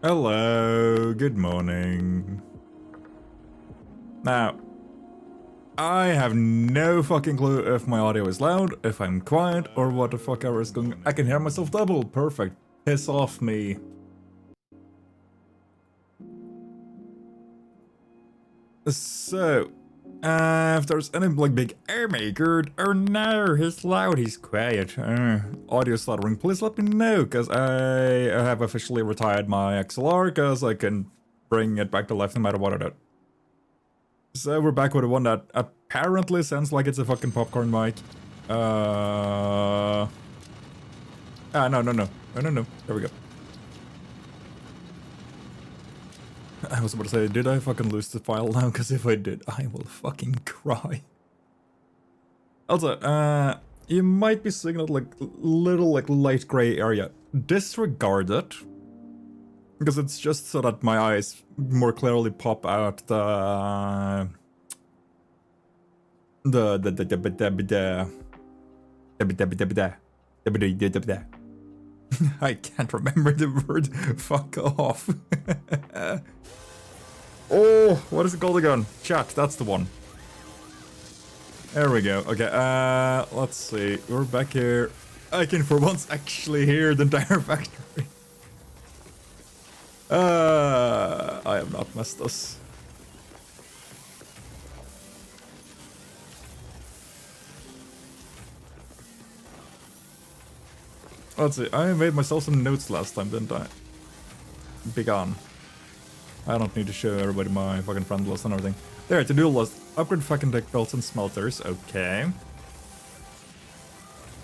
Hello, good morning. Now, I have no fucking clue if my audio is loud, if I'm quiet, or what the fuck ever is going on. I can hear myself double, perfect. Piss off me. So, if there's any like big oh my god, oh no, he's loud, he's quiet, audio stuttering, please let me know, because I have officially retired my XLR, because I can bring it back to life no matter what I do. So we're back with the one that apparently sounds like it's a fucking popcorn mic. No. There we go. I was about to say, did I fucking lose the file now? Because if I did, I will fucking cry. Also, you might be seeing that like little like light gray area. Disregard it. Because it's just so that my eyes more clearly pop out I can't remember the word. Fuck off. Oh, what is it called again? Chat, that's the one. There we go. Okay, let's see. We're back here. I can for once actually hear the entire factory. I have not messed this. Let's see, I made myself some notes last time, didn't I? Big on. I don't need to show everybody my fucking friend list and everything. There, to-do list. Upgrade fucking deck belts and smelters, okay.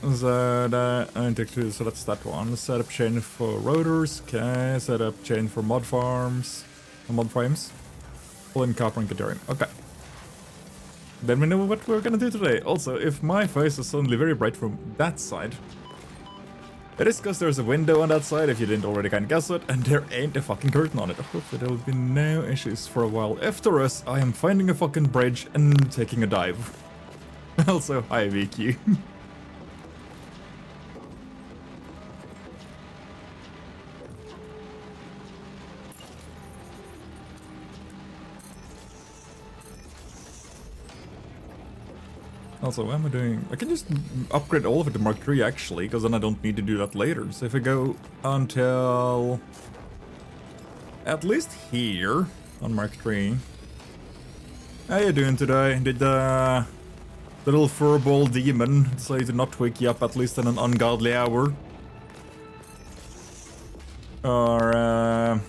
So that's that one. Set up chain for rotors, okay. Set up chain for mod farms, mod frames. Pull in copper and deuterium, okay. Then we know what we're gonna do today. Also, if my face is suddenly very bright from that side, it is because there's a window on that side, if you didn't already kind of guess it, and there ain't a fucking curtain on it. Hopefully there will be no issues for a while. If there is, I am finding a fucking bridge and taking a dive. Also, hi VQ. Also, what am I doing? I can just upgrade all of it to Mark III actually, because then I don't need to do that later. So if I go until at least here on Mark III. How you doing today? Did the little furball demon decide to not wake you up at least in an ungodly hour? Or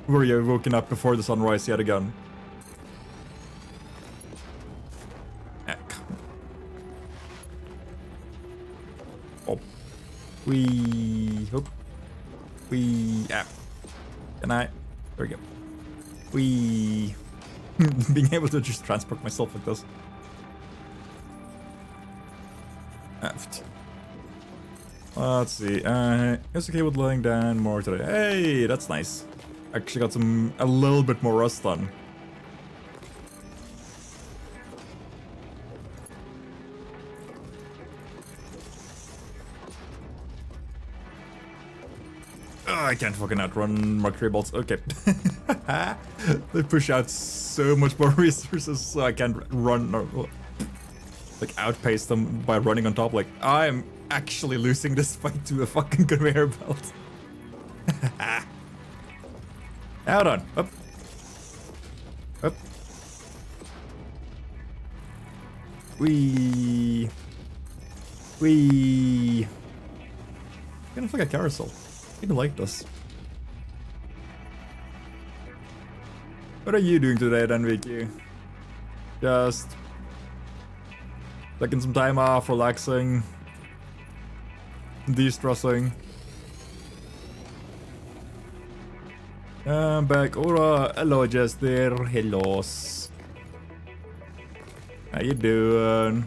were you woken up before the sunrise yet again? Hope. Can I? There we go. Being able to just transport myself like this. Let's see. It's okay with laying down more today. Hey, that's nice. Actually got a little bit more rust on. I can't fucking outrun Mark III bolts. Okay. They push out so much more resources, so I can't run or like outpace them by running on top. Like, I'm actually losing this fight to a fucking conveyor belt. Hold on. Up. Up. Wee. Kind of like a carousel. I even like this. What are you doing today then, Vicky? Just taking some time off, relaxing, de-stressing. I'm back. Ora, hello Jester, hello. How you doing?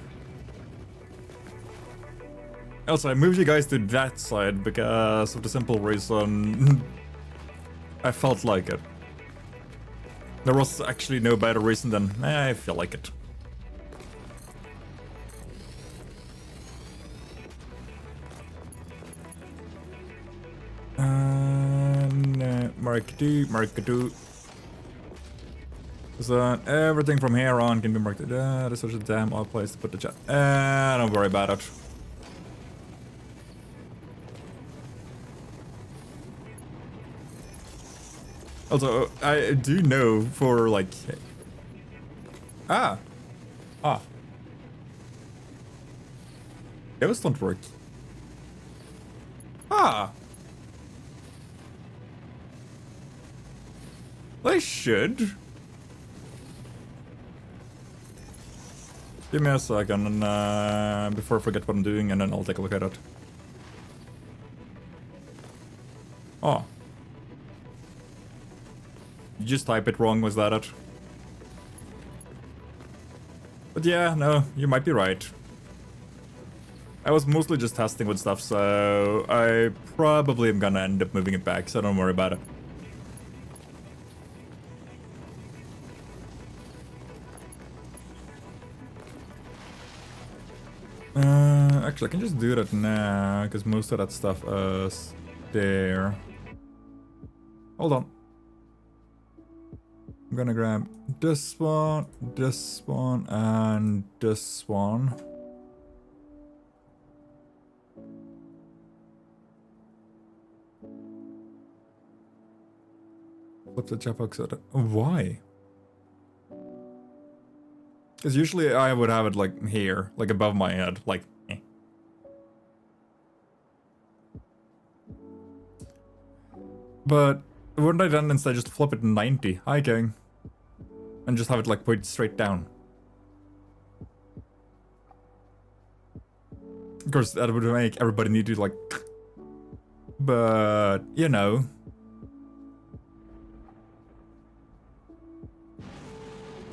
Also, I moved you guys to that side because of the simple reason I felt like it. There was actually no better reason than I feel like it. Mark-a-do. So everything from here on can be marked. That's such a damn odd place to put the chat. Don't worry about it. Also, I do know for like... Those don't work. They should. Give me a second, and before I forget what I'm doing, and then I'll take a look at it. Oh. You just type it wrong, was that it? But yeah, no, you might be right. I was mostly just testing with stuff, so I probably am gonna end up moving it back, so don't worry about it. Actually, I can just do that now, because most of that stuff is there. Hold on. I'm gonna grab this one, and this one. Flip the jetpack out. Why? Because usually I would have it like here, like above my head, like. But wouldn't I then instead just flip it 90? Hi, King. And just have it like point straight down. Of course, that would make everybody need to like... But, you know.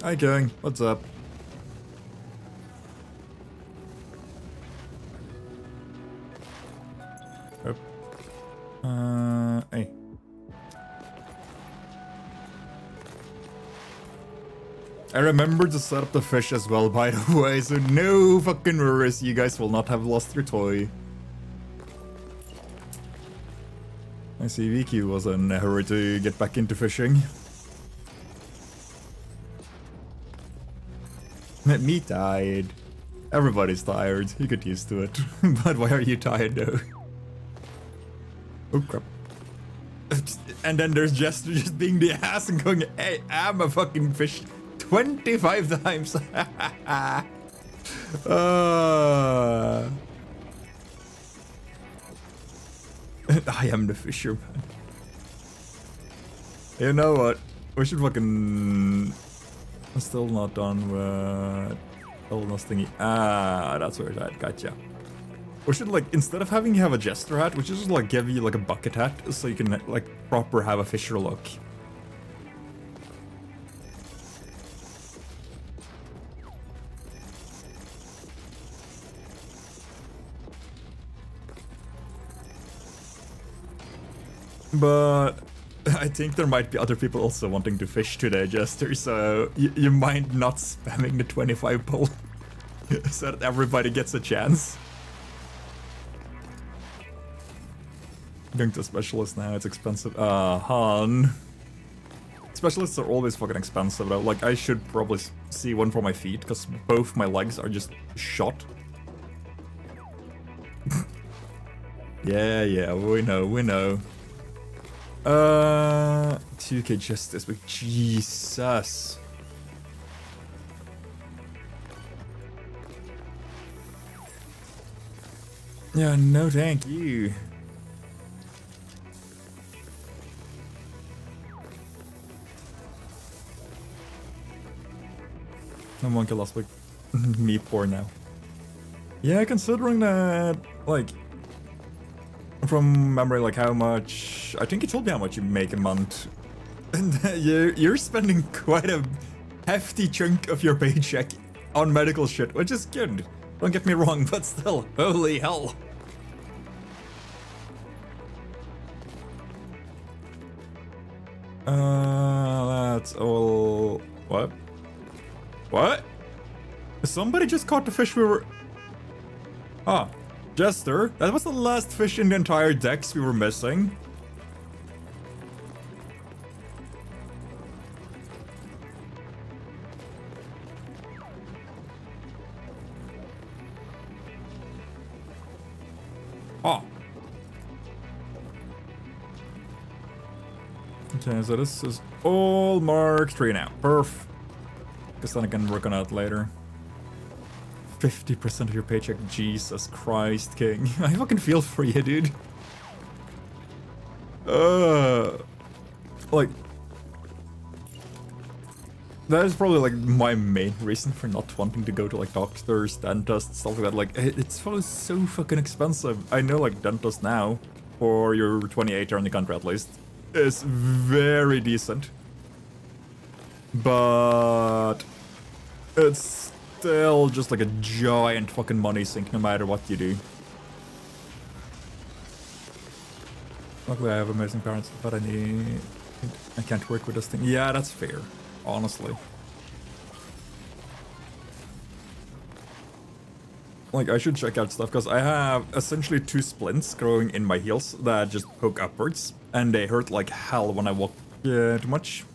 Hi, King. What's up? Hey. I remember to set up the fish as well, by the way, so no fucking worries, you guys will not have lost your toy. I see VQ was in a hurry to get back into fishing. Me tired. Everybody's tired, you get used to it. But why are you tired though? Oh crap. And then there's Jester just being the ass and going, hey, I'm a fucking fish 25 times. I am the fisherman. You know what? We should fucking... I'm still not done with... Illness thingy. That's where it's at. Gotcha. We should, like, instead of having you have a jester hat, we should just, like, give you, like, a bucket hat so you can, like, proper have a fisher look. But I think there might be other people also wanting to fish today, Jester, so you mind not spamming the 25 pull so that everybody gets a chance. Going to a specialist now, it's expensive. Han. Specialists are always fucking expensive though. Like, I should probably see one for my feet, because both my legs are just shot. Yeah, we know. 2k justice, but Jesus. Yeah, no thank you. No monkey last week. Me poor now. Yeah, considering that, like, from memory, like how much... I think you told me how much you make a month. And you're spending quite a hefty chunk of your paycheck on medical shit, which is good. Don't get me wrong, but still, holy hell. That's all... What? What? Somebody just caught the fish we were... Ah, Jester, that was the last fish in the entire decks we were missing. Okay, so this is all Mark 3 now. Perf. Guess then I can work on that later. 50% of your paycheck. Jesus Christ, King. I fucking feel for you, dude. Like... That is probably like my main reason for not wanting to go to like doctors, dentists, stuff like that. Like, it's probably so fucking expensive. I know like dentist now, for your 28 here in the country at least, is very decent. But it's still just like a giant fucking money sink no matter what you do. Luckily I have amazing parents, but I can't work with this thing. Yeah, that's fair. Honestly. Like, I should check out stuff, because I have essentially 2 splints growing in my heels that just poke upwards, and they hurt like hell when I walk too much.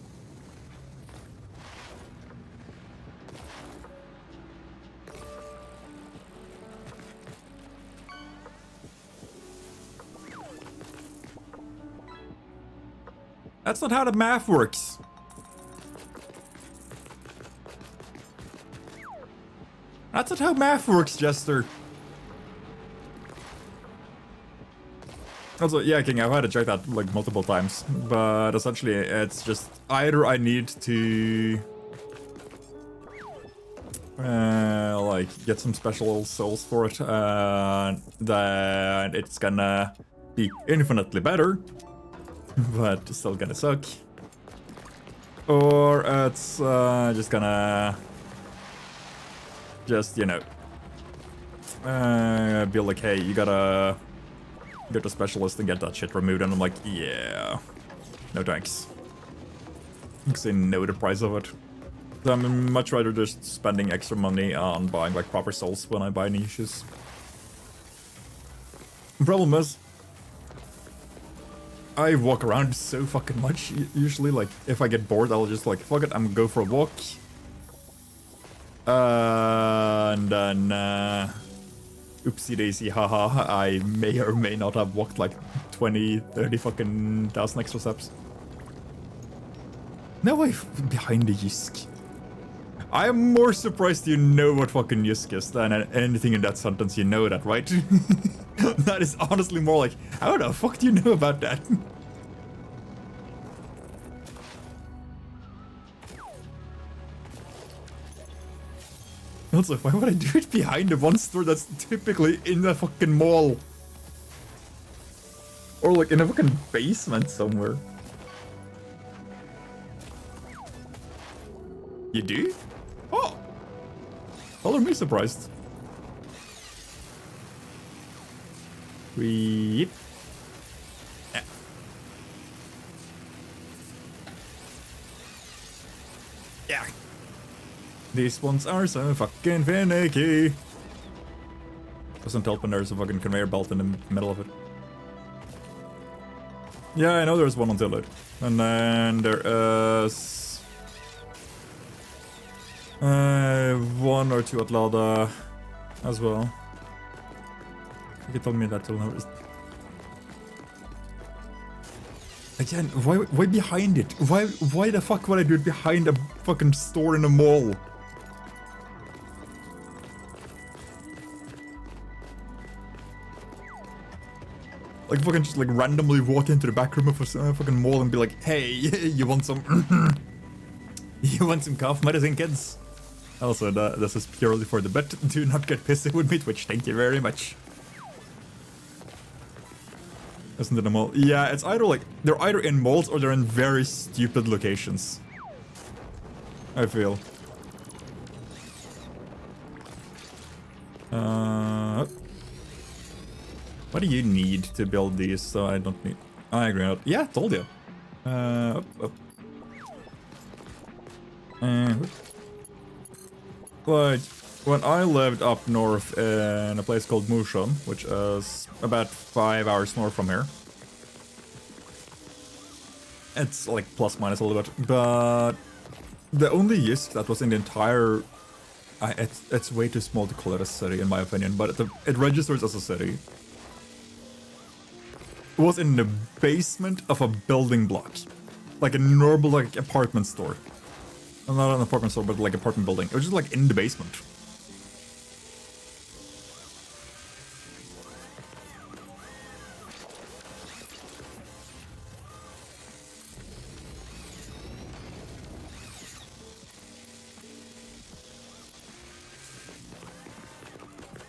That's not how the math works. That's not how math works, Jester. Also, yeah, King, I've had to check that like multiple times, but essentially it's just either I need to like get some special souls for it, then it's gonna be infinitely better, but still gonna suck, or it's just gonna you know, be like, hey, you gotta get a specialist and get that shit removed, and I'm like, yeah, no thanks. Because I know the price of it. So I'm much rather just spending extra money on buying like proper souls when I buy niches. The problem is, I walk around so fucking much, usually, like, if I get bored, I'll just like, fuck it, I'm gonna go for a walk. And then, oopsie daisy, haha, I may or may not have walked like 20, 30 fucking thousand extra steps. Now I'm behind the Yisk. I'm more surprised you know what fucking Yisk is than anything in that sentence. You know that, right? That is honestly more like, how the fuck do you know about that? Also, why would I do it behind the one store that's typically in the fucking mall? Or like in a fucking basement somewhere. You do? Oh! Color me surprised. Weep. Yeah. Yeah. These ones are so fucking finicky. Doesn't help when there's a fucking conveyor belt in the middle of it. Yeah, I know there's one until it. And then there is... one or two at Lada as well. You can tell me that till now. Again, why behind it? Why the fuck would I do it behind a fucking store in a mall? Like fucking just like randomly walk into the back room of a fucking mall and be like, hey, you want some you want some cough medicine, kids? Also, this is purely for the bet. Do not get pissy with me, Twitch. Thank you very much. Isn't it a mall? Yeah, it's either like they're either in malls or they're in very stupid locations. I feel. What do you need to build these? So I don't need. I agree. Yeah, told you. Up. Like when I lived up north in a place called Mushan, which is about 5 hours north from here. It's like plus minus a little bit, but the only Yisk that was in the entire. It's way too small to call it a city in my opinion, but it registers as a city. Was in the basement of a building block. like a normal like apartment store. Well, not an apartment store, but like apartment building. It was just like in the basement.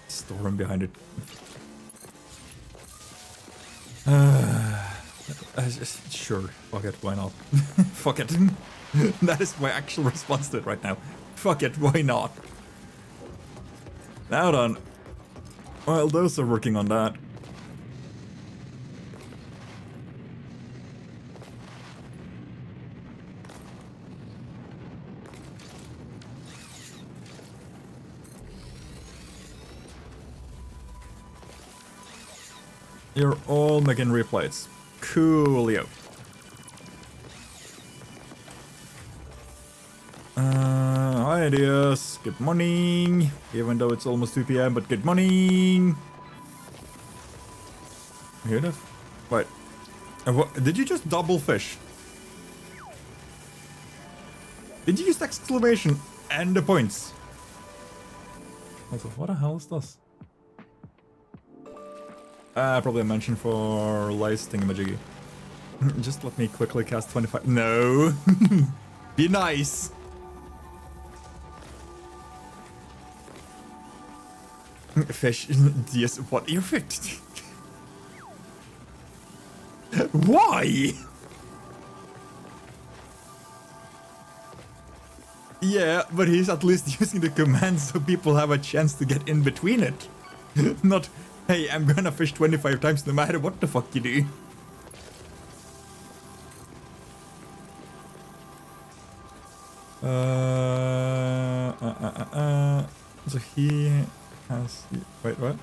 Storeroom behind it. Sure, fuck it, why not? Fuck it. That is my actual response to it right now. Fuck it, why not? Now then. Well, those are working on that. You're all making replays. Coolio. Ideas. Good morning. Even though it's almost 2 PM, but good morning. Hear that? Wait. What, did you just double fish? Did you use exclamation and the points? What the hell is this? Probably a mention for Lice Thingamajiggy. Just let me quickly cast 25. No! Be nice! Fish. Yes, what are you fit? Why? Yeah, but he's at least using the command so people have a chance to get in between it. Not, hey, I'm gonna fish 25 times no matter what the fuck you do. So he has... Wait, what?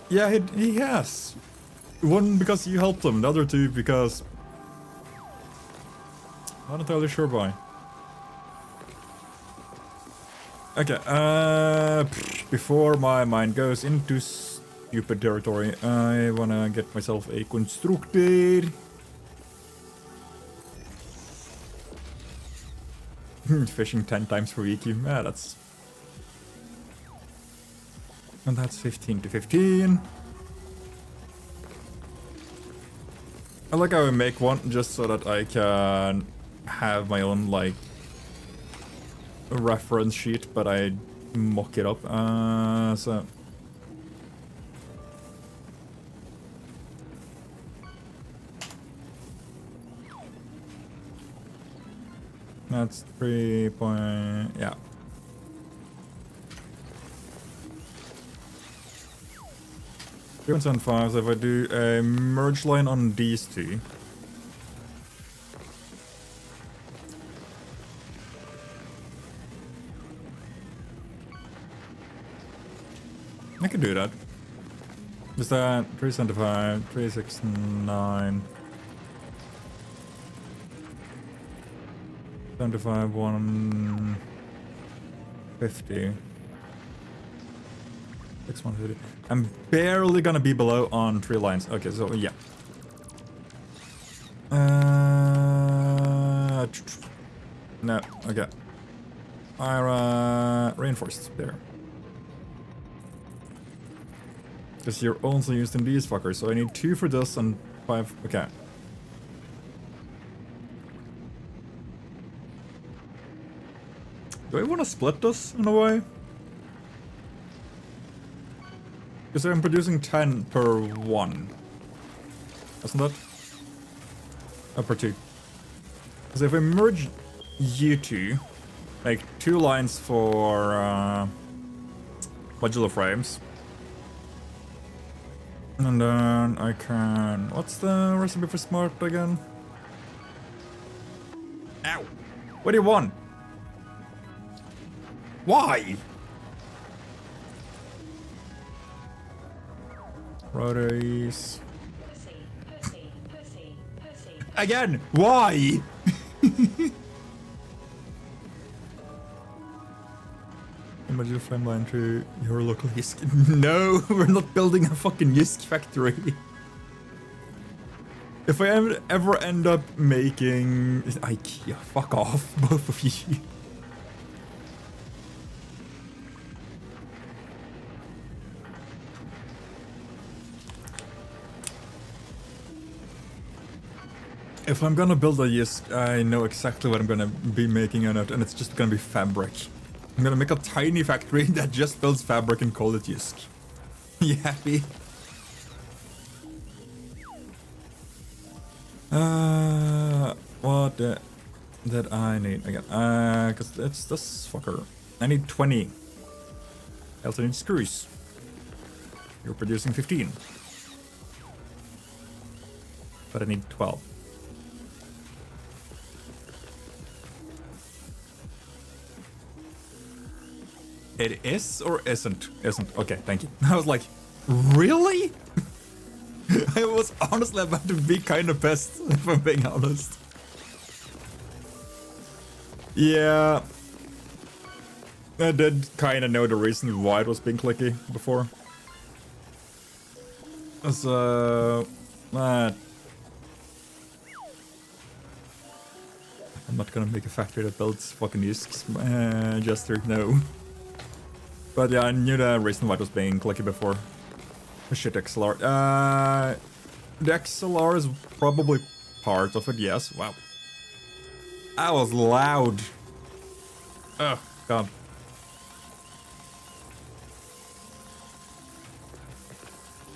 Yeah, he has. One because you helped him, the other two because... I'm not entirely sure why. Okay, before my mind goes into stupid territory, I wanna get myself a constructor. Fishing 10 times per week, yeah, that's... And that's 15 to 15. I like how I make one just so that I can have my own, like, reference sheet, but I mock it up, so... That's 3 point... yeah. So if I do a merge line on these two... I can do that. Is that 375, 369... 75, 150. 650. I'm barely gonna be below on 3 lines. Okay, so yeah. No, okay. I reinforced there. Because you're also used in these fuckers, so I need 2 for this and 5. Okay. Do I want to split this in a way? Because I'm producing 10 per 1. Isn't that? Oh, per 2. Because if I merge you two, like 2 lines for modular frames. And then I can... What's the recipe for smart again? Ow! What do you want? Why? Rotaries. Again, why? Imagine a flame line to your local Yisk. No, we're not building a fucking Yisk factory. If I ever end up making IKEA, fuck off, both of you. If I'm gonna build a Yisk, I know exactly what I'm gonna be making on it, and it's just gonna be fabric. I'm gonna make a tiny factory that just builds fabric and call it Yisk. You happy? What did I need again? Cause it's this fucker. I need 20. I also need screws. You're producing 15. But I need 12. It is or isn't? Isn't. Okay, thank you. I was like, really? I was honestly about to be kind of pissed, if I'm being honest. Yeah. I did kind of know the reason why it was being clicky before. So, I'm not gonna make a factory that builds fucking Yisks, Jester, no. But yeah, I knew the reason why it was being clicky before. Shit, XLR. The XLR is probably part of it, yes. Wow. That was loud. Oh, God.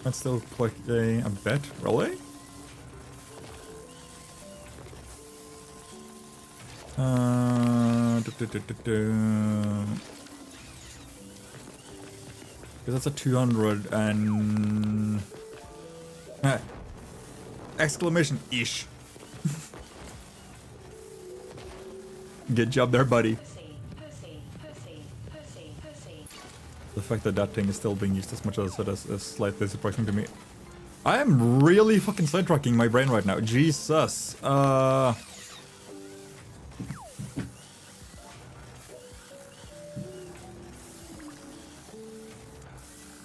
That's still clicky a bit, really? Because that's a 200 and... exclamation-ish. Good job there, buddy. The fact that that thing is still being used as much as it is slightly surprising to me. I am really fucking sidetracking my brain right now. Jesus.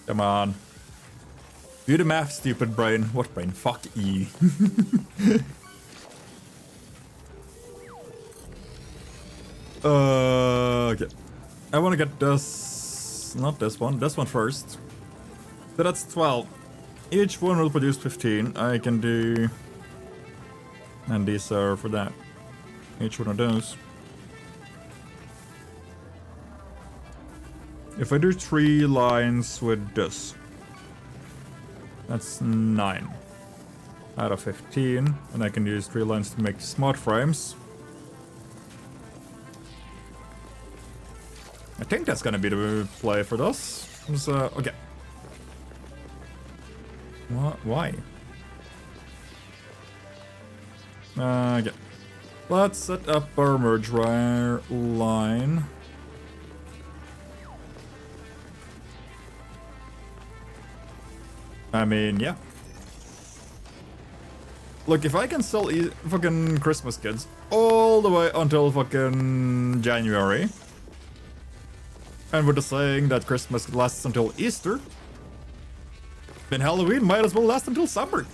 Come on. Do the math, stupid brain. What brain? Fuck you. Okay. I want to get this... Not this one first. So that's 12. Each one will produce 15. I can do... And these are for that. Each one of those. If I do 3 lines with this, that's 9 out of 15, and I can use 3 lines to make smart frames. I think that's gonna be the play for this. So, okay. Why? Okay. Let's set up our merge wire line. I mean, yeah. Look, if I can sell fucking Christmas kids all the way until fucking January, and with the saying that Christmas lasts until Easter, then Halloween might as well last until summer.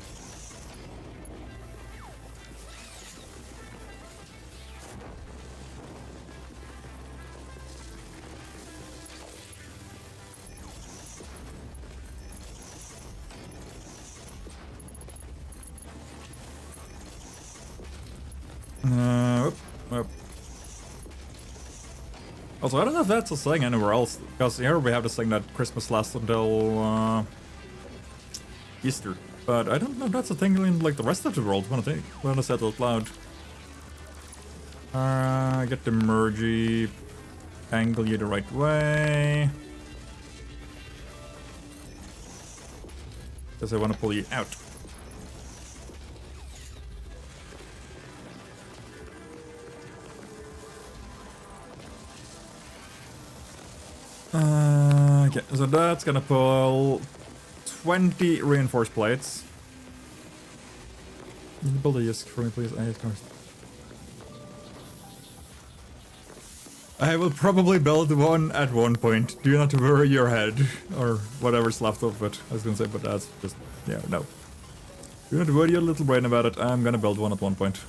Also, I don't know if that's a saying anywhere else, because here we have this thing that Christmas lasts until Easter. But I don't know if that's a thing in like the rest of the world when I say it out loud. Get the mergy, angle you the right way. Because I want to pull you out. Okay, so that's gonna pull 20 reinforced plates. Can you build a Yisk for me, please? I will probably build one at one point. Do not worry your head. Or whatever's left of it, I was gonna say, but that's just... yeah, no. Do not worry your little brain about it. I'm gonna build one at one point.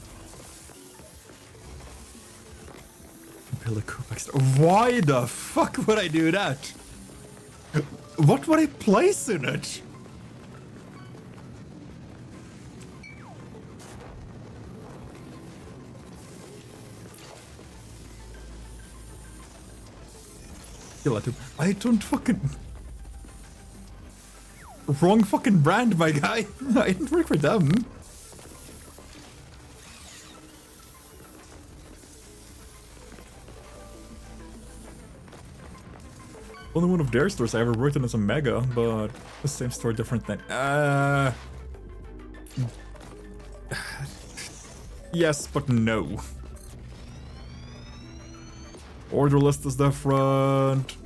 Build a coop extra. Why the fuck would I do that? What would I place in it? I don't fucking... Wrong fucking brand, my guy. I didn't work for them. Only one of their stores I ever worked in is a Mega, but the same store, different thing. Yes, but no. Order list is different.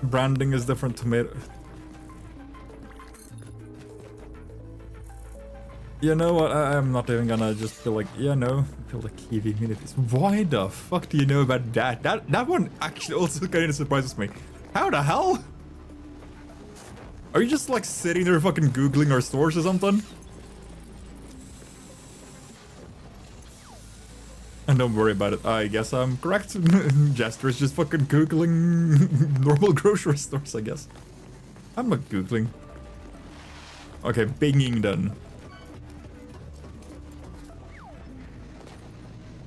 Branding is different. Tomato. You know what? I'm not even gonna just feel like, yeah, no. Build a Kiwi communities. Why the fuck do you know about that? That one actually also kind of surprises me. How the hell? Are you just like sitting there fucking googling our stores or something? And don't worry about it. I guess I'm correct. Jester is just fucking googling normal grocery stores, I guess. I'm not googling. Okay, binging then.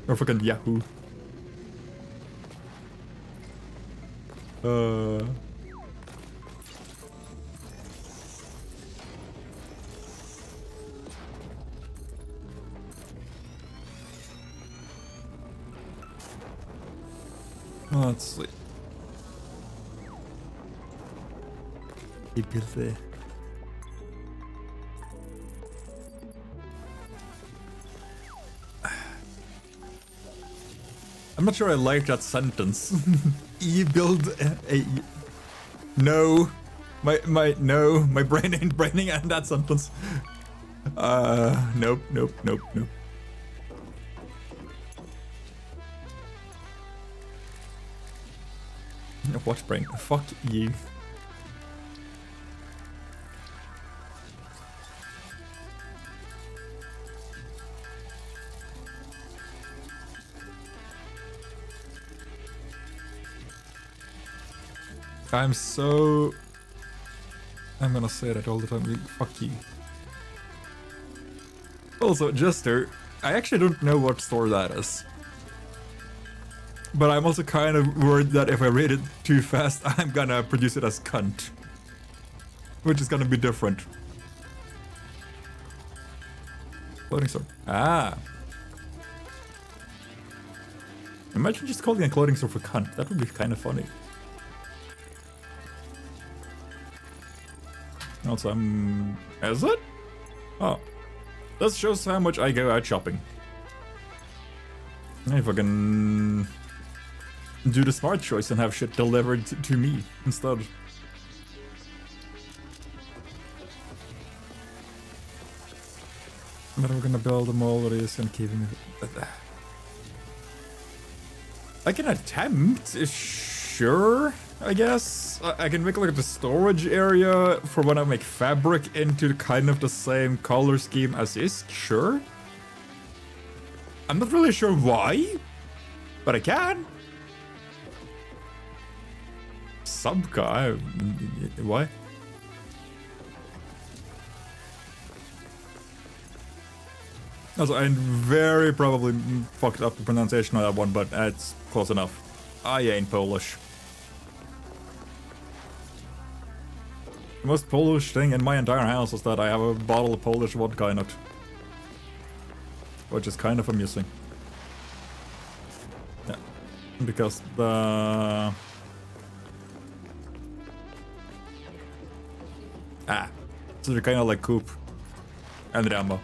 Or fucking Yahoo. Let's see. I'm not sure I like that sentence. E-build a... No. My brain ain't braining at that sentence. Nope. What brain? Fuck you. I'm gonna say that all the time. Fuck you. Also, Jester, I actually don't know what store that is. But I'm also kind of worried that if I read it too fast, I'm gonna produce it as cunt. Which is gonna be different. Clothing store. Ah. Imagine just calling a clothing store for cunt. That would be kind of funny. Also, is it? Oh. This shows how much I go out shopping. I fucking do the smart choice and have shit delivered to me instead. But we're gonna build them all these and keep them. I can attempt, sure, I guess. I can make like the storage area for when I make fabric into kind of the same color scheme as is, sure. I'm not really sure why, but I can. Subka, why? Also, I very probably fucked up the pronunciation of that one, but it's close enough. I ain't Polish. The most Polish thing in my entire house is that I have a bottle of Polish vodka in it. Which is kind of amusing. Yeah. Because the... So they're kind of like Coop and Rambo.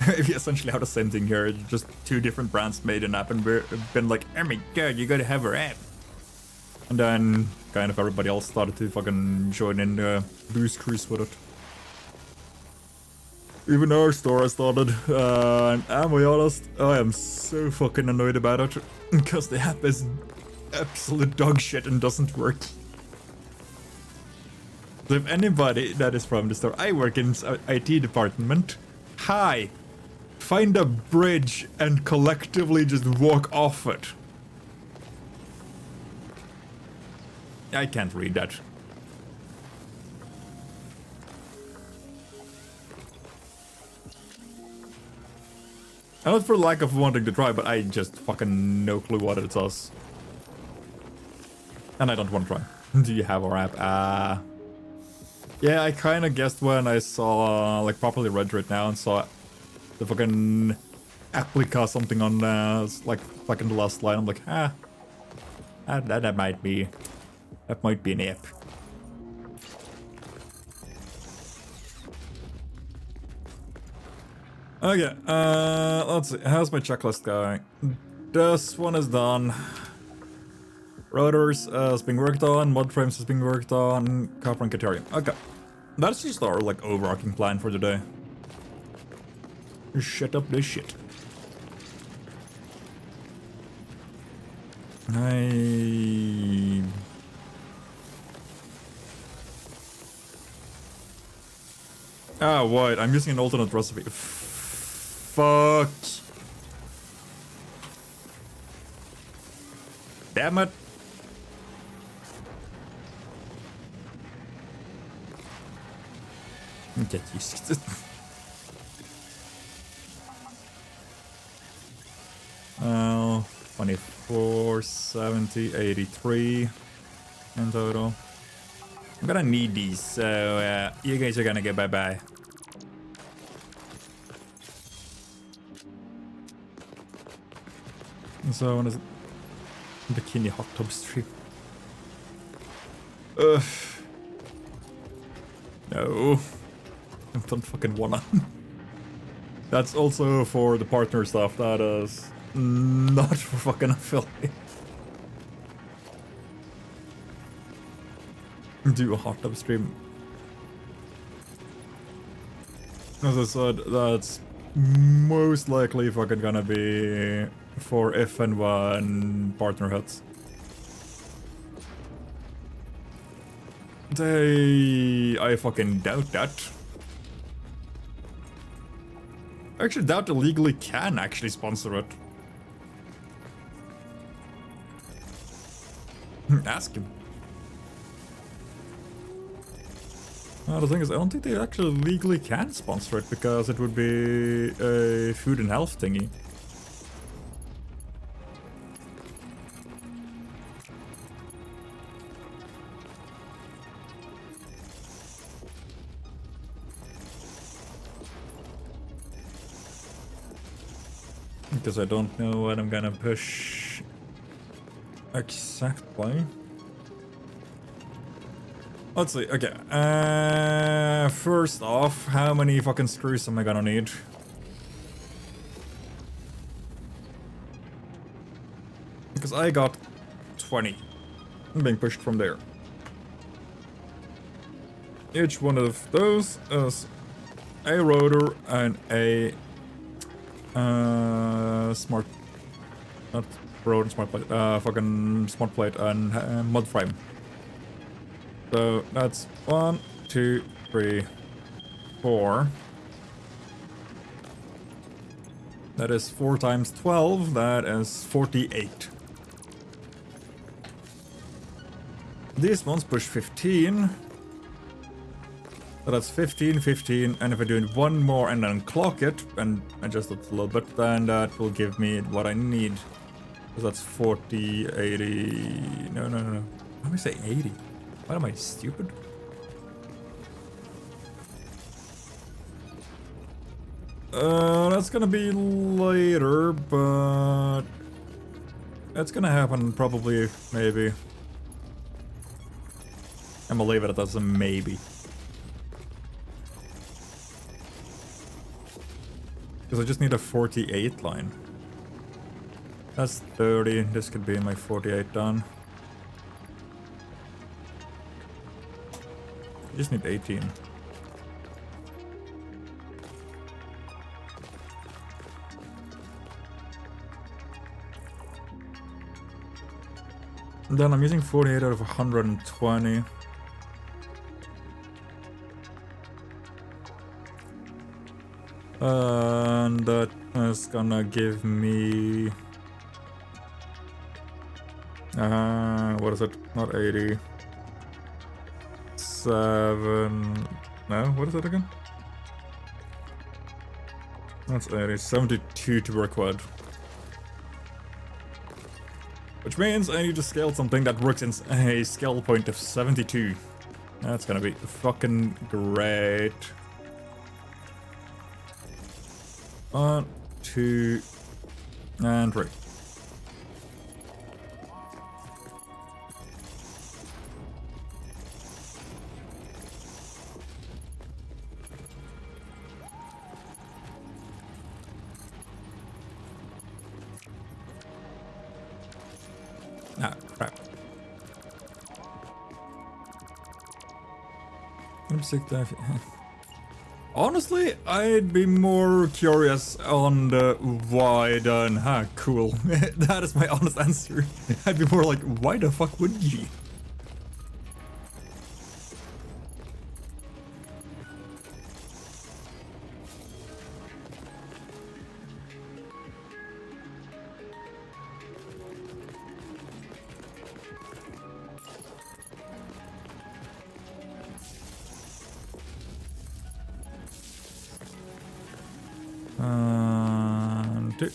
We essentially have the same thing here, just two different brands made an app and we've been like, oh my god, you gotta have our app. And then kind of everybody else started to fucking join in the boost cruise with it. Even our store has started, and am I honest, I am so fucking annoyed about it, because the app is absolute dog shit and doesn't work. So if anybody that is from the store, I work in IT department. Hi, find a bridge and collectively just walk off it. I can't read that. Not for lack of wanting to try, but I just fucking no clue what it does. And I don't want to try. Do you have our app? Yeah, I kind of guessed when I saw, like, properly read it now and saw the fucking applica something on, like, fucking the last line. I'm like, that might be an app. Okay, let's see. How's my checklist going? This one is done. Rotors is being worked on, mod frames is being worked on, copper and Caterium. Okay. That's just our, like, overarching plan for today. Shut up this shit. Ah, wait, I'm using an alternate recipe. Fuck. Damn it. Get used to it. Oh, 24, 70, 83 in total. I'm gonna need these, so you guys are gonna get bye-bye. So, when is it? Bikini hot tub stream. No. I don't fucking wanna. That's also for the partner stuff, that is not for fucking affiliate. Do a hot tub stream. As I said, that's most likely fucking gonna be for if and when partner hits. I fucking doubt that. I actually doubt they legally can actually sponsor it. Ask him. The thing is, I don't think they actually legally can sponsor it because it would be a food and health thingy. Because I don't know what I'm gonna push exactly. Let's see, okay. First off, how many fucking screws am I gonna need? Because I got 20. I'm being pushed from there. Each one of those is a rotor and a smart, not rotor, smart plate, fucking smart plate and mod frame. So that's 1, 2, 3, 4. That is 4 times 12, that is 48. These ones push 15. So that's 15, 15, and if I do it one more and then clock it and adjust it a little bit, then that will give me what I need. So that's 40, 80, no. Why am I saying 80? What am I, stupid? That's gonna be later, but it's gonna happen probably, maybe. I'm gonna leave it as a maybe. Because I just need a 48 line. That's 30, this could be my 48 done. I just need 18. And then I'm using 48 out of 120. And that is gonna give me... what is it? Not 80. 7... No, what is it again? That's 80. 72 to work with. Which means I need to scale something that works in a scale point of 72. That's gonna be fucking great. 1, 2, and 3. Ah, crap. Honestly, I'd be more curious on the why than cool. That is my honest answer. I'd be more like, why the fuck would you? Two.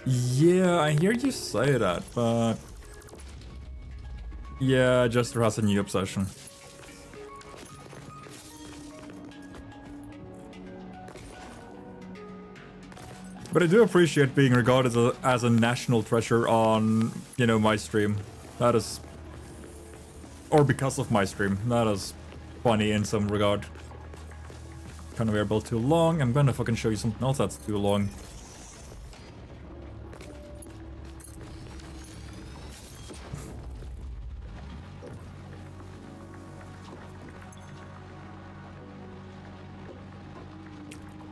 Yeah, I hear you say that, but... Yeah, Jester has a new obsession. But I do appreciate being regarded as a national treasure on, you know, my stream. That is... Or because of my stream. That is funny in some regard. Conveyor belt too long. I'm gonna fucking show you something else that's too long.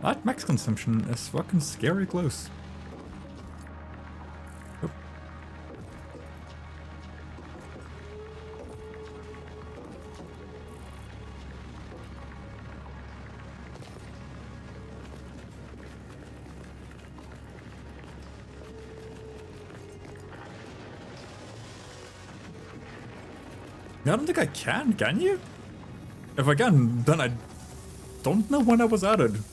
That max consumption is fucking scary close. Oop. I don't think I can you? If I can, then I don't know when I was added.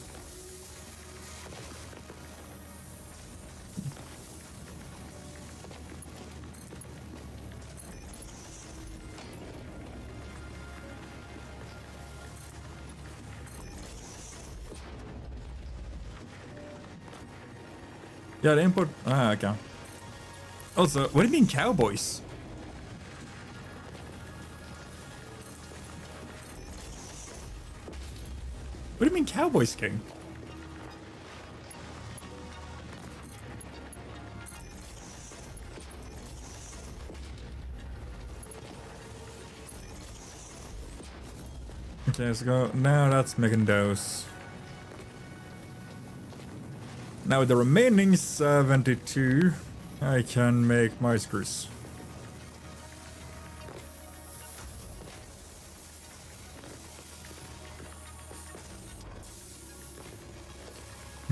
Yeah, the import... okay. Also, what do you mean cowboys? What do you mean Cowboys King? Okay, let's go. Now that's making those. Now with the remaining 72, I can make my screws.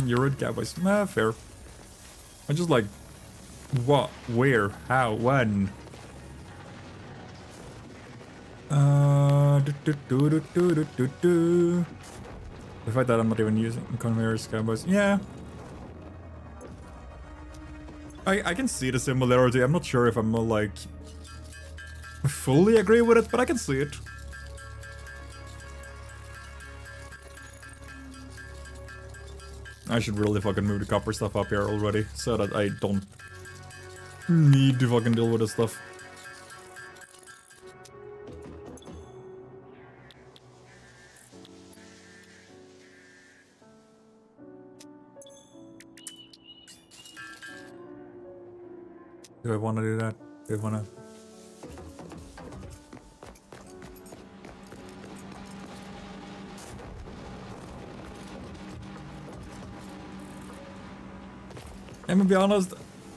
You're at Cowboys. Nah, fair. I just like... What? Where? How? When? The fact that I'm not even using conveyors, Cowboys. Yeah. I can see the similarity. I'm not sure if I'm like... fully agree with it, but I can see it. I should really fucking move the copper stuff up here already, so that I don't need to fucking deal with this stuff. Do I want to do that? Do I want to... I'm gonna be honest,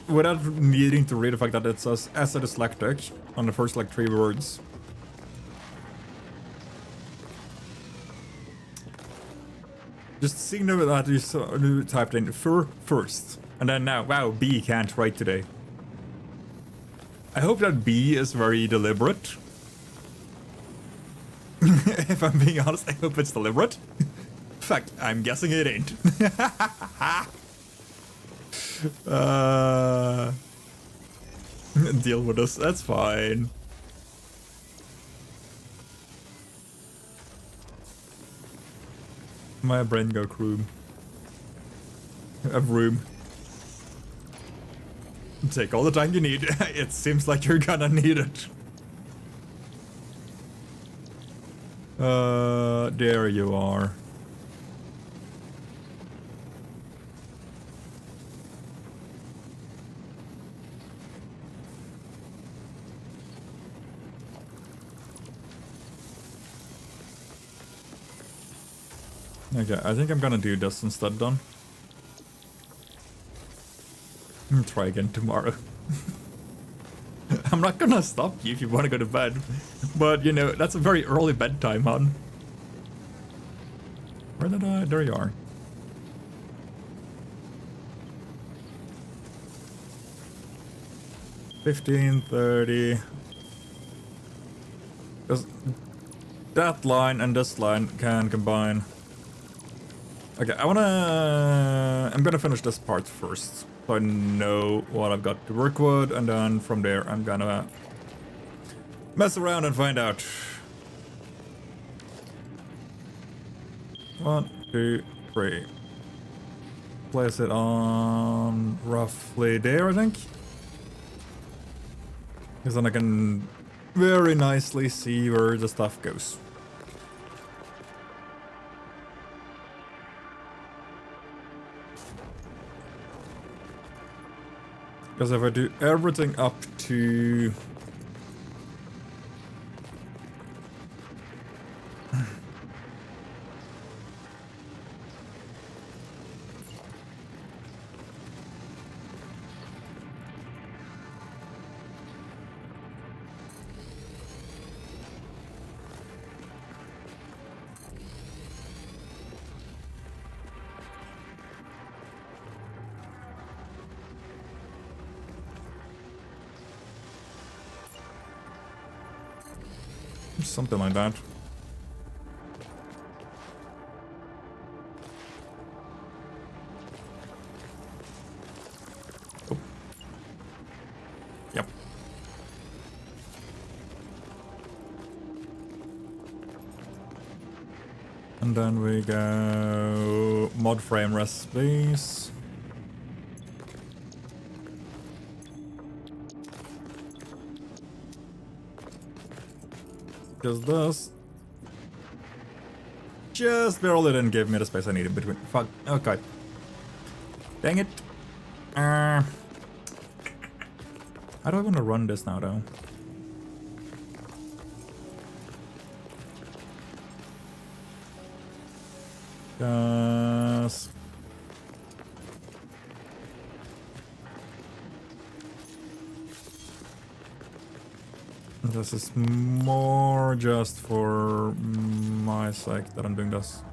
without needing to read the fact that it says dyslexic on the first like 3 words. Just seeing that you typed in fur first, and then now, wow, B can't write today. I hope that B is very deliberate. If I'm being honest, I hope it's deliberate. In fact, I'm guessing it ain't. Deal with us, that's fine. My brain go room. A room. Take all the time you need. It seems like you're gonna need it. There you are. Okay, I think I'm gonna do this instead then. Try again tomorrow. I'm not gonna stop you if you wanna go to bed. But, you know, that's a very early bedtime, hon. Where did I... There you are. $15.30. Because that line and this line can combine. Okay, I'm gonna finish this part first, so I know what I've got to work with, and then from there I'm gonna mess around and find out. 1, 2, 3. Place it on roughly there, I think. Because then I can very nicely see where the stuff goes. Because if I do everything up to... something like that. Oh. Yep. And then we go mod frame recipes. Because this just barely didn't give me the space I needed between. Fuck. Okay. Dang it. How do I want to run this now, though? Just... This is more just for my sake that I'm doing this.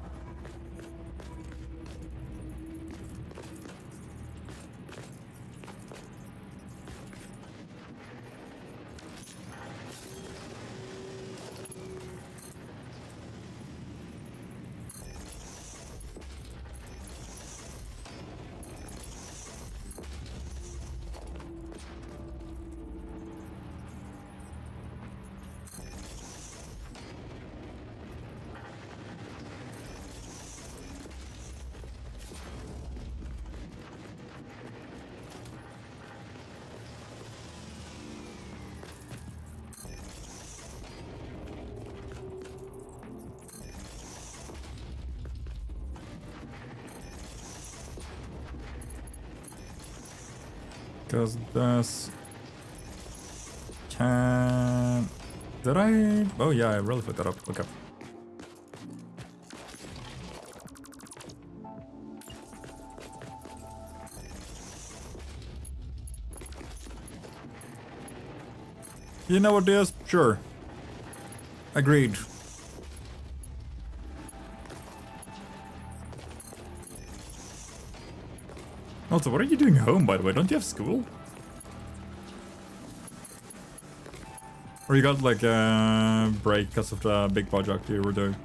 Because this can... Did I... Oh yeah, I really put that up. Okay. You know what it is? Sure. Agreed. Also, what are you doing home, by the way? Don't you have school? Or you got like a break because of the big project you were doing?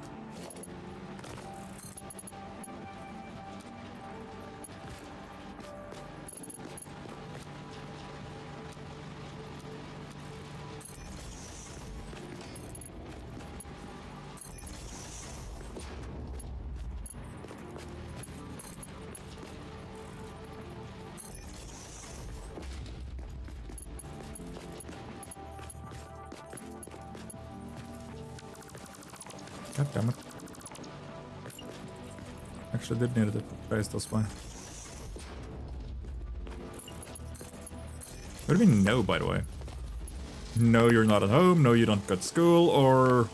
God damn it. Actually did need it face this way. What do you mean no, by the way? No, you're not at home, no, you don't go to school, or...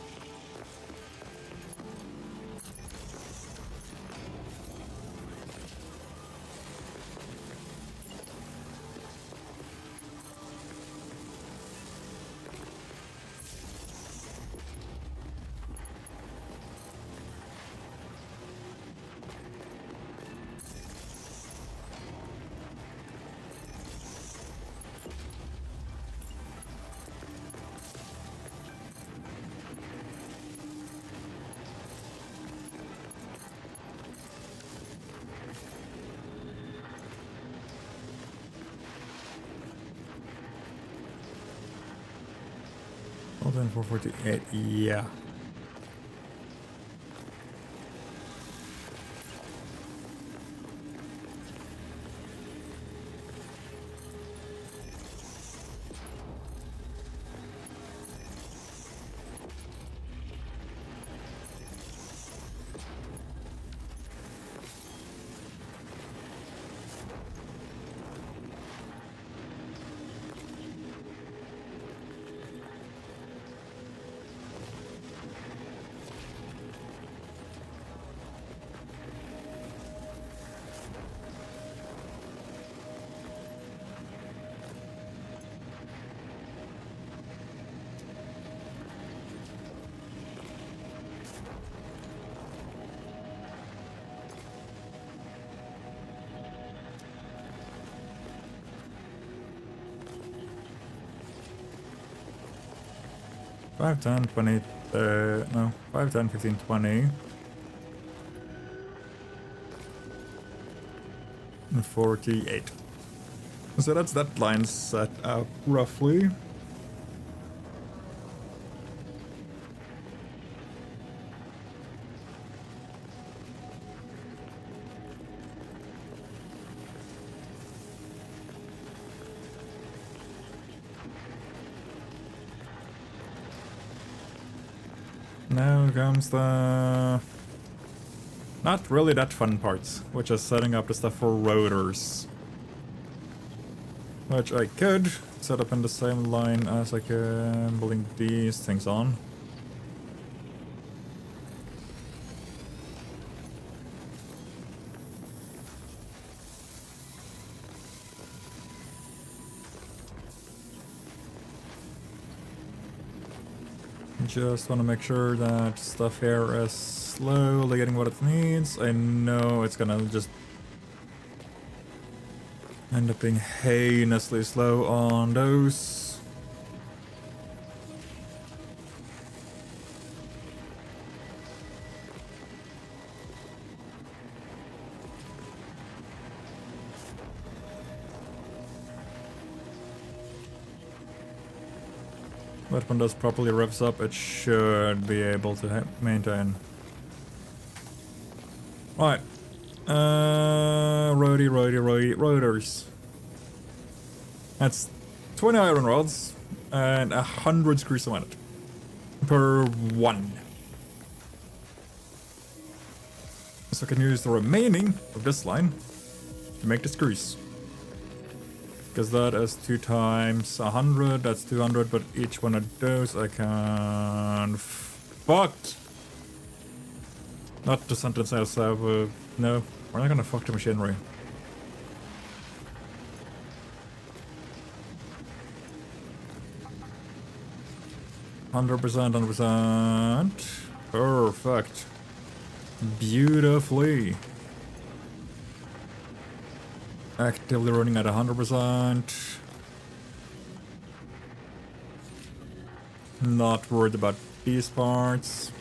Hold on, 448, yeah. Five, 10, 20, no, 5, 10, 15, 20. And 48. So that's that line set out roughly. Now comes the... not really that fun parts, which is setting up the stuff for rotors. Which I could set up in the same line as I can building these things on. Just want to make sure that stuff here is slowly getting what it needs. I know it's gonna just end up being heinously slow on those. But when this properly revs up, it should be able to maintain. Right. Rotors. That's 20 iron rods and 100 screws on it. Per one. So I can use the remaining of this line to make the screws. Because that is 2 times 100, that's 200, but each one of those I can... fucked! Not the sentence I have, no, we're not gonna fuck the machinery. 100%, 100%. Perfect. Beautifully. Actively running at 100%. Not worried about these parts.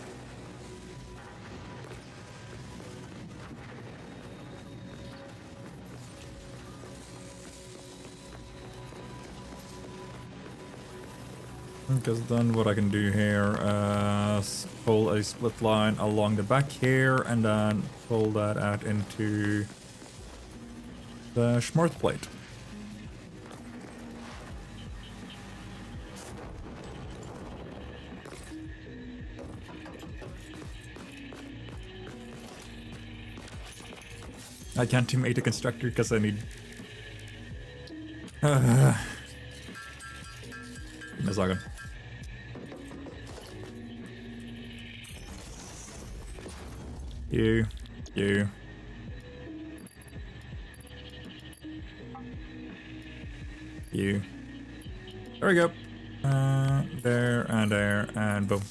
Because then what I can do here is pull a split line along the back here and then pull that out into the smart plate. I can't teammate a constructor because I need... Give me a second. You. There we go. There, and boom.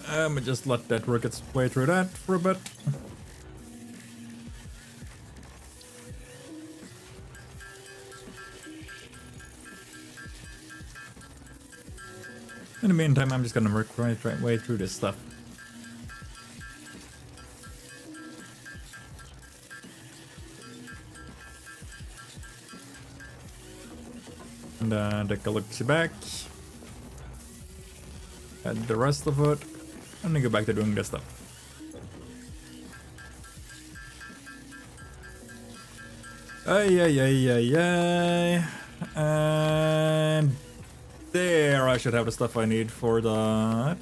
I'm gonna just let that work its way through that for a bit. In the meantime, I'm just gonna work right way through this stuff. And take a look back. Add the rest of it. And then go back to doing this stuff. Ay. And there, I should have the stuff I need for that.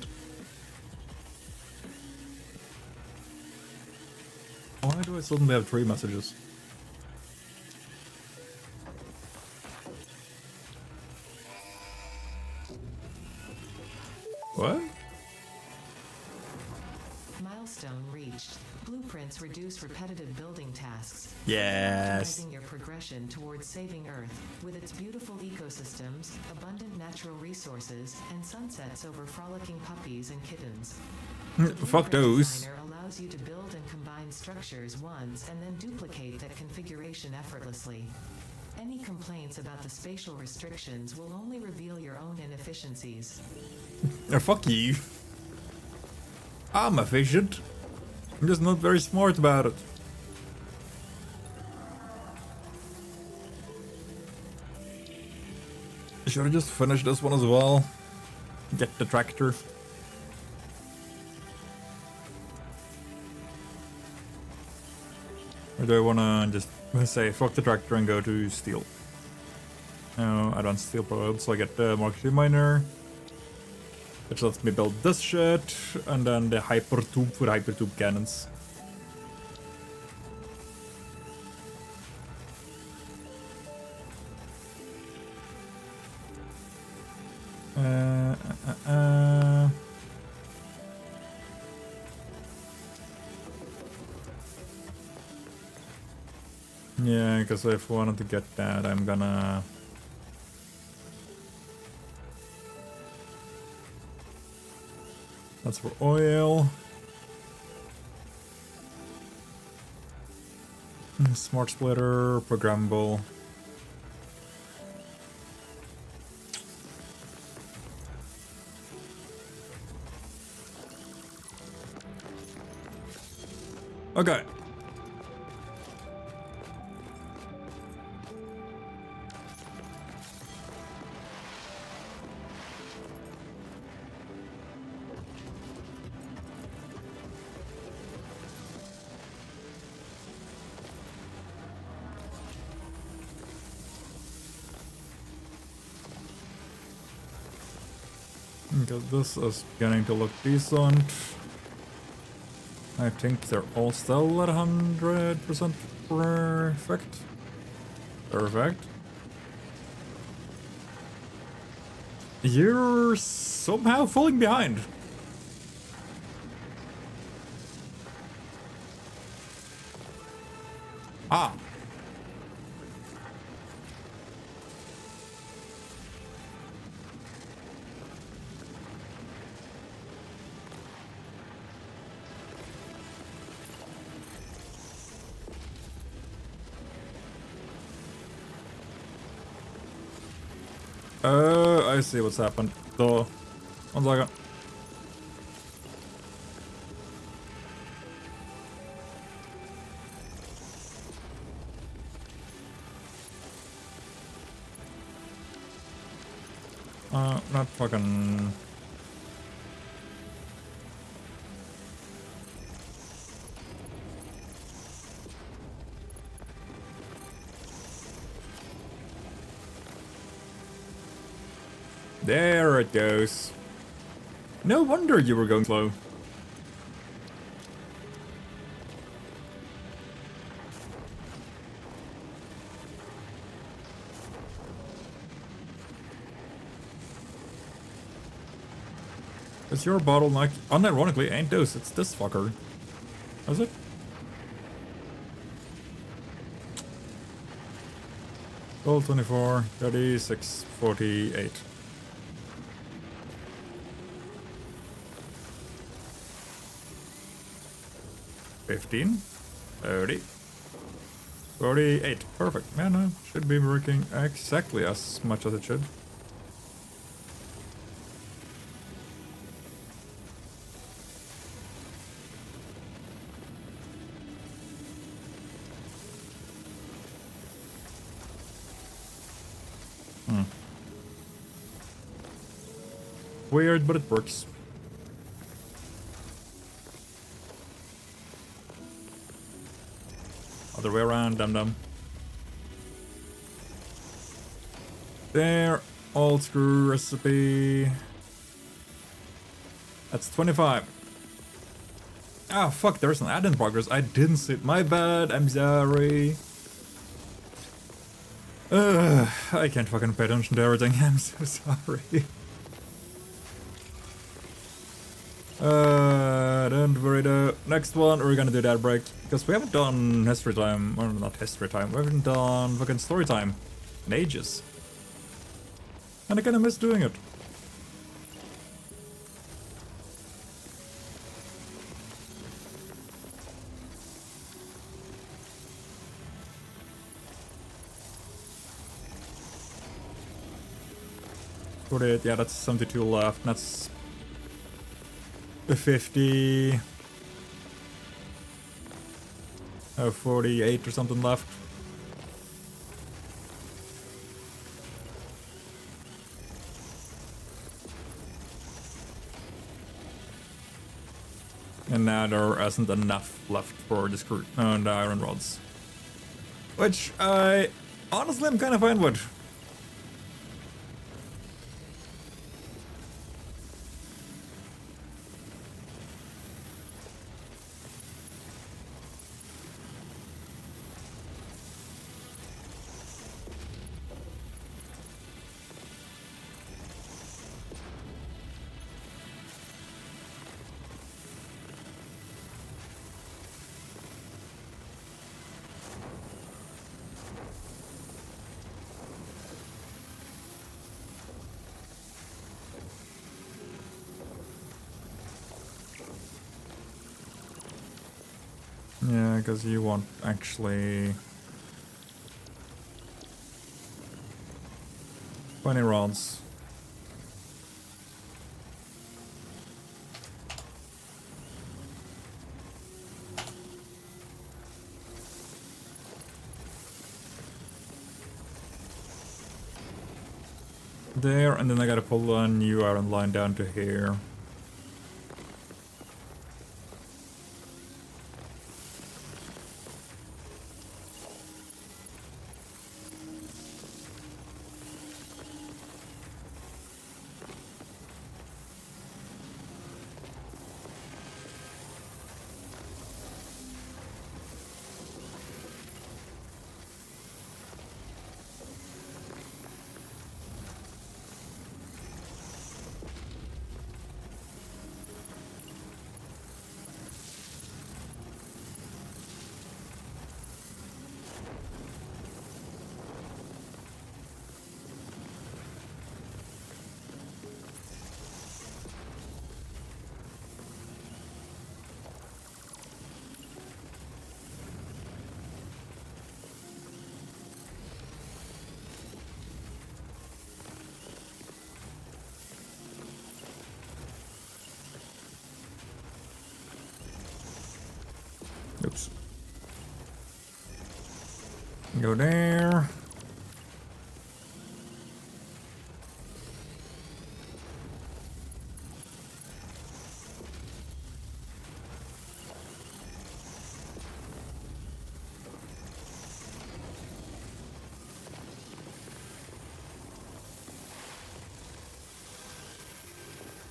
Why do I suddenly have 3 messages? What? Milestone reached. Blueprints reduce repetitive building tasks. Yes. Optimizing your progression towards saving Earth with its beautiful ecosystems, abundant natural resources, and sunsets over frolicking puppies and kittens. Fuck those. Designer allows you to build and combine structures once and then duplicate that configuration effortlessly. Any complaints about the spatial restrictions will only reveal your own inefficiencies. Fuck you. I'm efficient. I'm just not very smart about it. Should I just finish this one as well? Get the tractor. Or do I wanna just say fuck the tractor and go to steel? No, I don't steel probes, so I get the Mark II miner. Which lets me build this shit, and then the hyper tube for hyper tube cannons. Yeah, because if I wanted to get that, I'm gonna... That's for oil. Smart splitter, programmable. Okay. Because this is beginning to look decent. I think they're all still at 100% perfect. Perfect. You're somehow falling behind. Ah. I see what's happened. So, 1 second. Not fucking... There it goes. No wonder you were going slow. It's your bottleneck. Unironically, ain't those. It's this fucker. Is it? Gold 24, 36, 48. 15, 30, 48. Perfect. Yeah, no, should be working exactly as much as it should. Weird, but it works. Other way around, dum-dum. There, old screw recipe. That's 25. Ah, fuck, there's an ad in progress. I didn't see it. My bad, I'm sorry. I can't fucking pay attention to everything. I'm so sorry. Don't worry though. Next one, we're gonna do that break. Because we haven't done history time. Or not history time. We haven't done fucking story time in ages. And I kinda miss doing it. Yeah, that's 72 left. That's 50. 48 or something left. And now there isn't enough left for the screw and the iron rods. Which I honestly am kind of fine with. Yeah, because you want actually 20 rods. There, and then I gotta pull a new iron line down to here. Oops. Go there.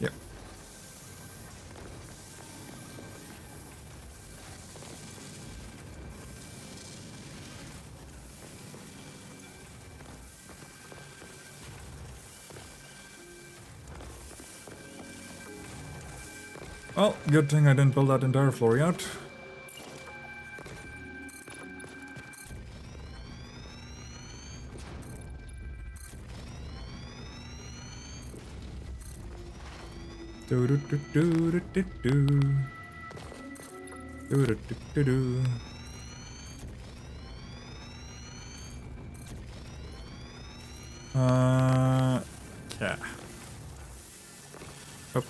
Yep. Well, good thing I didn't build that entire floor yet. Do do do do do do do. Do do do do do. Yeah. Up.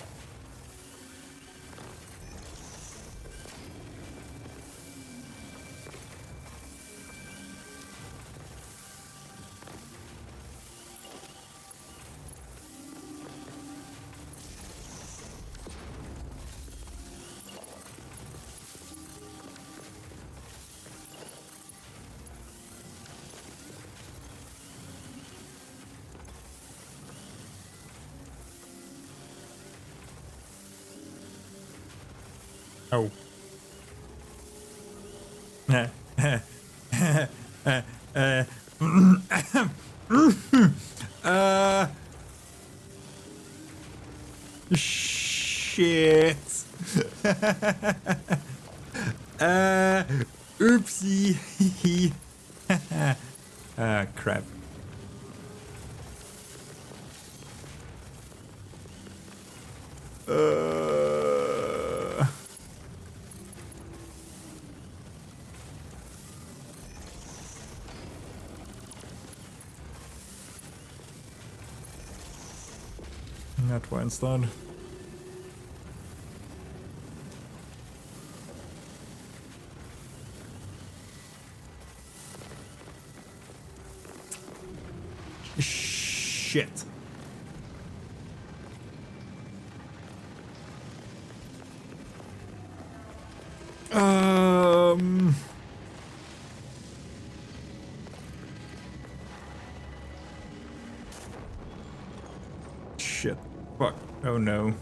Oh. uh, shit. Oopsie. Crap. That way instead. Shit. Shit. Fuck. Oh no.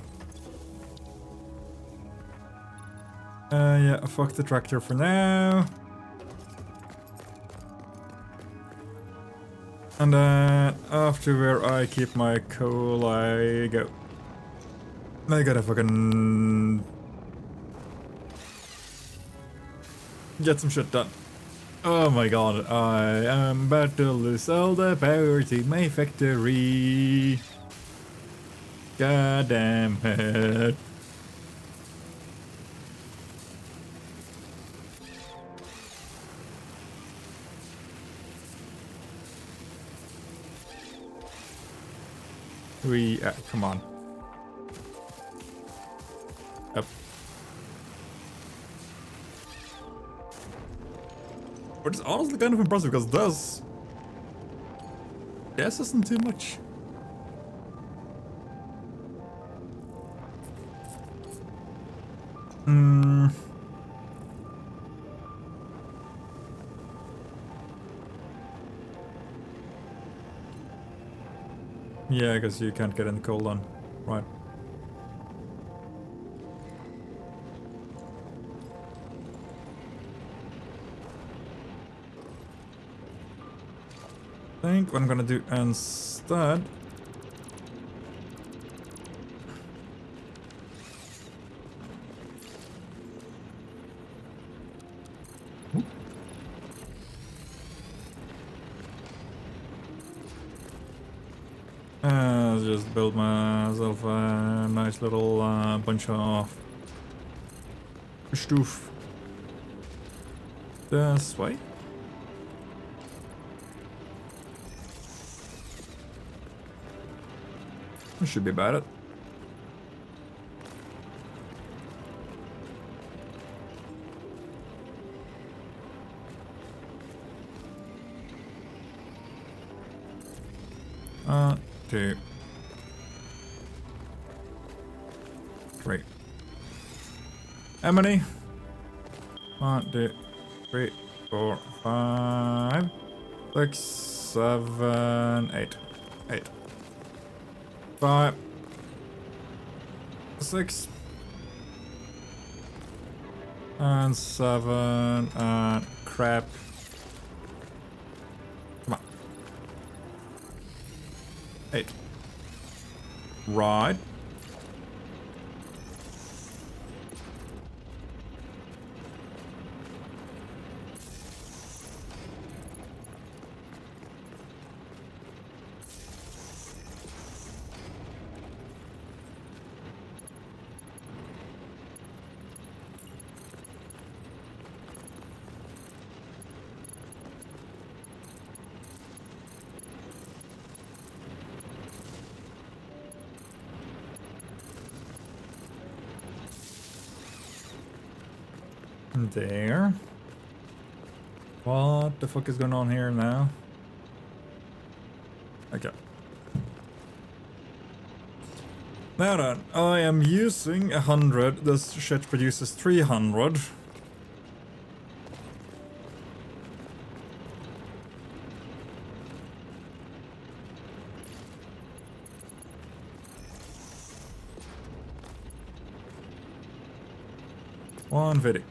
Yeah, fuck the tractor for now. And then after where I keep my coal, I go. I gotta fucking get some shit done. Oh my god, I am about to lose all the power to my factory. God damn it. Come on. Up. Which is honestly kind of impressive because this gas isn't too much. Yeah, because you can't get any coal on. Right. I think what I'm gonna do instead. Just build myself a nice little bunch of stuff this way. That should be about it. 2, 3. How many? 1, 2, 3, 4, 5, 6, 7, 8. 8. 5, 6, and 7, and crap. Come on. 8. Right. There. What the fuck is going on here now? Okay. Now then, I am using 100. This shit produces 300. $150.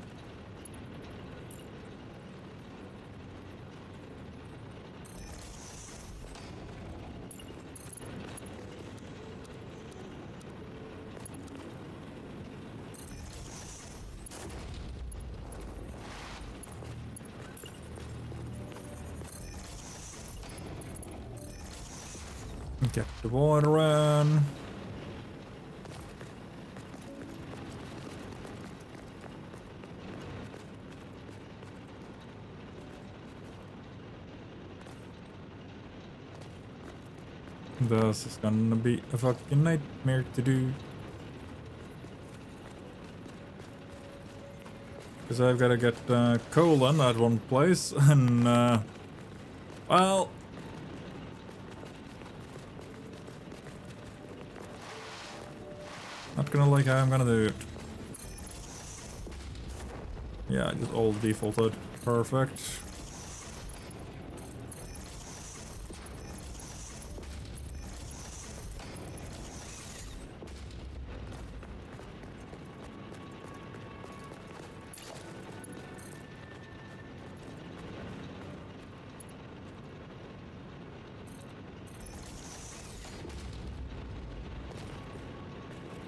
Get the water in. This is gonna be a fucking nightmare to do. Because I've gotta get coal in at one place, and well, not gonna like how I'm gonna do it. Yeah, just all defaulted. Perfect.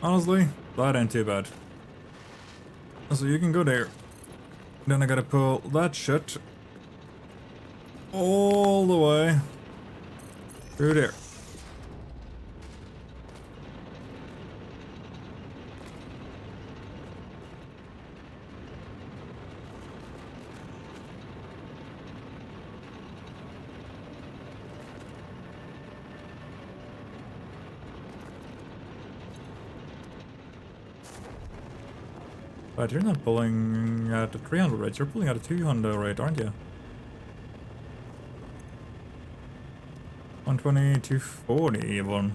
Honestly, that ain't too bad. So you can go there. Then I gotta pull that shit all the way through there. But you're not pulling at a 300 rate, you're pulling at a 200 rate, aren't you? 120, 240 even.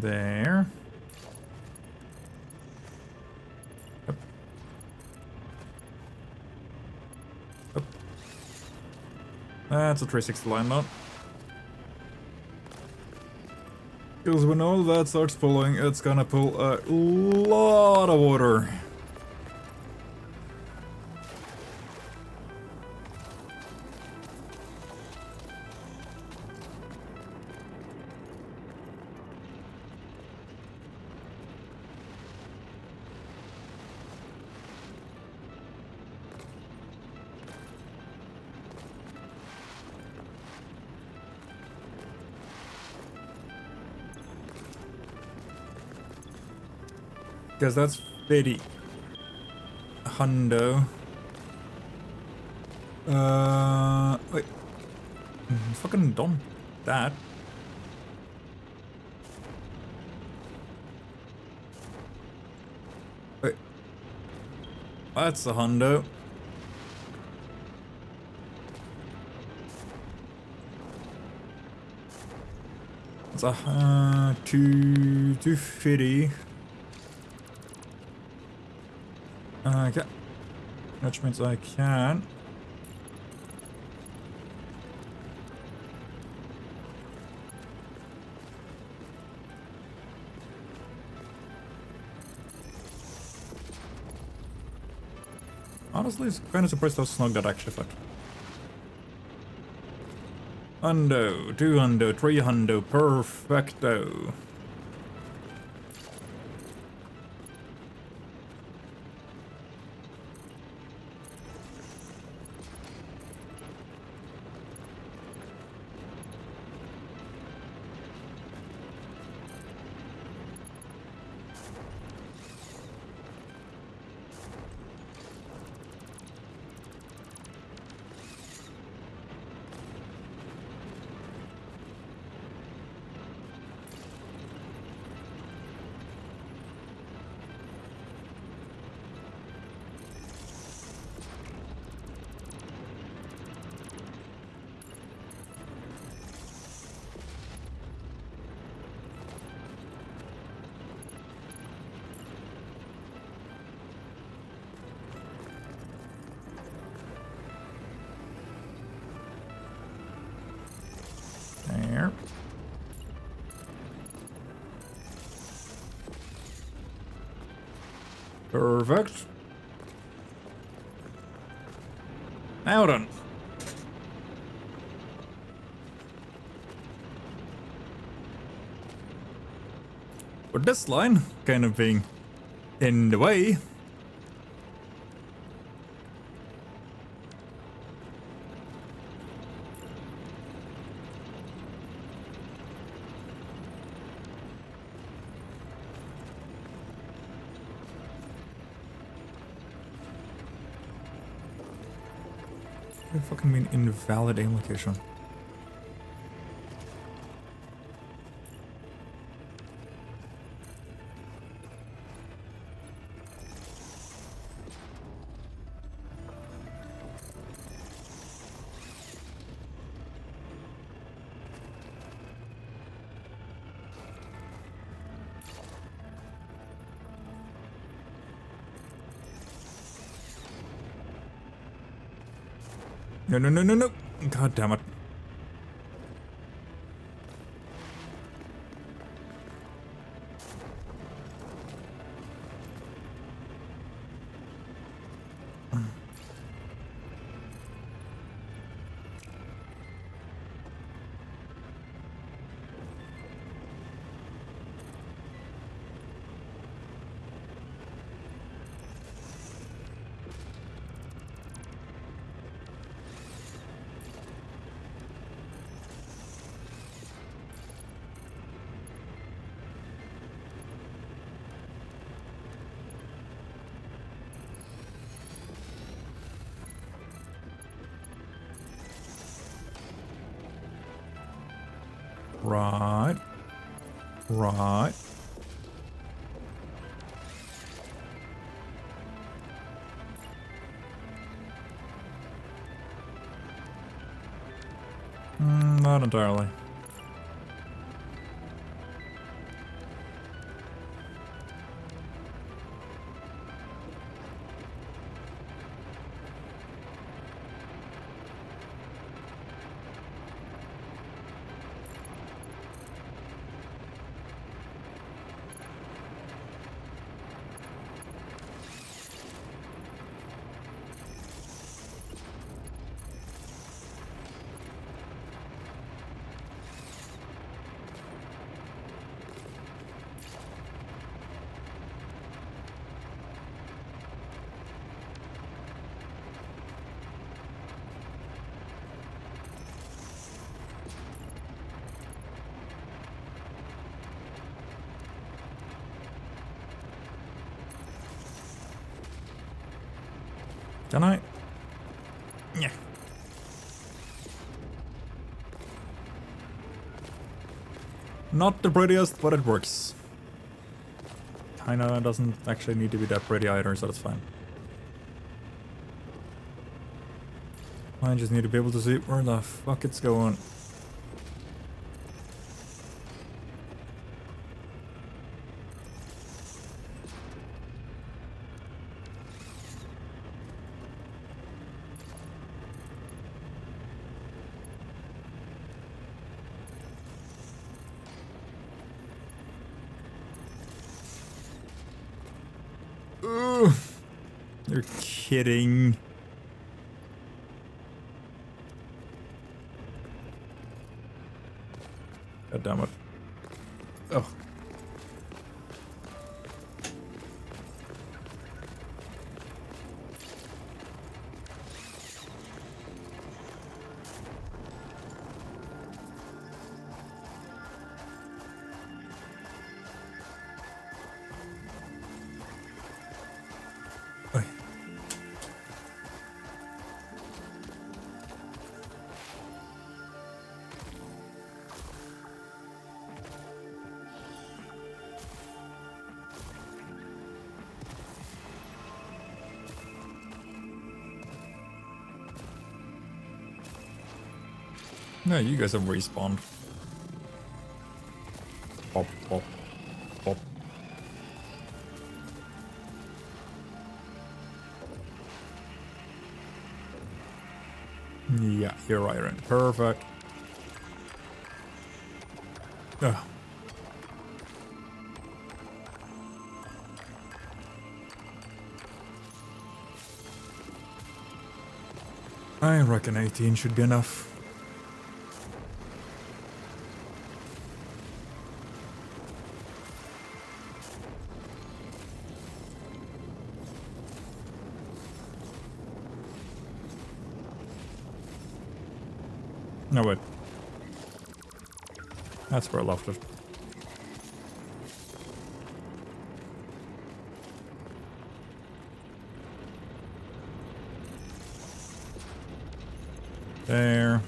There. Up. Up. That's a 360 line now. Because when all that starts pulling, it's gonna pull a lot of water. Because that's very hundo. Wait. Fucking done that. Wait. That's a hundo. It's a 250. Okay. Which means I can. Honestly, it's kind of surprised how snug that actually fit. Hundo, 2 hundo, 3 hundo, perfecto. There. Perfect. Now then. With this line kind of being in the way. What do you fucking mean invalid aim location? No, no, no, no, no. God damn it. Right. Right. Not entirely. Can I? Yeah. Not the prettiest, but it works. Kinda doesn't actually need to be that pretty either, so that's fine. I just need to be able to see where the fuck it's going. Ooh, you're kidding. God damn it. Oh. Oi. No, you guys have respawned. Pop, pop, pop. Yeah, you're right, Ren. Perfect. Ugh. I reckon 18 should be enough. No, wait. That's where I left it. There.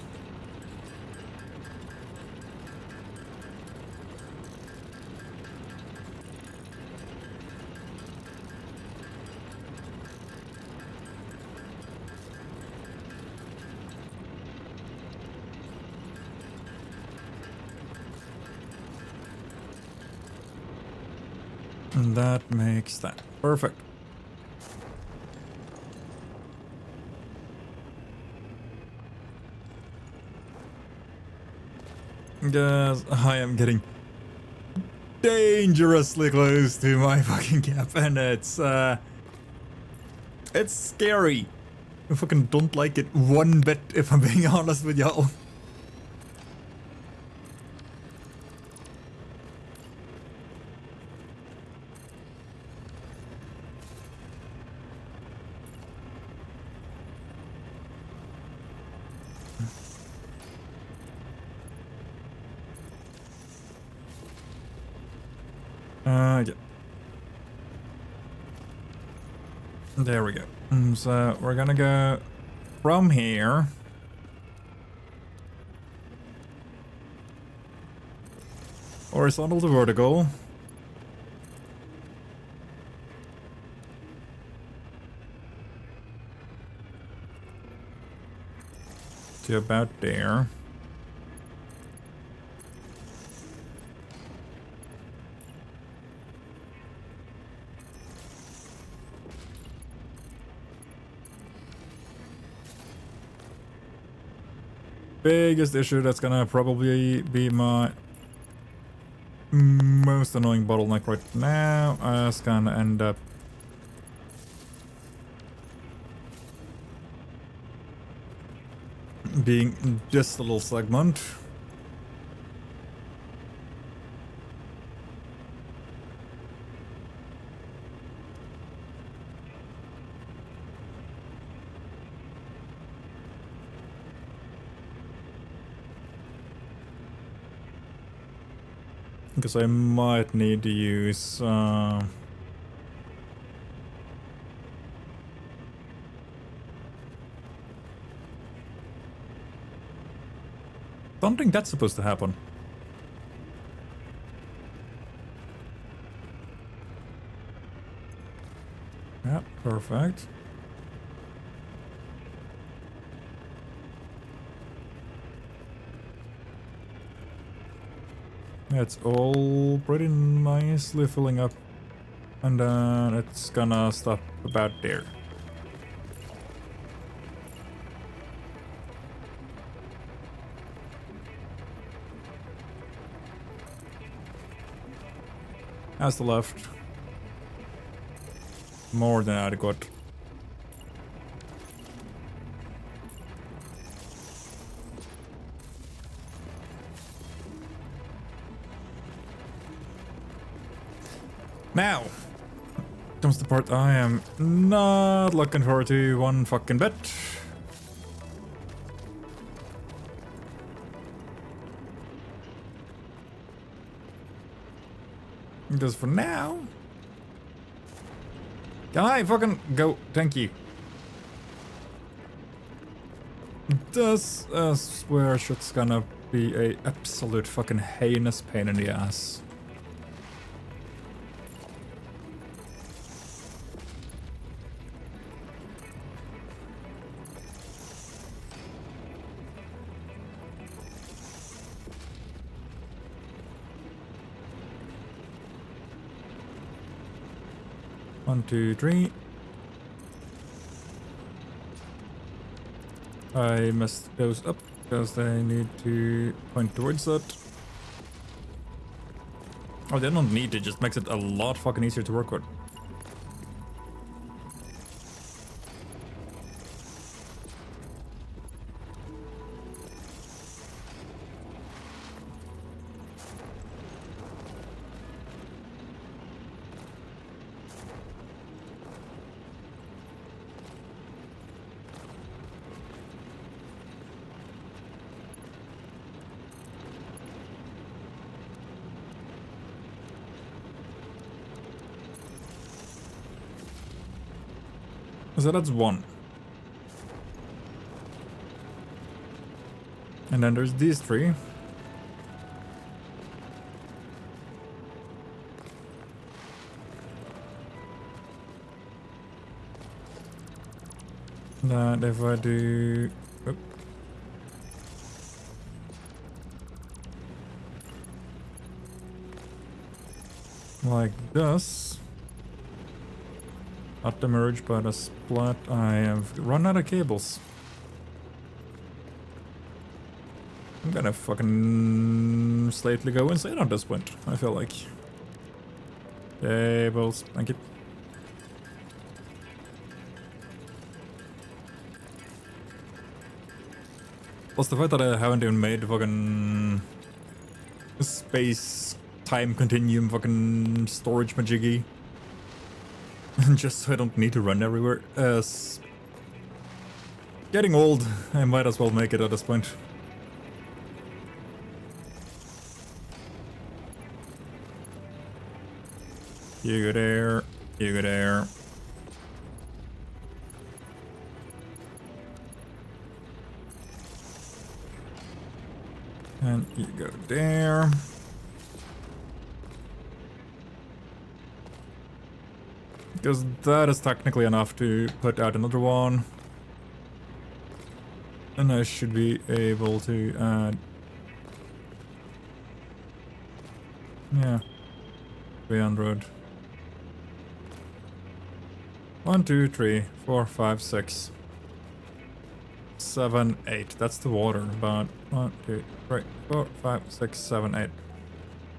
And that makes that. Perfect. Guys, I am getting dangerously close to my fucking cap, and it's scary. I fucking don't like it one bit, if I'm being honest with y'all. Yeah. There we go. So we're gonna go from here. Horizontal to vertical. To about there. Biggest issue that's gonna probably be my most annoying bottleneck right now is gonna end up being just a little segment. Because I might need to use Don't think that's supposed to happen. Yeah, perfect. It's all pretty nicely filling up. And then it's gonna stop about there. As the left. More than adequate. Now comes the part I am not looking forward to one fucking bit. Because for now... Can I fucking go? Thank you. This, I swear, shit's gonna be a absolute fucking heinous pain in the ass. One, two, three. I messed those up because they need to point towards that. Oh, they don't need to, just makes it a lot fucking easier to work with. So that's one. And then there's these three. That if I do... Oop. Like this. Not the merge, but a split. I have run out of cables. I'm gonna fucking slightly go insane on this point, I feel like. Cables, thank you. Plus the fact that I haven't even made fucking space time continuum fucking storage majiggy. Just so I don't need to run everywhere. Getting old, I might as well make it at this point. You go there, you go there. And you go there. Because that is technically enough to put out another one. And I should be able to add... Yeah. 300. 1, 2, 3, 4, 5, 6. 7, 8. That's the water, but 1, 2, 3, 4, 5, 6, 7, 8.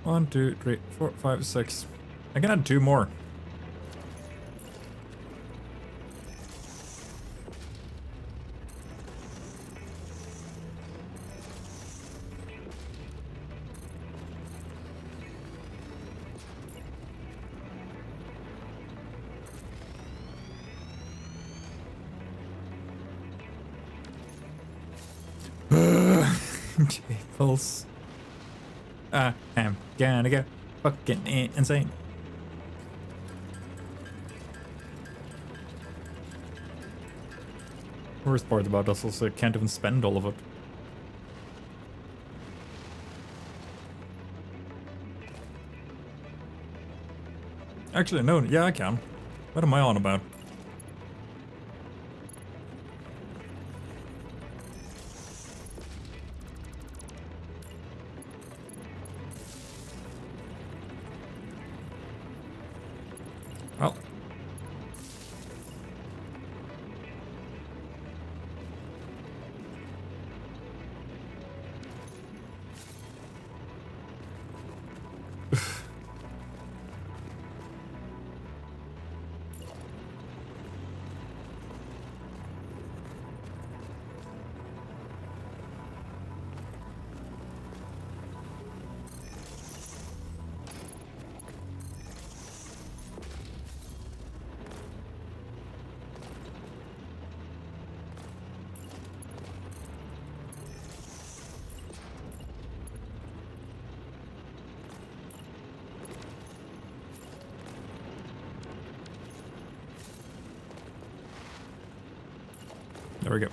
1, 2, 3, 4, 5, 6. I can add 2 more. Cables. I am gonna go fucking insane. Worst part about this is I can't even spend all of it. Actually, no, yeah, I can. What am I on about? Well. There we go.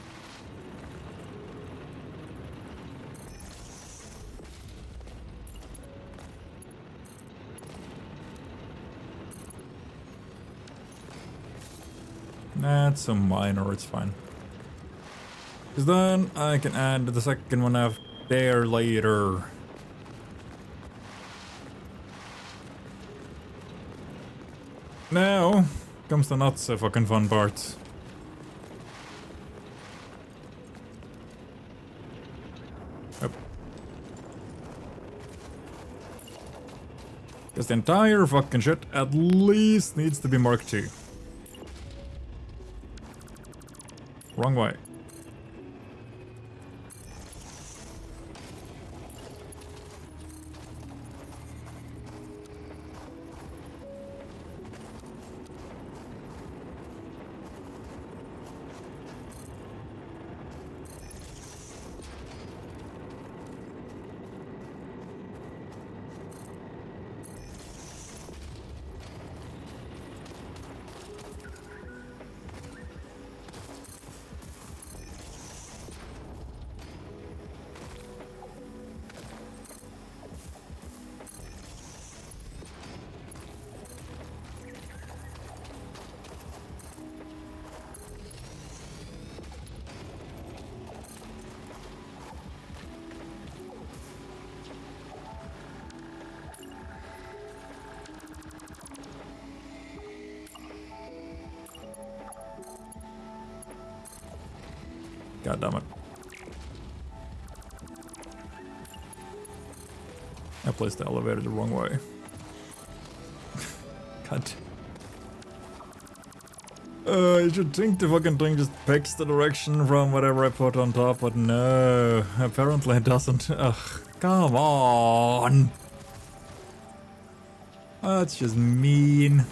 That's a minor, it's fine. Because then I can add the second one up there later. Now comes the not so fucking fun part. Because the entire fucking shit at least needs to be Mark II. Wrong way. God damn it. I placed the elevator the wrong way. God. You should think the fucking thing just picks the direction from whatever I put on top, but no, apparently it doesn't. Ugh, come on! That's just mean.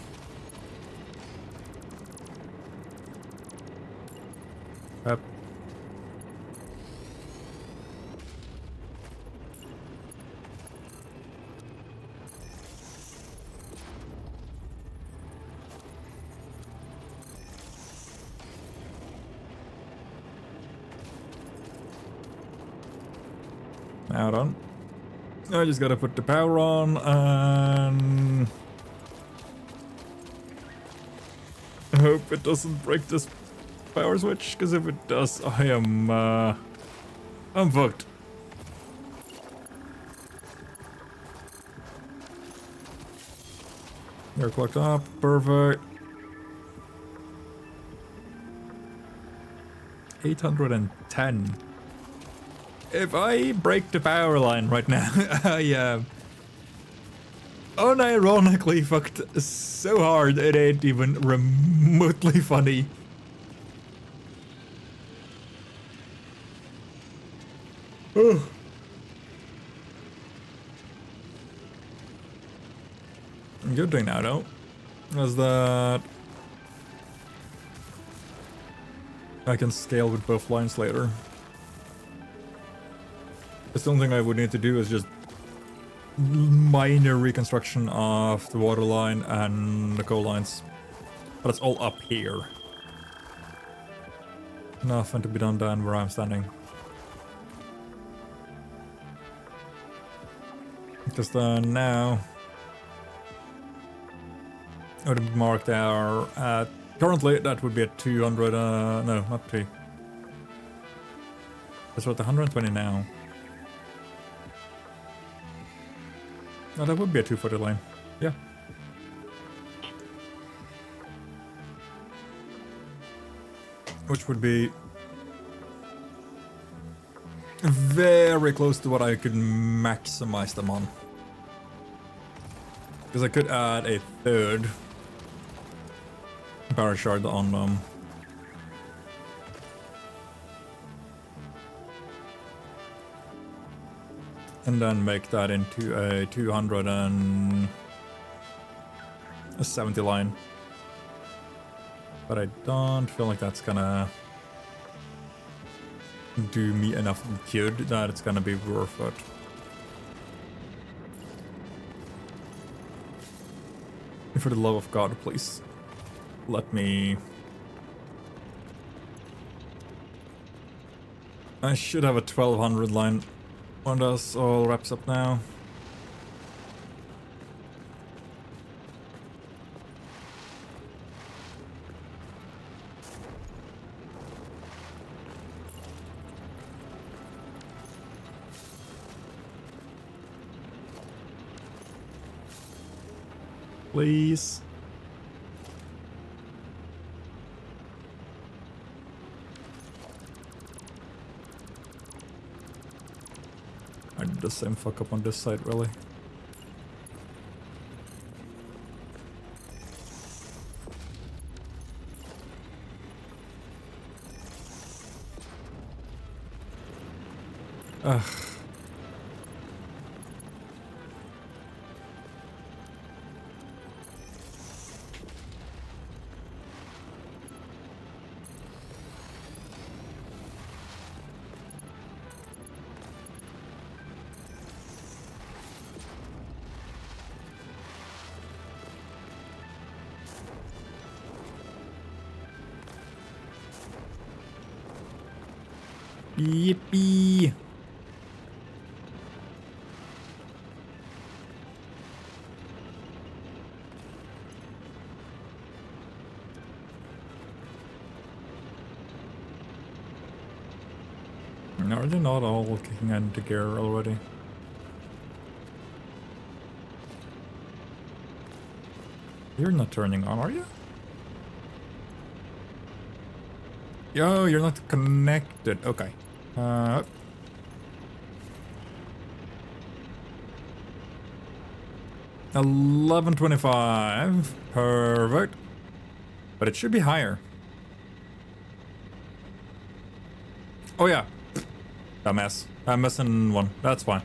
Yep. Now done. I just gotta put the power on and I hope it doesn't break this power switch, because if it does, I'm fucked. They're clocked up, perfect. 810. If I break the power line right now, I unironically fucked so hard it ain't even remotely funny. Oh. Good thing now though is that I can scale with both lines later. The only thing I would need to do is just minor reconstruction of the water line and the coal lines. But it's all up here. Nothing to be done down where I'm standing. Because then now would mark there at currently that would be at 200. No, not 2. That's what 120 now. No, that would be a 240 line. Yeah. Which would be very close to what I could maximize them on. Because I could add a third power shard on them. And then make that into a 270 line. But I don't feel like that's gonna do me enough good that it's gonna be worth it. For the love of God, please let me. I should have a 1200 line when this all wraps up now. Please. I did the same fuck up on this side, really. Ugh. Yippee! Are they not all kicking into gear already? You're not turning on, are you? Yo, you're not connected. Okay. 1125. Perfect. But it should be higher. Oh yeah. Dumbass. I'm missing one. That's fine.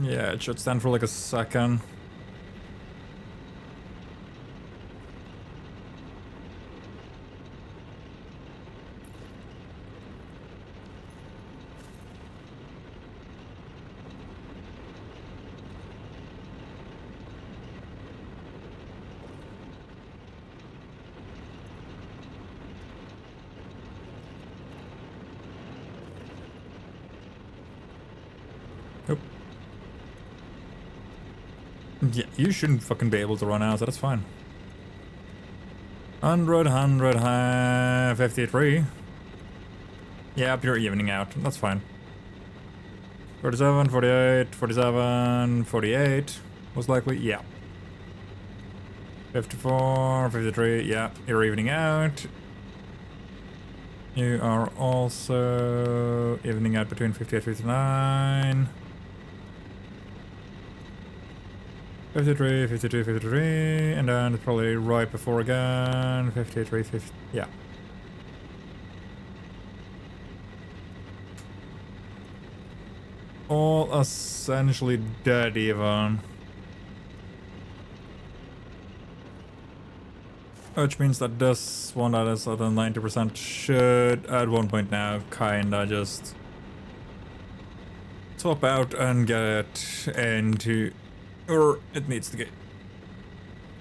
Yeah, it should stand for like a second. Nope. Yeah, you shouldn't fucking be able to run out, so that's fine. 53. Yep, you're evening out. That's fine. 47, 48, 47, 48. Most likely, yeah. 54, 53, yeah, you're evening out. You are also evening out between 58 and 59. 53, 52, 53, and then it's probably right before again. 53, 50, yeah. All essentially dead even. Which means that this one that is at a 90% should at one point now kinda just top out and get into Or it needs to get...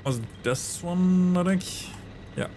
Was this one, I think? Yeah.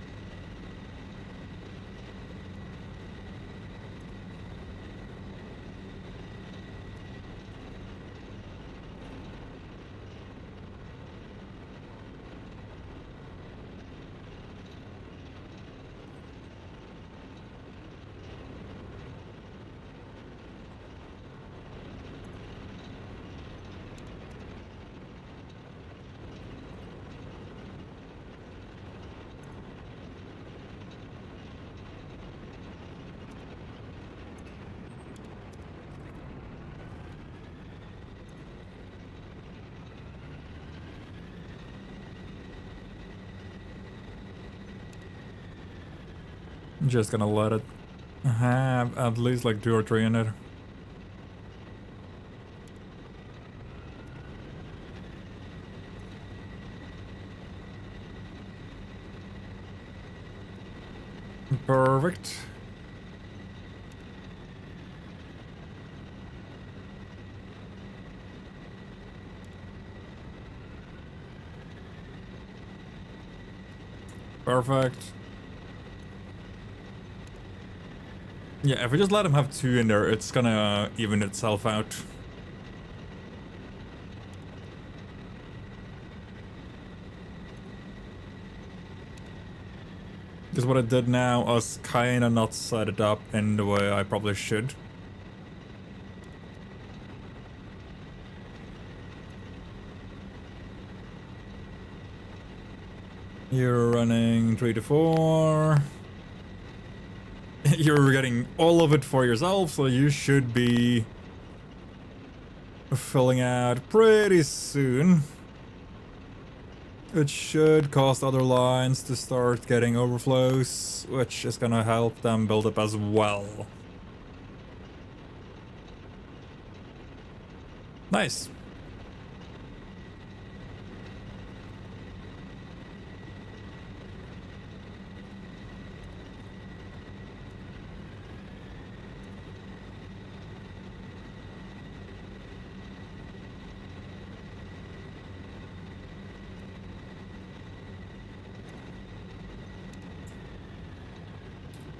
I'm just gonna let it have at least like 2 or 3 in it. Perfect. Perfect. Yeah, if we just let him have 2 in there, it's gonna even itself out. Because what I did now was kinda not set it up in the way I probably should. You're running 3 to 4. You're getting all of it for yourself, so you should be filling out pretty soon. It should cause other lines to start getting overflows, which is gonna help them build up as well. Nice.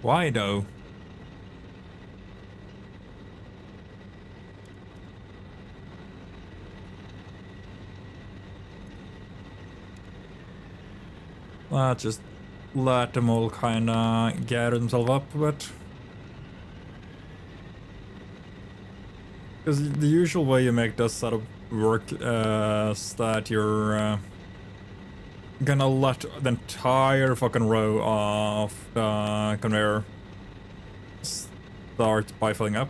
Why though? Let's just let them all kinda gather themselves up a bit. Because the usual way you make this setup work is that you're gonna let the entire fucking row of the conveyor start by filling up.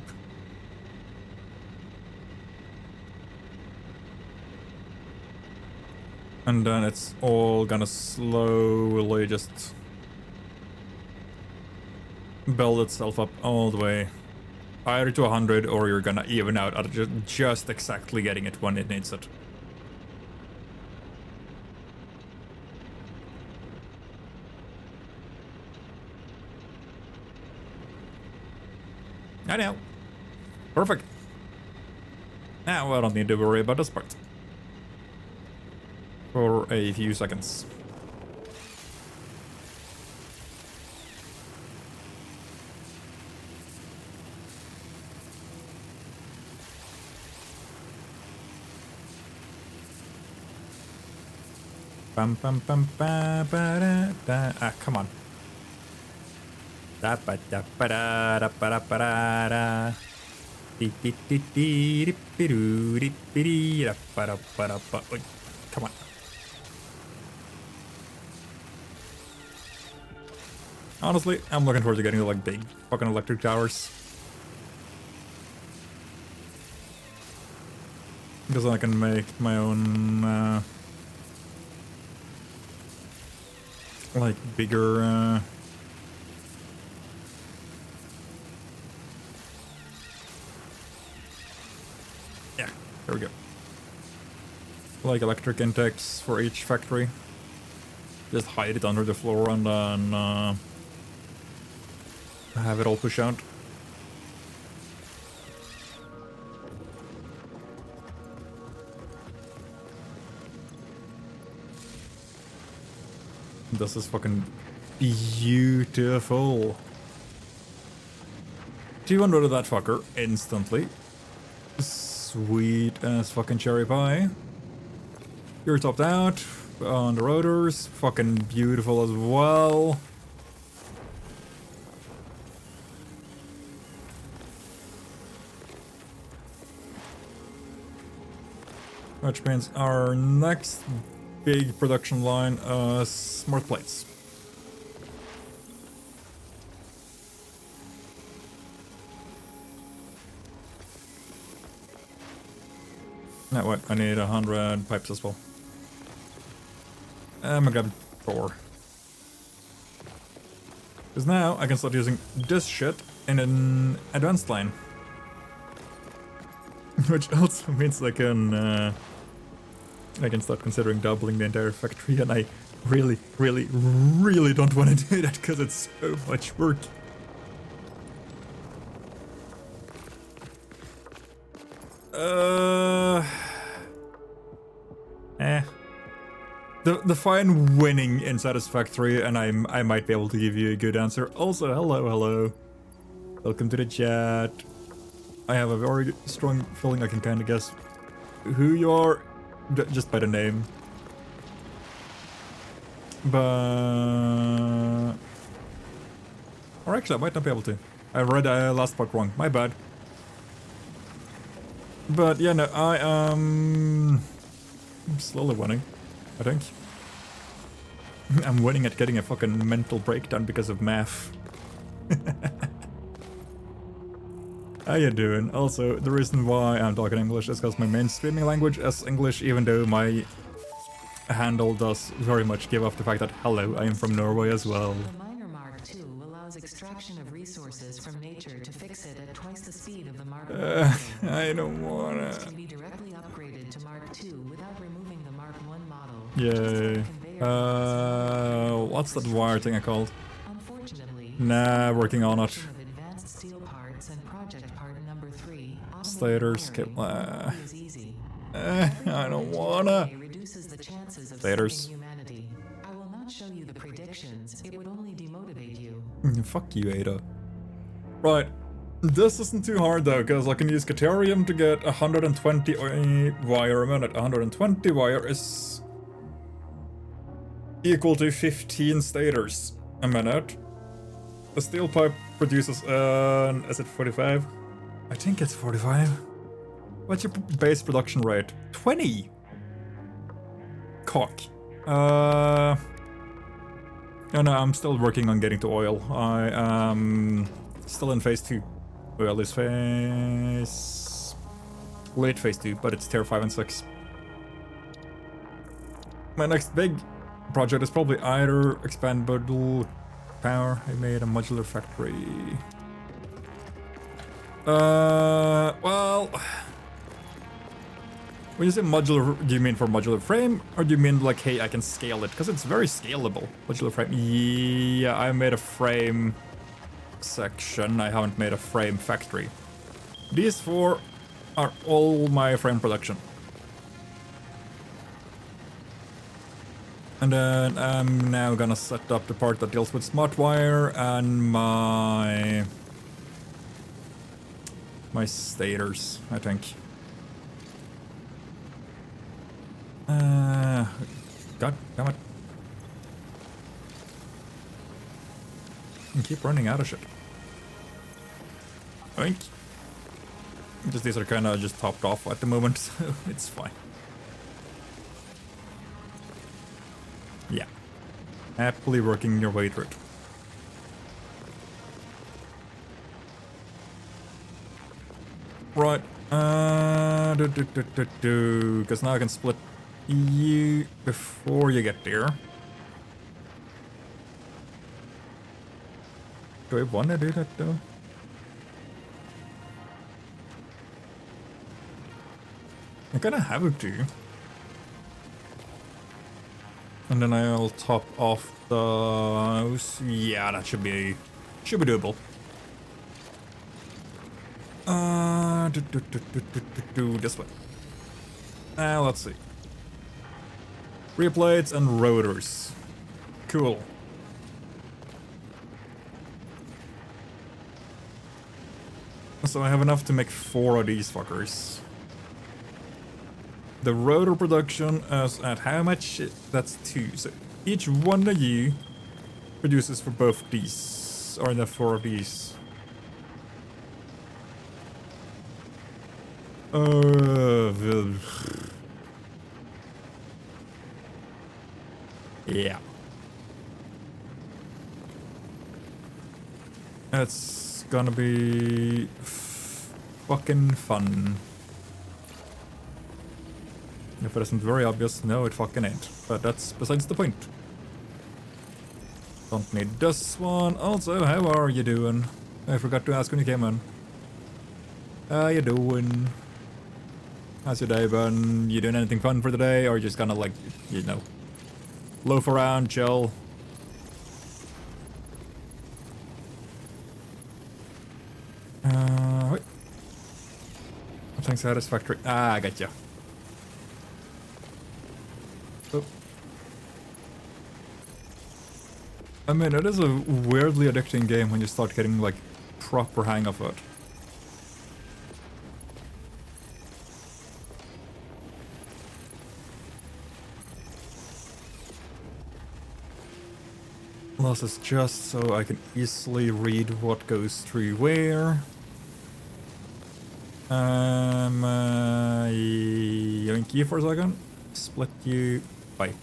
And then it's all gonna slowly just build itself up all the way. Either to 100 or you're gonna even out at just exactly getting it when it needs it. I know. Perfect. Now I don't need to worry about this part. For a few seconds. Bum bum bum ba ba da da. Ah, come on. Da ba da ba da da ba da ba da da. Dee dee dee dee dee dee doo dee dee dee da ba da ba da ba. Come on. Honestly, I'm looking forward to getting like big fucking electric towers. Because I can make my own like bigger yeah, there we go. Like electric intakes for each factory. Just hide it under the floor and then have it all push out. This is fucking beautiful. 200 of that fucker instantly. Sweet as fucking cherry pie. You're topped out on the rotors. Fucking beautiful as well. Which means our next big production line, smart plates. Now what? I need 100 pipes as well. I'm gonna grab 4. Because now I can start using this shit in an advanced line. Which also means I can start considering doubling the entire factory, and I really, really, really don't want to do that because it's so much work. Define winning in Satisfactory, and I might be able to give you a good answer. Also, hello. Welcome to the chat. I have a very strong feeling I can kind of guess who you are just by the name. But... Or actually, I might not be able to. I read the last part wrong. My bad. But yeah, no, I'm slowly winning, I think. I'm winning at getting a fucking mental breakdown because of math. How you doing? Also, the reason why I'm talking English is because my main streaming language is English, even though my handle does very much give off the fact that, hello, I am from Norway as well. The Miner Mark II allows extraction of resources from nature to fix it at twice the speed of the Mark I. I don't wanna... It can be directly upgraded to Mark II without removing the Mark I model. Yay. What's that wire thing I called? Unfortunately, Nah, working on it. of advanced steel parts and project part number 3, Slaters, is easy. I don't wanna. Reduces the chances of Slaters. saving humanity. I will not show you the predictions, it would only demotivate you. Fuck you, Ada. Right. This isn't too hard though, because I can use Caterium to get 120 wire a minute. 120 wire is equal to 15 stators a minute. A steel pipe produces is it 45? I think it's 45. What's your base production rate? 20! Cock. No, I'm still working on getting to oil. I am still in phase 2. Well, it's late phase 2, but it's tier 5 and 6. My next big project is probably either expandable power. I made a modular factory. Well, when you say modular, do you mean for modular frame, or do you mean like, hey, I can scale it? Because it's very scalable. Modular frame. Yeah, I made a frame section. I haven't made a frame factory. These 4 are all my frame production. And then I'm now gonna set up the part that deals with smart wire and my stators, I think. God damn it. I keep running out of shit. Oink. Just these are kind of just topped off at the moment, so it's fine. Yeah. Happily working your way through it. Right. Because now I can split you before you get there. Do I want to do that though? I kind of have to. And then I'll top off those. Yeah, that should be doable. This way. Let's see. Rear plates and rotors. Cool. So I have enough to make 4 of these fuckers. The rotor production is at how much? That's 2. So each one of you produces for both these, or the 4 of these. Yeah. It's gonna be fucking fun. If it isn't very obvious, no it fucking ain't. But that's besides the point. Don't need this one. Also, how are you doing? I forgot to ask when you came in. How you doing? How's your day been? You doing anything fun for the day? Or just gonna like, you know, loaf around, chill? Wait. I'm saying Satisfactory. Ah, I got you. Oh. I mean, it is a weirdly addicting game when you start getting, like, proper hang of it. This is just so I can easily read what goes through where. Yoink you for a second. Split you. Bye.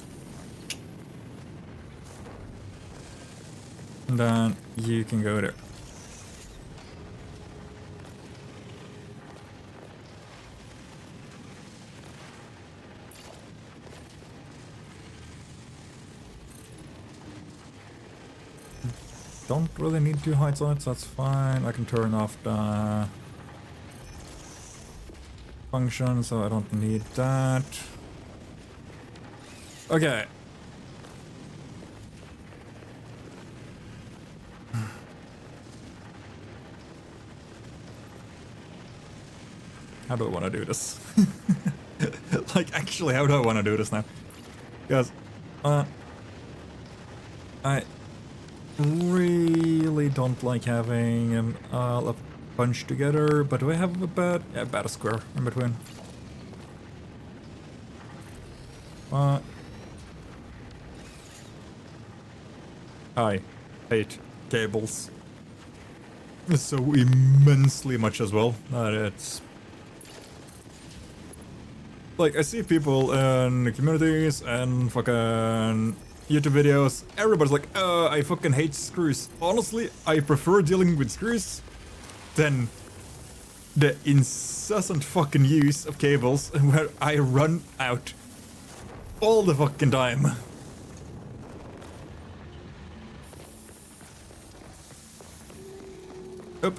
And then you can go there. Don't really need 2 heights on it, so that's fine. I can turn off the function, so I don't need that. Okay. How do I want to do this? Like, actually, how do I want to do this now? Because, I really don't like having a bunch together, but do I have about a square in between? I hate cables so immensely much as well that it's like I see people in the communities and fucking YouTube videos, everybody's like, I fucking hate screws. Honestly, I prefer dealing with screws than the incessant fucking use of cables where I run out all the fucking time. Oop.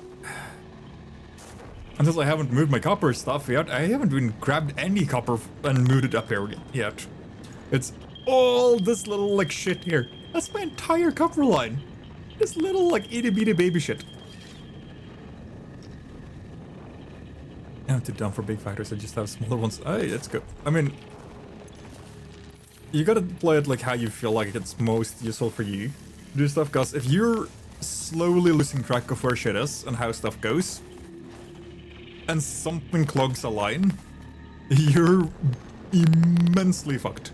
Until I haven't moved my copper stuff yet, I haven't even grabbed any copper and moved it up here yet. It's all this little like shit here. That's my entire copper line. This little like itty bitty baby shit. I'm too dumb for big factories, I just have smaller ones. Hey, that's good. I mean, you gotta play it like how you feel like it's most useful for you to do stuff, because if you're slowly losing track of where shit is and how stuff goes, and something clogs a line, you're immensely fucked.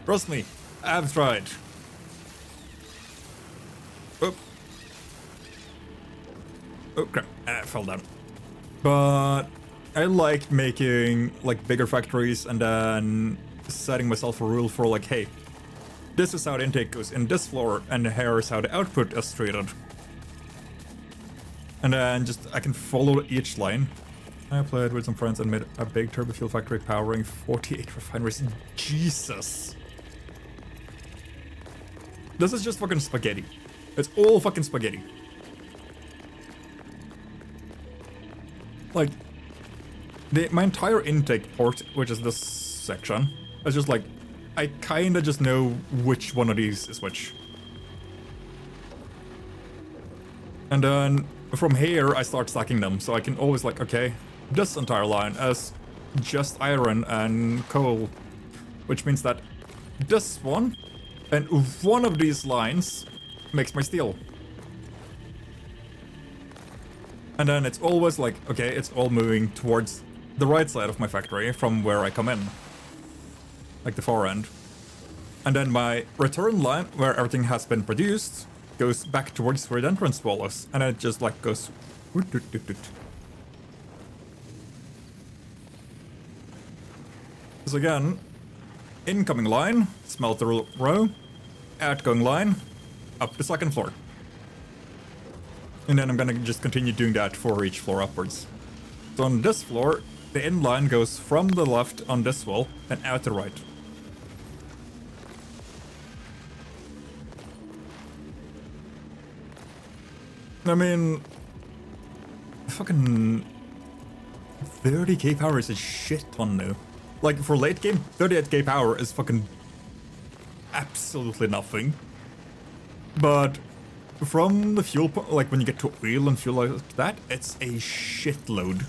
Trust me, I've tried. Oh. Oh crap, I fell down. But I like making like bigger factories and then setting myself a rule for like, hey, this is how the intake goes in this floor and here is how the output is treated. And then just I can follow each line. I played with some friends and made a big turbo fuel factory powering 48 refineries. Jesus. This is just fucking spaghetti. It's all fucking spaghetti. Like, my entire intake port, which is this section, is just like, I kinda just know which one of these is which. And then from here I start stacking them, so I can always like, okay, this entire line is just iron and coal, which means that this one And one of these lines makes my steel. And then it's always like, okay, it's all moving towards the right side of my factory from where I come in. Like the far end. And then my return line, where everything has been produced, goes back towards where the entrance wall is. And then it just like goes... So again, incoming line, smelter row, outgoing line, up the second floor. And then I'm gonna just continue doing that for each floor upwards. So on this floor, the in line goes from the left on this wall and out the right. I mean, fucking 30k power is a shit ton now. Like for late game, 38k power is fucking absolutely nothing. But from the fuel, like when you get to oil and fuel like that, it's a shitload.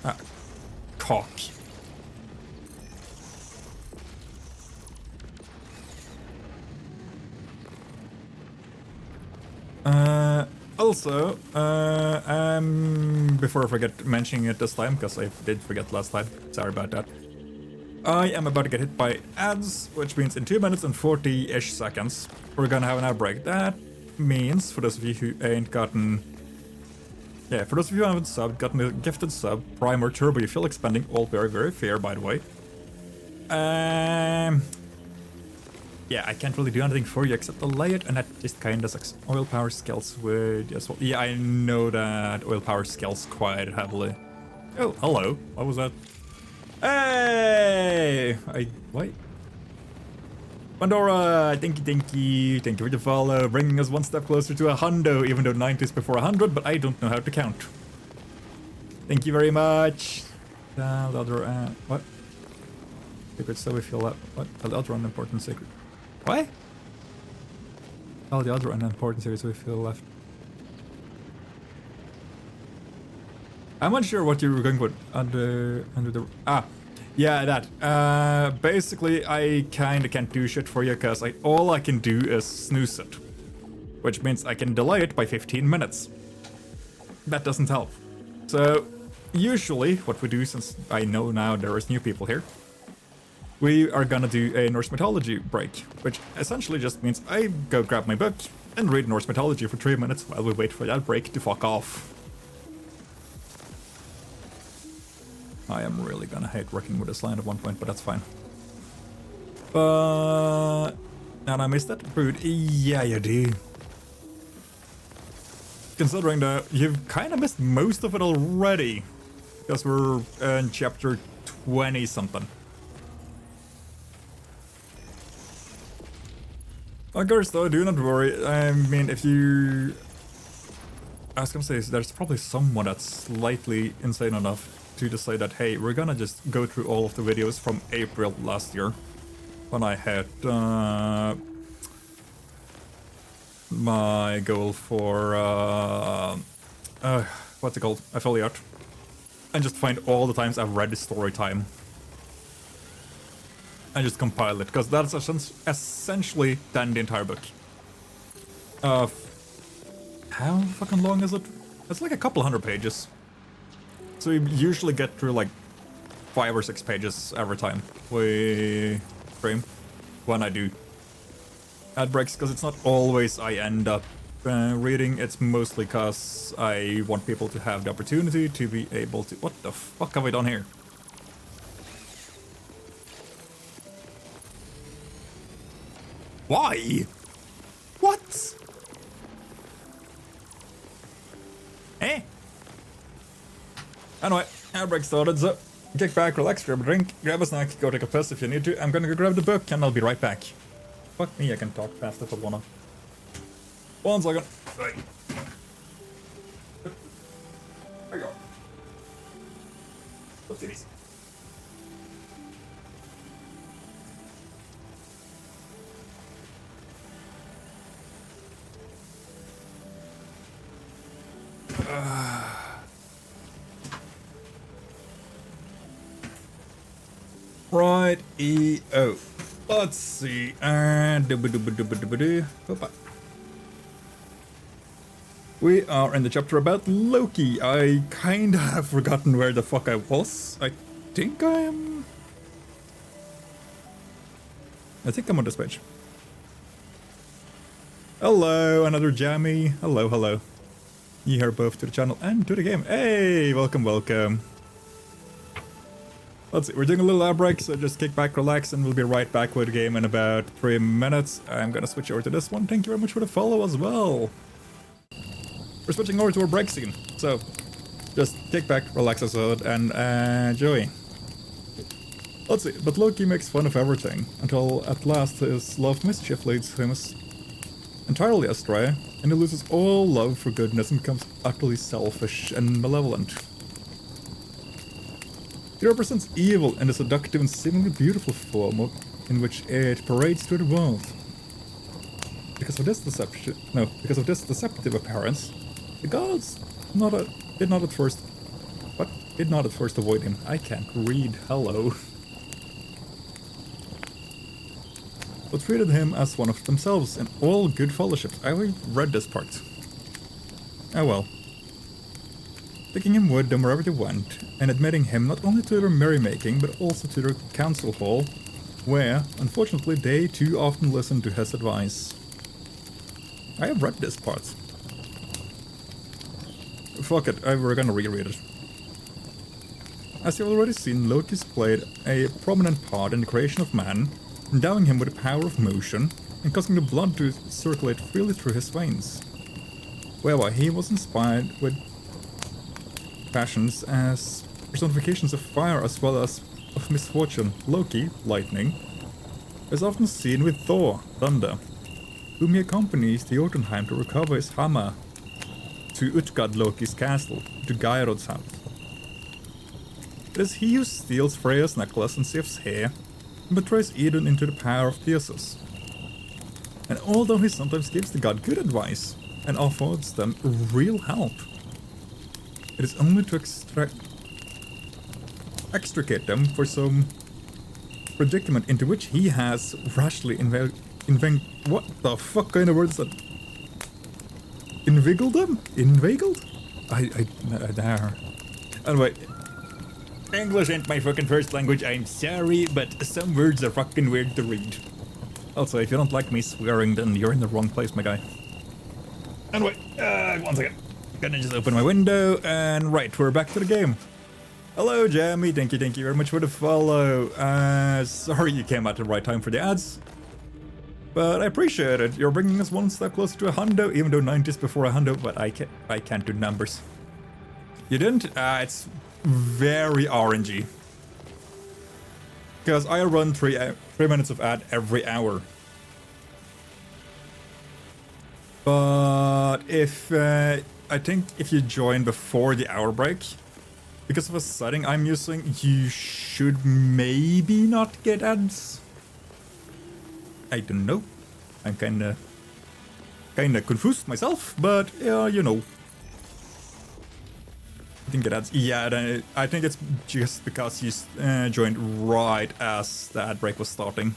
Ah, cock. Also, before I forget mentioning it this time, because I did forget last time, sorry about that. I am about to get hit by ads, which means in 2 minutes and 40-ish seconds, we're gonna have an outbreak. That means, for those of you who ain't gotten... Yeah, for those of you who haven't subbed, gotten a gifted sub, Primer Turbo, you feel expanding, all very, very fair, by the way. Yeah, I can't really do anything for you except delay it, and that just kind of sucks. Oil power scales would as well. Yeah, I know that oil power scales quite heavily. Oh, hello. What was that? Hey! Wait. Pandora, thank you for the follow, bringing us one step closer to a hundo, even though 90 is before 100, but I don't know how to count. Thank you very much. The other, what? Secret, so we feel that, what? The other unimportant secret. What? Oh, the other unimportant series we feel left. I'm not sure what you were going with under the... Ah, yeah, that. Basically, I kinda can't do shit for you, because all I can do is snooze it. Which means I can delay it by 15 minutes. That doesn't help. So, usually, what we do, since I know now there is new people here, we are gonna do a Norse mythology break, which essentially just means I go grab my book and read Norse mythology for 3 minutes while we wait for that break to fuck off. I am really gonna hate working with this line at one point, but that's fine. And I missed that brood. Yeah, you do. Considering that you've kind of missed most of it already, because we're in chapter 20 something. Of course, though, do not worry. I mean, if you... I was gonna say, there's probably someone that's slightly insane enough to decide that, hey, we're gonna just go through all of the videos from April last year, when I had my goal for, what's it called? Affiliate. And just find all the times I've read the story time. And just compile it, because that's essentially then the entire book. How fucking long is it? It's like a couple hundred pages. So we usually get through like 5 or 6 pages every time we stream. When I do ad breaks, because it's not always I end up reading, it's mostly because I want people to have the opportunity to be able to... What the fuck have I done here? Why? What? Eh? Anyway, our break started, so kick back, relax, grab a drink, grab a snack, go take a piss if you need to. I'm gonna go grab the book and I'll be right back. Fuck me, I can talk fast if I wanna. 1 second. Right. There you go. Let's see these. Right, EO. Let's see. We are in the chapter about Loki. I kinda have forgotten where the fuck I was. I think I'm on this page. Hello, another Jammy. Hello, hello. You here both to the channel and to the game. Hey, welcome, welcome. Let's see, we're doing a little ad break, so just kick back, relax, and we'll be right back with the game in about 3 minutes. I'm gonna switch over to this one. Thank you very much for the follow as well. We're switching over to our break scene, so just kick back, relax as well, and enjoy. Let's see, but Loki makes fun of everything, until at last his love mischief leads him entirely astray, and he loses all love for goodness and becomes utterly selfish and malevolent. He represents evil in a seductive and seemingly beautiful form in which it parades through the world. Because of this deceptive appearance, the gods did not at first avoid him. I can't read, hello. But treated him as one of themselves in all good fellowships. I already read this part. Oh well. Taking him with them wherever they went, and admitting him not only to their merrymaking, but also to their council hall, where, unfortunately, they too often listened to his advice. I have read this part. Fuck it, we're gonna reread it. As you've already seen, Loki's played a prominent part in the creation of man, endowing him with the power of motion, and causing the blood to circulate freely through his veins. Whereby he was inspired with passions as personifications of fire as well as of misfortune. Loki, lightning, is often seen with Thor, thunder, whom he accompanies to Jotunheim to recover his hammer, to Utgard Loki's castle, to Gyrod's house. It is he who steals Freya's necklace and Sif's hair, and betrays Idun into the power of Theseus. And although he sometimes gives the god good advice, and offers them real help, it is only to extricate them for some predicament into which he has rashly what the fuck kind of word is that? Inveigled them? Inveigled? Anyway, English ain't my fucking first language, I'm sorry, but some words are fucking weird to read. Also, if you don't like me swearing, then you're in the wrong place, my guy. Anyway, 1 second. Gonna just open my window, and right, we're back to the game. Hello, Jammy, thank you very much for the follow. Sorry you came at the right time for the ads, but I appreciate it. You're bringing us one step closer to a hundo, even though 90 is before a hundo, but I can't do numbers. You didn't? It's very RNG. Because I run 3 minutes of ad every hour. But if I think if you join before the hour break, because of a setting I'm using, you should maybe not get ads. I don't know. I'm kinda confused myself, but yeah, you know. I think it adds. Yeah, I think it's just because you joined right as the ad break was starting.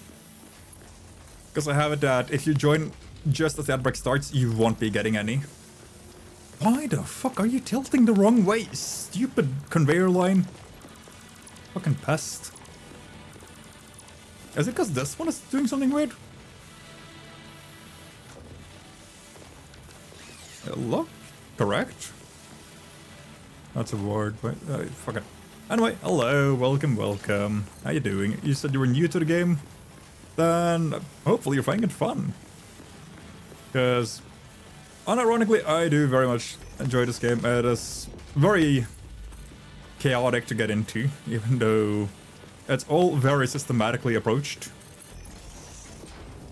Because I have it that if you join just as the ad break starts, you won't be getting any. Why the fuck are you tilting the wrong way, stupid conveyor line? Fucking pest. Is it because this one is doing something weird? Look, correct. That's a word, but fuck it. Anyway, hello, welcome. How you doing? You said you were new to the game? Then hopefully you're finding it fun. Because, unironically, I do very much enjoy this game. It is very chaotic to get into, even though it's all very systematically approached.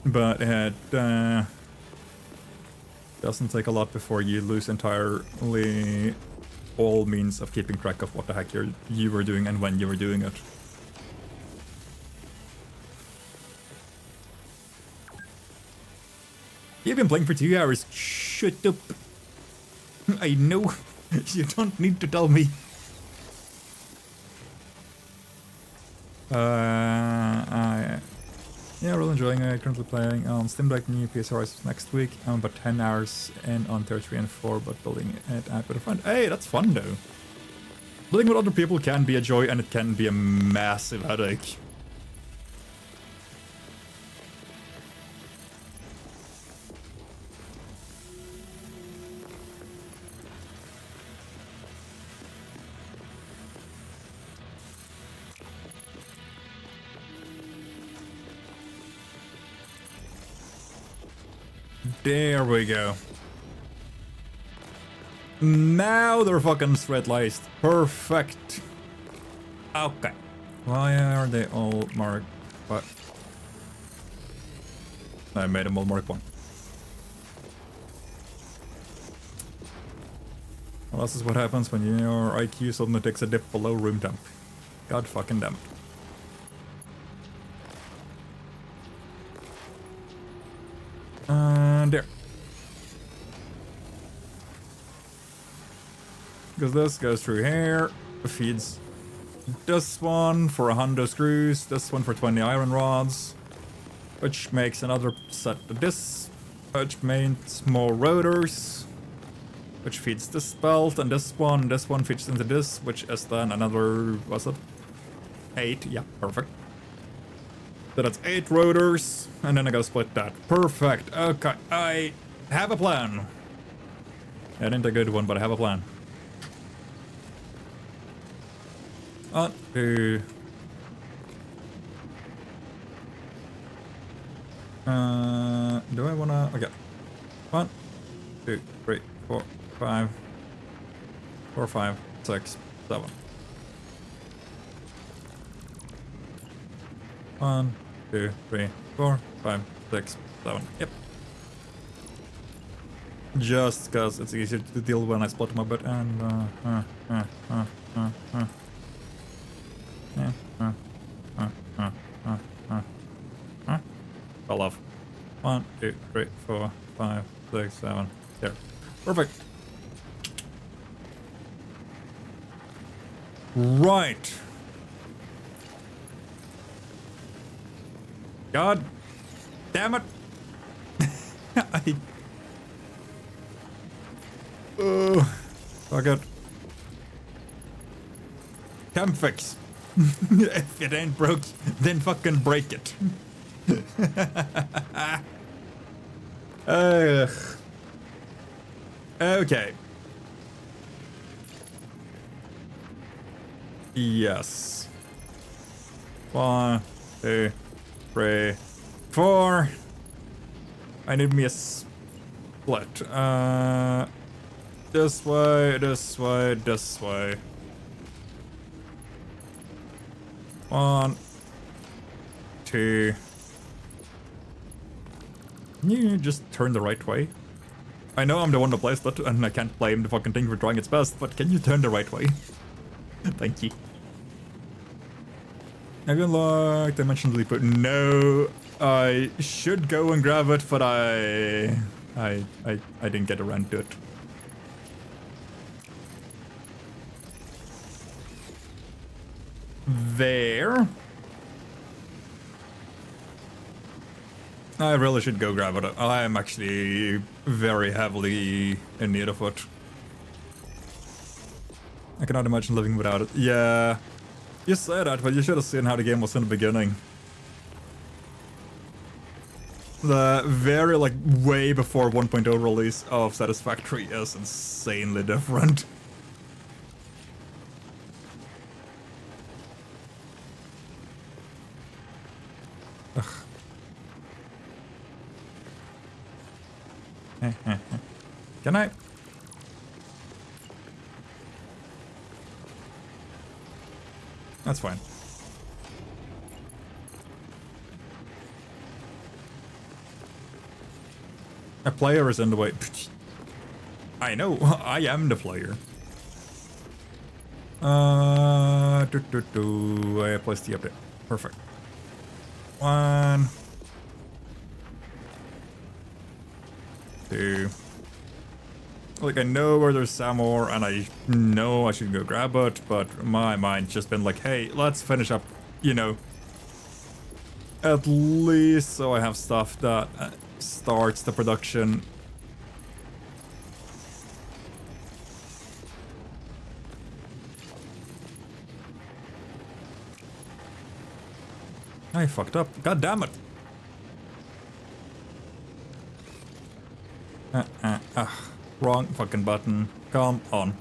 But it doesn't take a lot before you lose entirely all means of keeping track of what the heck you were doing and when you were doing it. You've been playing for 2 hours. Shut up. I know. You don't need to tell me. Yeah, really enjoying it. Currently playing on Steam Deck, new PS Horizons next week. I'm about 10 hours in on Tier 3 and 4, but building it out with a friend. Hey, that's fun though. Building with other people can be a joy and it can be a massive headache. There we go. Now they're fucking straight-laced. Perfect. Okay. Why are they all marked? What? I made them all mark 1. Well, this is what happens when your IQ suddenly takes a dip below room temp. God fucking damn it. And there. Because this goes through here, feeds this one for 100 screws, this one for 20 iron rods, which makes another set of this, which makes more rotors, which feeds this belt, and this one feeds into this, which is then another, what's it? 8, yeah, perfect. So that's 8 rotors, and then I gotta split that. Perfect, okay, I have a plan. It ain't a good one, but I have a plan. 1, 2. Do I wanna? Okay. 1, 2, 3, 4, 5, 4, 5, 6, 7. 1, 2, 3, 4, 5, 6, 7. Yep. Just cause it's easier to deal when I split my bit and fell off. 1, 2, 3, 4, 5, 6, 7. There. Perfect. Right. God damn it. Fuck it. Cam fix. If it ain't broke, then fucking break it. Okay. Yes. 1, 2, 3, 4. I need me a split. This way, this way, this way. 1, 2. Can you just turn the right way? I know I'm the one that plays that, and I can't blame the fucking thing for trying its best, but can you turn the right way? Thank you. I feel like dimensionally put. No, I should go and grab it, but I didn't get around to it. There. I really should go grab it. I am actually very heavily in need of it. I cannot imagine living without it. Yeah. You say that, but you should have seen how the game was in the beginning. The very, like, way before 1.0 release of Satisfactory is insanely different. Ugh. Can I? That's fine. A player is in the way. I know, I am the player. I placed the update. Perfect. 1, 2. Like, I know where there's some more, and I know I should go grab it, but my mind's just been like, hey, let's finish up you know, at least so I have stuff that starts the production. I fucked up. God damn it. Wrong fucking button. Come on.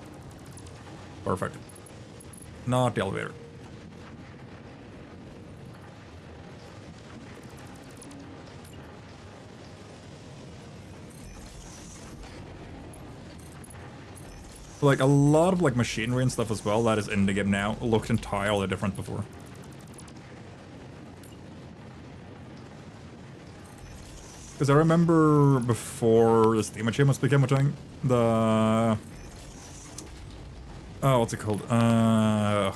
Perfect. Not the elevator. Like, a lot of, like, machinery and stuff as well that is in the game now looked entirely different before. Because I remember before the Steam achievements became a thing, the... Oh, what's it called? No,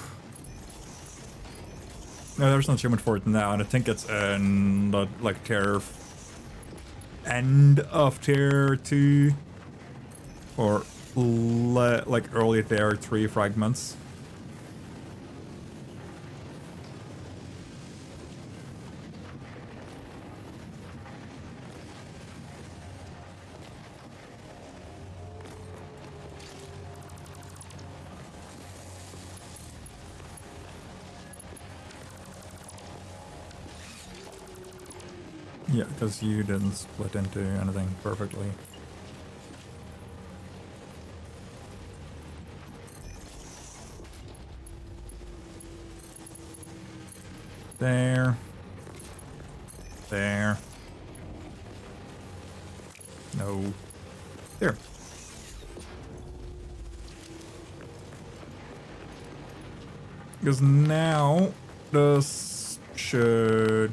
there's no achievement for it now, and I think it's in the, like, tier... end of tier 2. Or, like, early tier 3 fragments. Yeah, because you didn't split into anything perfectly. There. There. No. There. Because now this should...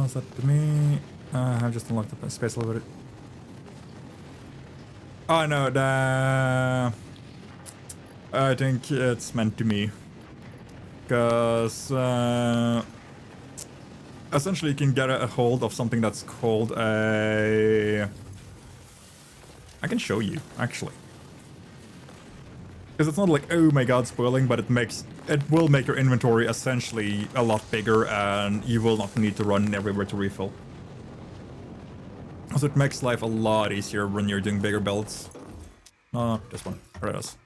is that to me? I've just unlocked the space elevator. Oh no, I think it's meant to me. Because essentially you can get a hold of something that's called a... I can show you, actually. Because it's not like, oh my god, spoiling, but it will make your inventory essentially a lot bigger and you will not need to run everywhere to refill. So it makes life a lot easier when you're doing bigger builds. Not this one, there it is.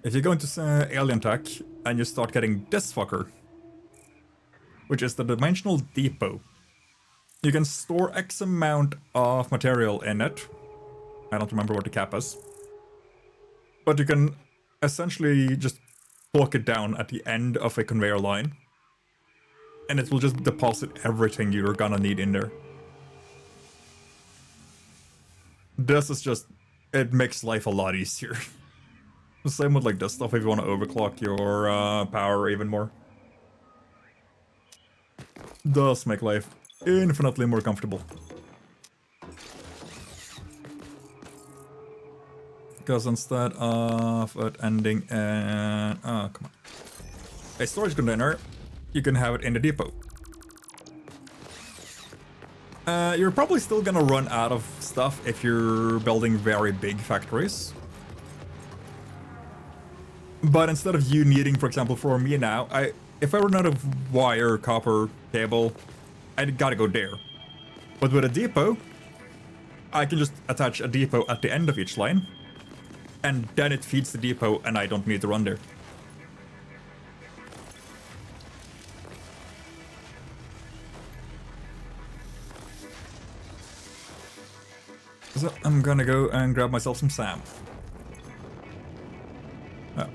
If you go into Alien Tech and you start getting this fucker, which is the Dimensional Depot, you can store X amount of material in it. I don't remember what the cap is. But you can essentially just plug it down at the end of a conveyor line. And it will just deposit everything you're gonna need in there. This is just... it makes life a lot easier. The same with like this stuff if you want to overclock your power even more. Does make life infinitely more comfortable. Because instead of it ending in... oh, come on. A storage container, you can have it in the depot. You're probably still gonna run out of stuff if you're building very big factories. But instead of you needing, for example, for me now, if I run out of wire, copper, cable, I gotta go there. But with a depot, I can just attach a depot at the end of each line, and then it feeds the depot and I don't need to run there. So I'm gonna go and grab myself some Sam. Oh.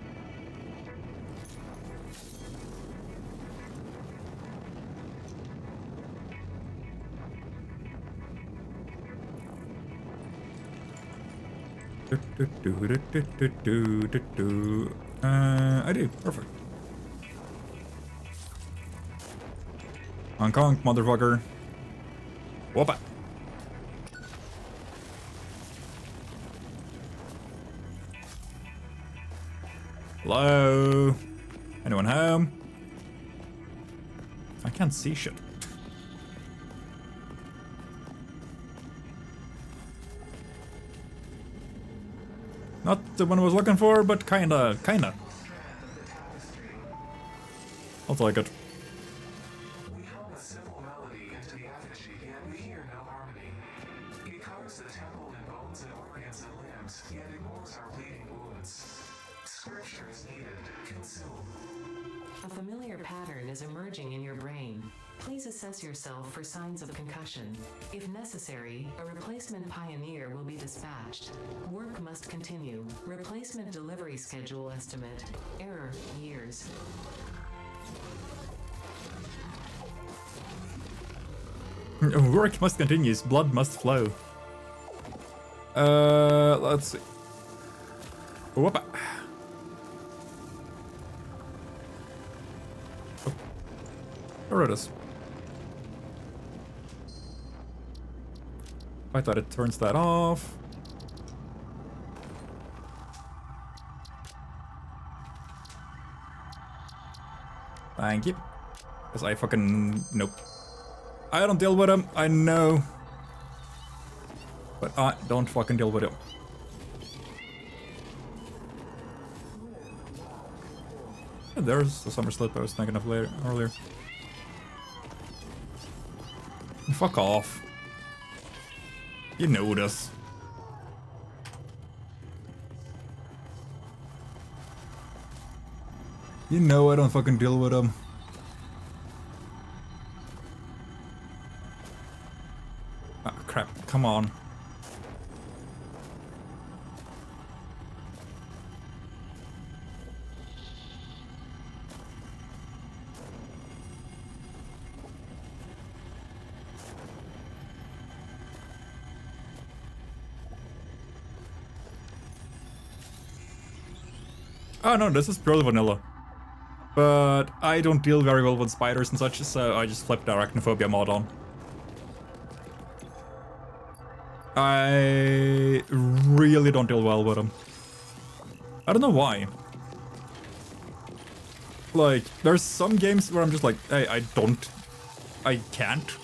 I do. Perfect. Hong Kong, motherfucker. Whoopa. Hello? Anyone home? I can't see shit. Not the one I was looking for, but kinda. I'll take it. We hum a simple melody into the effigy, and we hear no harmony. It covers the temple in bones and organs and limbs, yet ignores our bleeding wounds. Scripture is needed. Consume. A familiar pattern is emerging in your brain. Please assess yourself for signs of concussion. If necessary, a replacement pioneer will be dispatched. Work must continue. Replacement delivery schedule estimate. Error, years. Work must continue. Blood must flow. Let's see. Whoop. Oh. There it is. I thought it turns that off. Thank you. Because I fucking... Nope. I don't deal with him, I know. But I don't fucking deal with him. And there's the summer slip I was thinking of earlier. Fuck off. You know this. You know I don't fucking deal with him. Ah, crap. Come on. Oh no, this is purely vanilla. But I don't deal very well with spiders and such, so I just flipped the arachnophobia mod on. I really don't deal well with them. I don't know why. Like, there's some games where I'm just like, hey, I can't.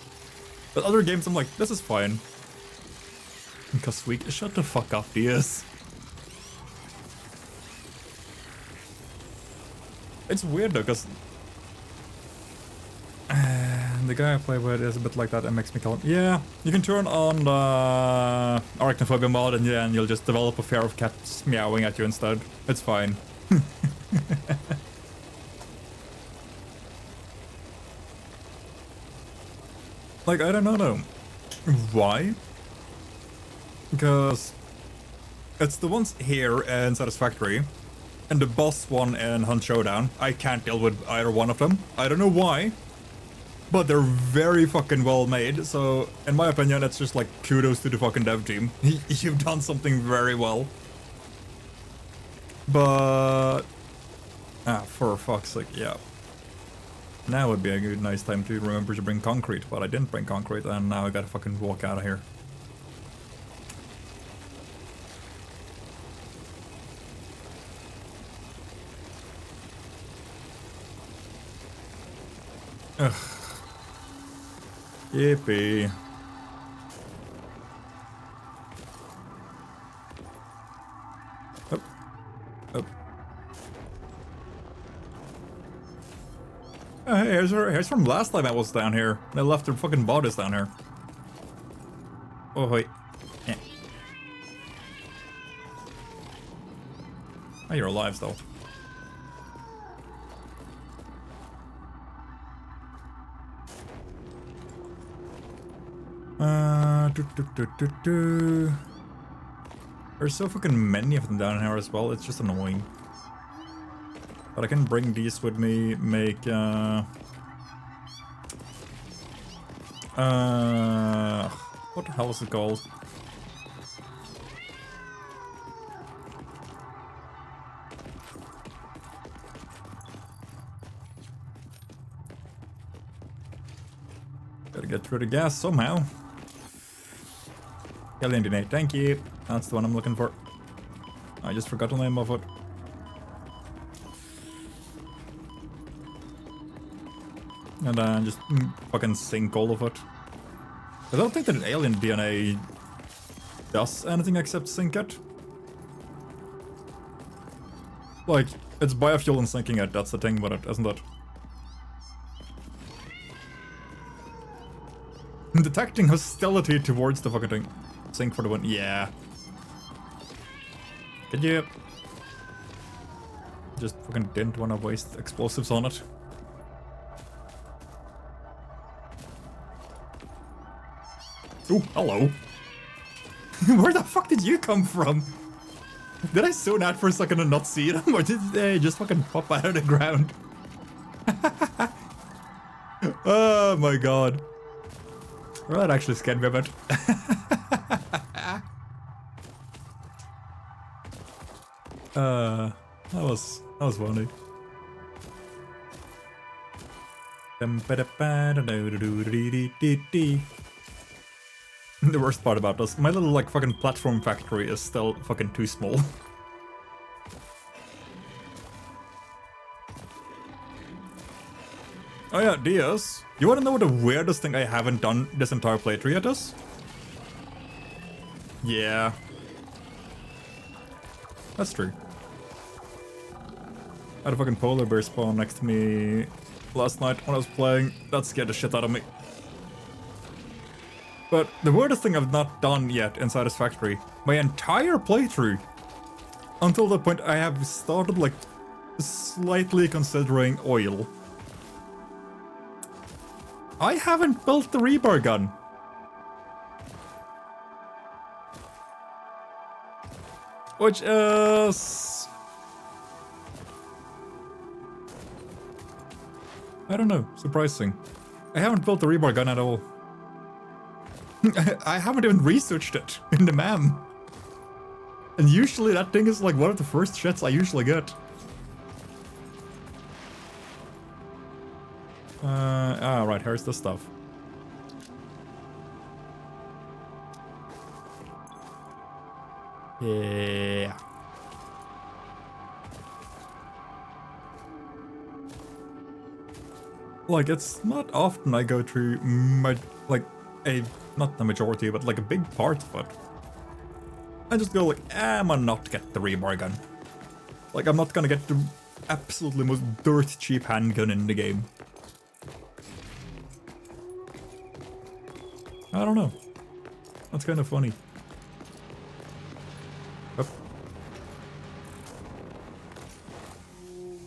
But other games I'm like, this is fine. Because sweet, shut the fuck up, DS. It's weird though, because the guy I play with is a bit like that and makes me call him. Yeah, you can turn on the arachnophobia mod and yeah, and you'll just develop a fear of cats meowing at you instead. It's fine. Like, I don't know though. Why? Because it's the ones here in Satisfactory. And the boss one in Hunt Showdown, I can't deal with either one of them. I don't know why, but they're very fucking well made. So, in my opinion, it's just like kudos to the fucking dev team. You've done something very well. But... for fuck's sake, yeah. Now would be a good nice time to remember to bring concrete, but I didn't bring concrete and now I gotta fucking walk out of here. Ugh. Yippee. Oh. Oh. Oh, hey, here's from last time I was down here. They left their fucking bodies down here. Oh, wait. Yeah. Oh, you're alive still. There's so fucking many of them down here as well, it's just annoying. But I can bring these with me, make what the hell is it called? Gotta get through the gas somehow. Alien DNA, thank you. That's the one I'm looking for. I just forgot the name of it. And then just fucking sink all of it. I don't think that alien DNA does anything except sink it. Like, it's biofuel and sinking it, that's the thing with it, isn't it? Detecting hostility towards the fucking thing. Sink for the win. Yeah. Good job. Just fucking didn't want to waste explosives on it. Ooh, hello. Where the fuck did you come from? Did I zone out for a second and not see them? Or did they just fucking pop out of the ground? Oh my god. Well, that actually scared me a bit. That was funny. The worst part about this, my little like fucking platform factory is still fucking too small. Oh yeah, Diaz. You wanna know what the weirdest thing I haven't done this entire playthrough yet is? Yeah. That's true. I had a fucking polar bear spawn next to me last night when I was playing. That scared the shit out of me. But the weirdest thing I've not done yet in Satisfactory, my entire playthrough, until the point I have started like slightly considering oil. I haven't built the rebar gun. Which is... I don't know, surprising. I haven't built the rebar gun at all. I haven't even researched it in the MAM. And usually that thing is like one of the first shits I usually get. Right, here's the stuff. Yeah. Like, it's not often I go through not the majority, but like a big part of it. I just go like, I'm gonna not get the rebar gun. Like, I'm not gonna get the absolutely most dirt cheap handgun in the game. I don't know. That's kind of funny. Up.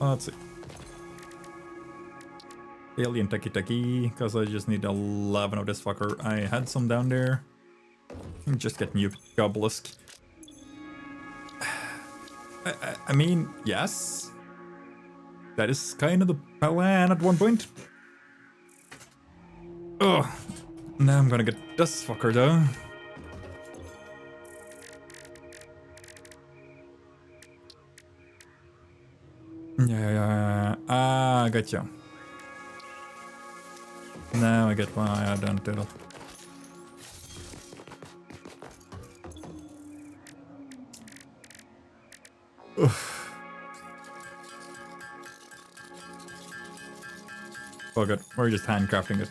Let's see. Alien Techie, because I just need 11 of this fucker. I had some down there. Just get new Obelisk. I mean, yes. That is kind of the plan at one point. Ugh. Now I'm gonna get this fucker though. Yeah. I gotcha. Now I get why I don't do that. Oof. Fuck it, we're just handcrafting it.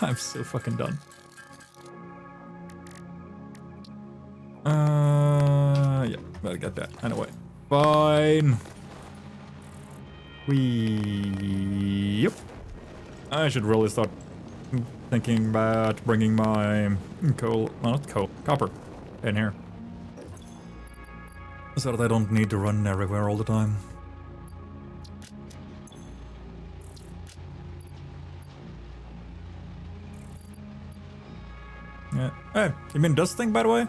I'm so fucking done. Yeah, better get that anyway. Fine. Yep. I should really start thinking about bringing my coal, well, not coal, copper in here. So that I don't need to run everywhere all the time. Yeah. Hey, you mean this thing, by the way?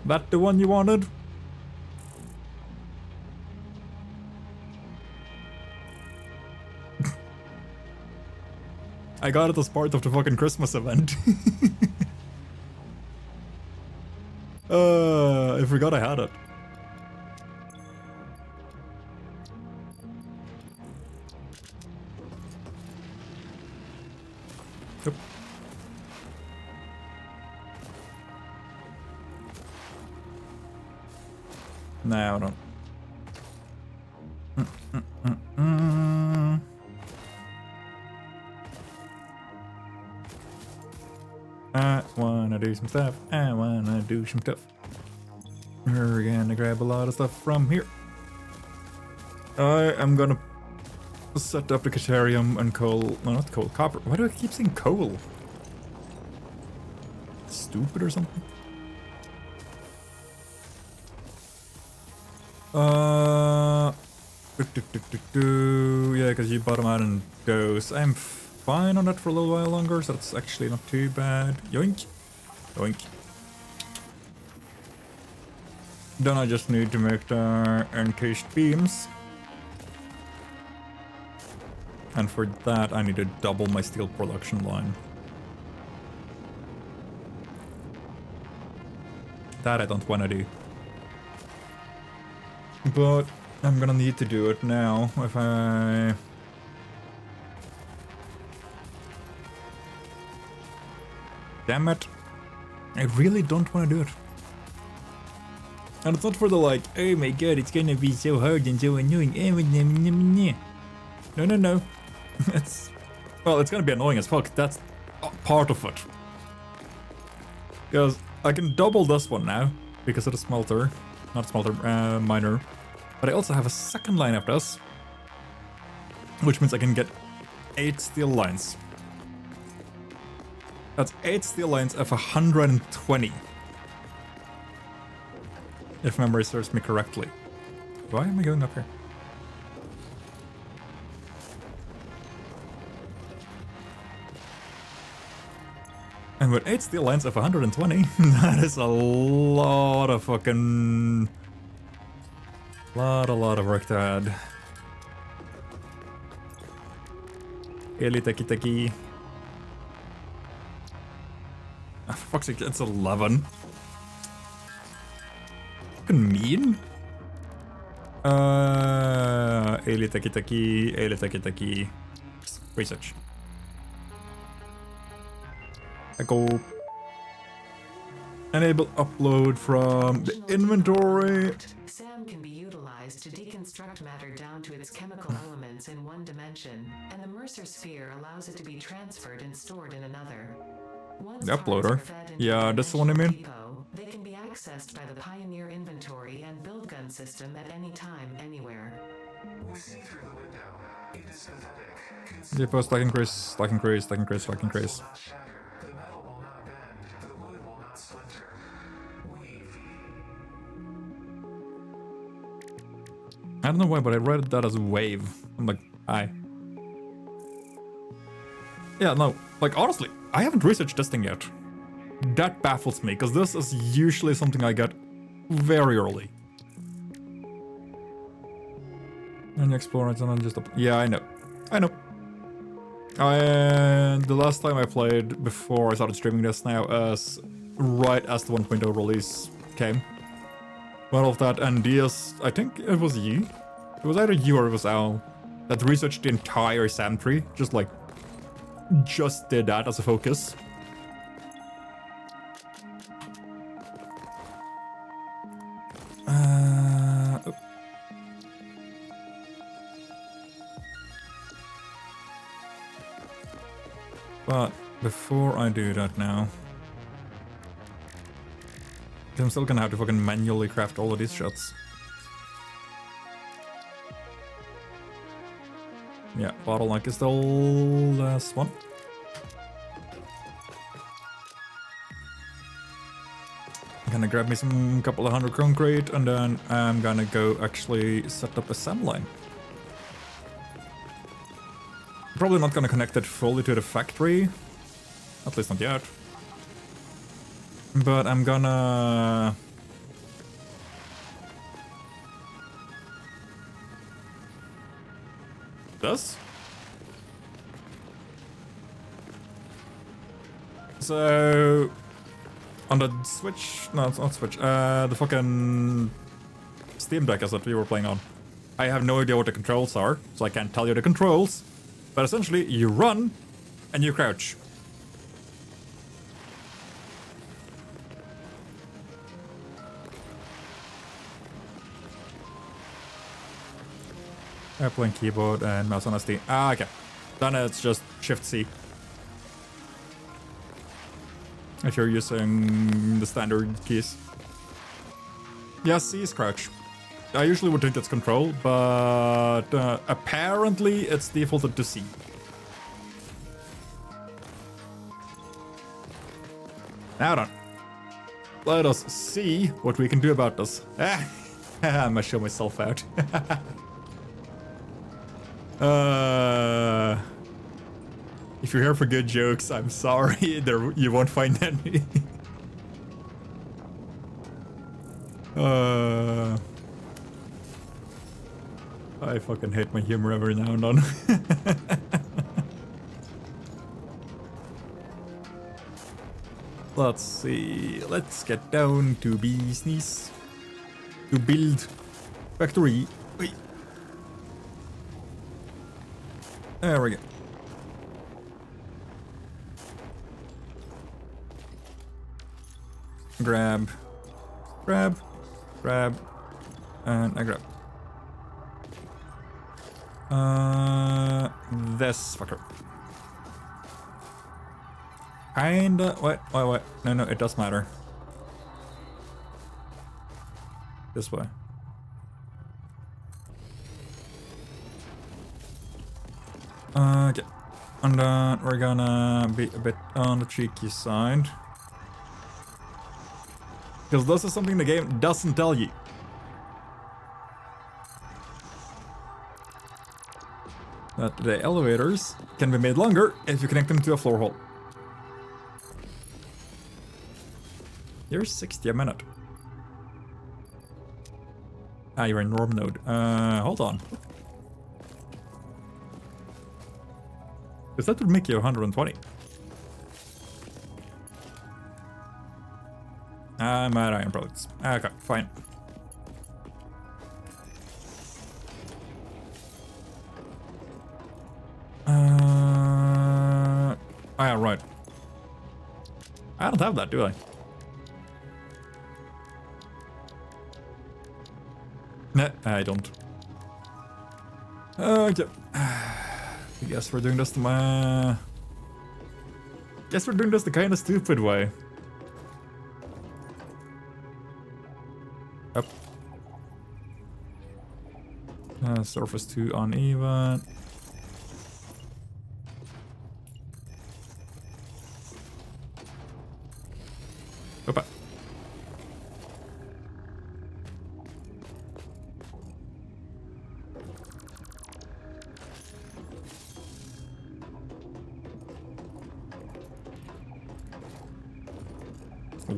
That the one you wanted? I got it as part of the fucking Christmas event. I forgot I had it. Yep. No, I don't. I wanna do some stuff. I wanna do some stuff. We're gonna grab a lot of stuff from here. I am gonna set up the Caterium and coal. No, not coal, copper. Why do I keep saying coal? Stupid or something? Yeah, because you bottom out in those. I'm fine on that for a little while longer, so that's actually not too bad. Yoink. Yoink. Then I just need to make the encased beams. And for that, I need to double my steel production line. That I don't want to do. But I'm gonna need to do it now if I... Damn it. I really don't want to do it. And it's not for the like, oh my god, it's gonna be so hard and so annoying. No, no, no. It's... Well, it's gonna be annoying as fuck. That's part of it. Because I can double this one now because of the smelter. Not smelter, miner. But I also have a second line of this. Which means I can get 8 steel lines. That's 8 steel lines of 120. If memory serves me correctly. Why am I going up here? And with 8 steel lines of 120, that is a lot of fucking... Lot of work to add. Eli teki teki. Oh, for fuck's sake, it's 11. Fucking mean. Eli teki teki, Eli teki teki. Research. Echo. Enable upload from the inventory. SAM can be utilized to deconstruct matter down to its chemical elements in one dimension, and the Mercer sphere allows it to be transferred and stored in another. Once The uploader? parts are fed into Yeah, the that's the one I mean. depot, they can be accessed by the Pioneer inventory and build gun system at any time, anywhere. We see through the window. It is pathetic. Depot stack increase, stack increase, stack increase, stack increase. Will not shatter. The metal will not bend. The wood will not splinter. Weave. I don't know why, but I read that as wave. I'm like, aye. Yeah, no, like honestly, I haven't researched this thing yet. That baffles me, because this is usually something I get very early. And you explore it and then just... Yeah, I know. I know. The last time I played before I started streaming this now is right as the 1.0 release came. One of that, and DS, I think it was you? It was either you or it was Al that researched the entire SAM tree. Just did that as a focus. Oh. But before I do that now, I'm still gonna have to fucking manually craft all of these shots. Yeah, bottleneck is the last one. I'm gonna grab me some couple of 100 concrete, and then I'm gonna go actually set up a SAM line. Probably not gonna connect it fully to the factory, at least not yet. But I'm gonna... This? So... On the Switch... No, it's not Switch. The fucking... Steam Deck as that we were playing on. I have no idea what the controls are, so I can't tell you the controls. But essentially, you run, and you crouch. Airplane keyboard and mouse on SD. Ah, okay. Then it's just Shift-C. If you're using the standard keys. Yeah, C is crouch. I usually would think it's control, but apparently it's defaulted to C. Now then, let us see what we can do about this. I'm gonna show myself out. If you're here for good jokes, I'm sorry, there you won't find any. I fucking hate my humor every now and then. Let's see. Let's get down to business. To build factory. Wait. There we go. Grab. Grab. Grab. And I grab. This fucker. Kinda. What? No, it does matter. This way. Okay. And then we're gonna be a bit on the cheeky side. Because this is something the game doesn't tell you. That the elevators can be made longer if you connect them to a floor hole. You're 60 a minute. Ah, you're in norm node. Hold on. Because that would make you 120. I'm at iron products. Okay, fine. Oh yeah, right. I don't have that, do I? Nah, I don't. Okay. I guess we're doing this the kind of stupid way. Up. Surface too uneven. Opa.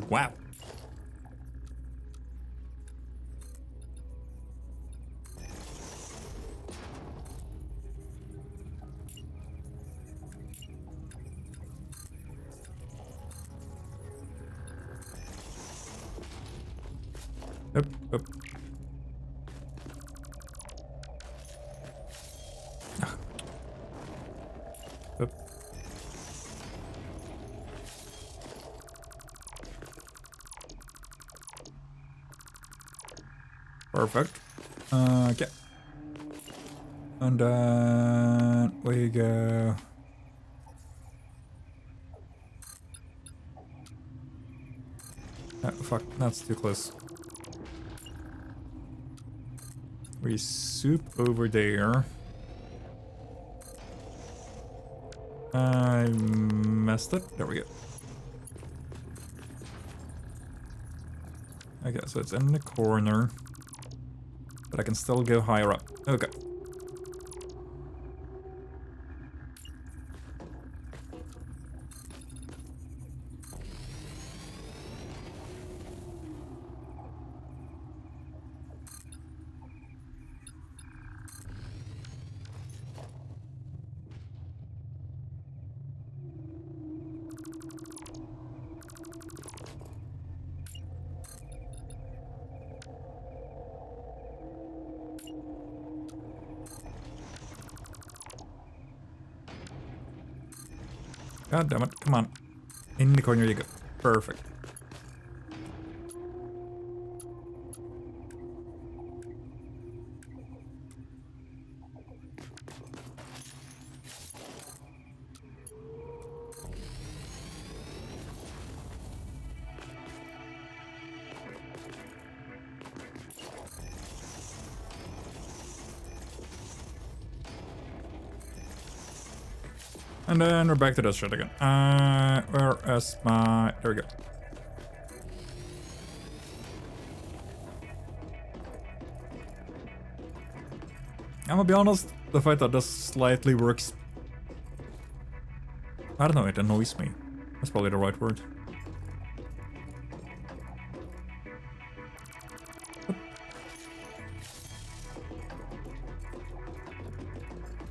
Wow. Up, up. Ah. Up. Perfect. Okay. And then we go. Fuck, that's too close. We soup over there. I messed it. There we go. Okay, so it's in the corner. But I can still go higher up. Okay. God damn it, come on. In the corner you go. Perfect. And then we're back to this shit again. Where is my... There we go. I'm gonna be honest, the fact that this slightly works... I don't know, it annoys me. That's probably the right word.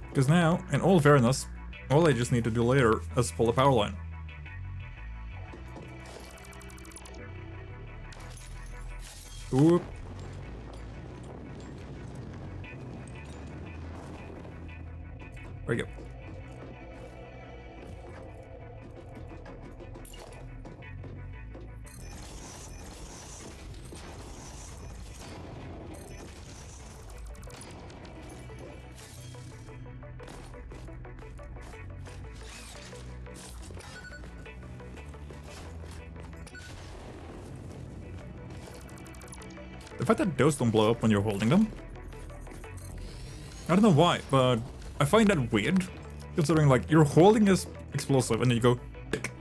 Because now, in all fairness, all I just need to do later is pull the power line. Whoop. There we go. The fact that those don't blow up when you're holding them. I don't know why, but I find that weird. Considering, like, you're holding this explosive and then you go tick.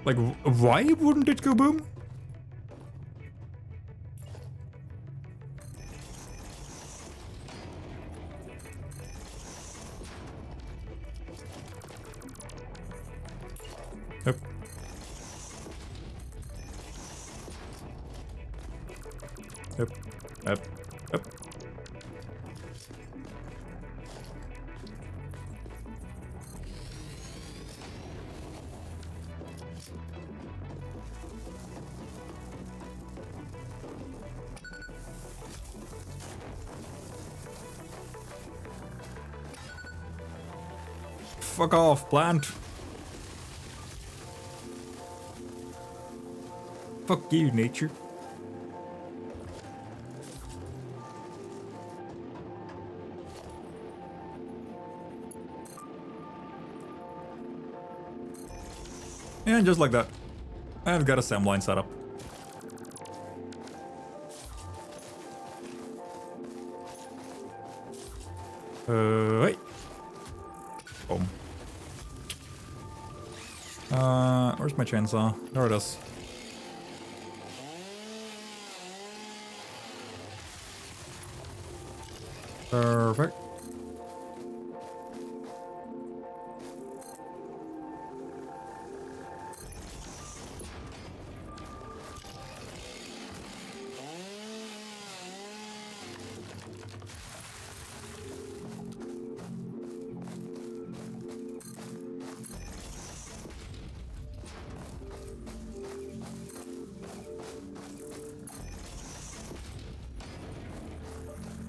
Like, why wouldn't it go boom? Yep. Yep. Yep. Yep. Fuck off, plant. Fuck you, nature. And just like that, I've got a SAM line set up. Wait. Boom. Where's my chainsaw? There it is. Perfect.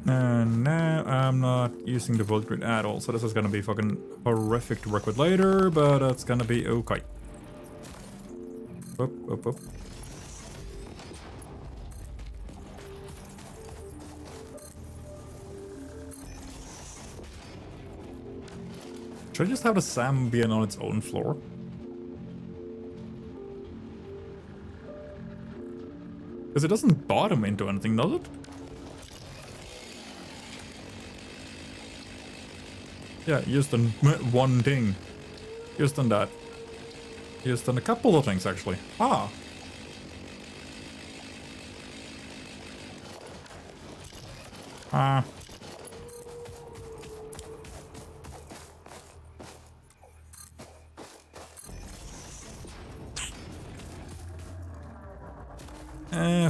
And now I'm not using the bullet grid at all, so this is gonna be fucking horrific to work with later, but it's gonna be okay. Up, up, up. Should I just have the SAM be on its own floor? Because it doesn't bottom into anything, does it? Yeah, used on one thing. Used on that. Used on a couple of things, actually. Ah. Ah.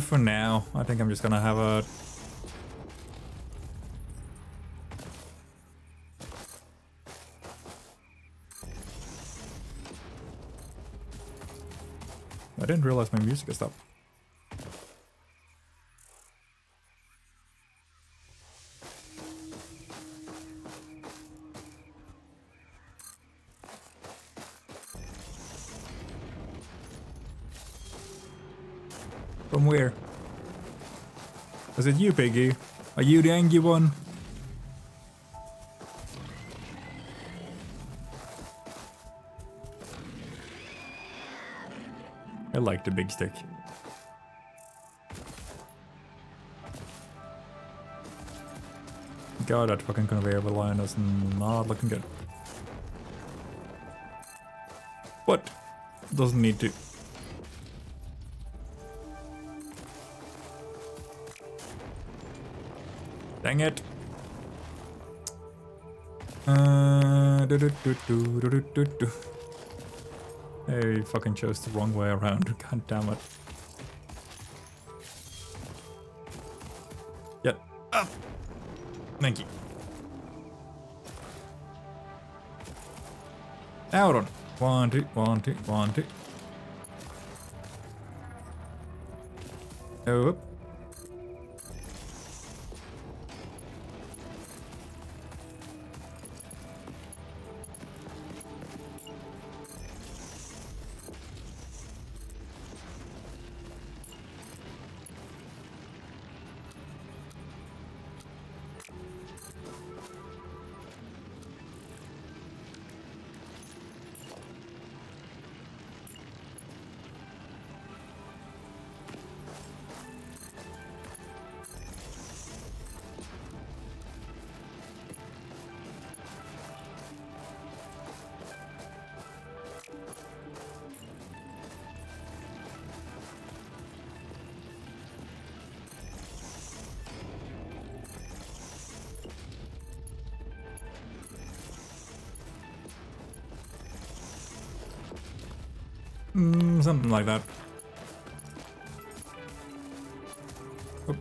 For now, I think I'm just gonna have a... I didn't realize my music is stopped. From where? Is it you, Piggy? Are you the angry one? I like the big stick. God, that fucking conveyor line is not looking good. doesn't need to. Dang it. Hey, fucking chose the wrong way around. God damn it. Yeah. Up. Thank you. Out on. 1, 2, 1, 2, 1, 2. Oh. Something like that. Oop.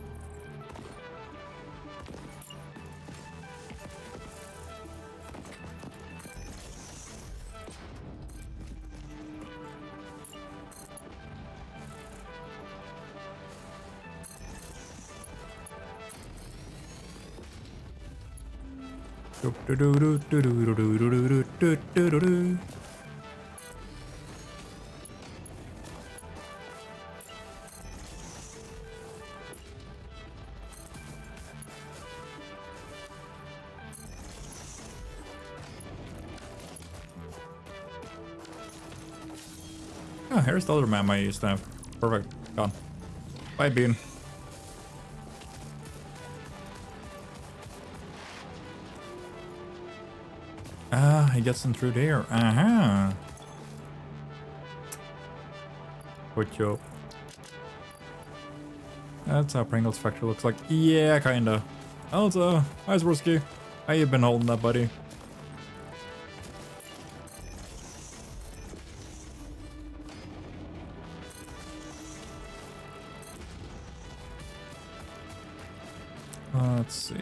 Oh, here's the other map I used to have. Perfect. Gone. Bye, Bean. Ah, he gets in through there. Uh-huh. Good job. That's how Pringles Factory looks like. Yeah, kinda. Also, hi Swarovski. How you been holding that, buddy? Let's see.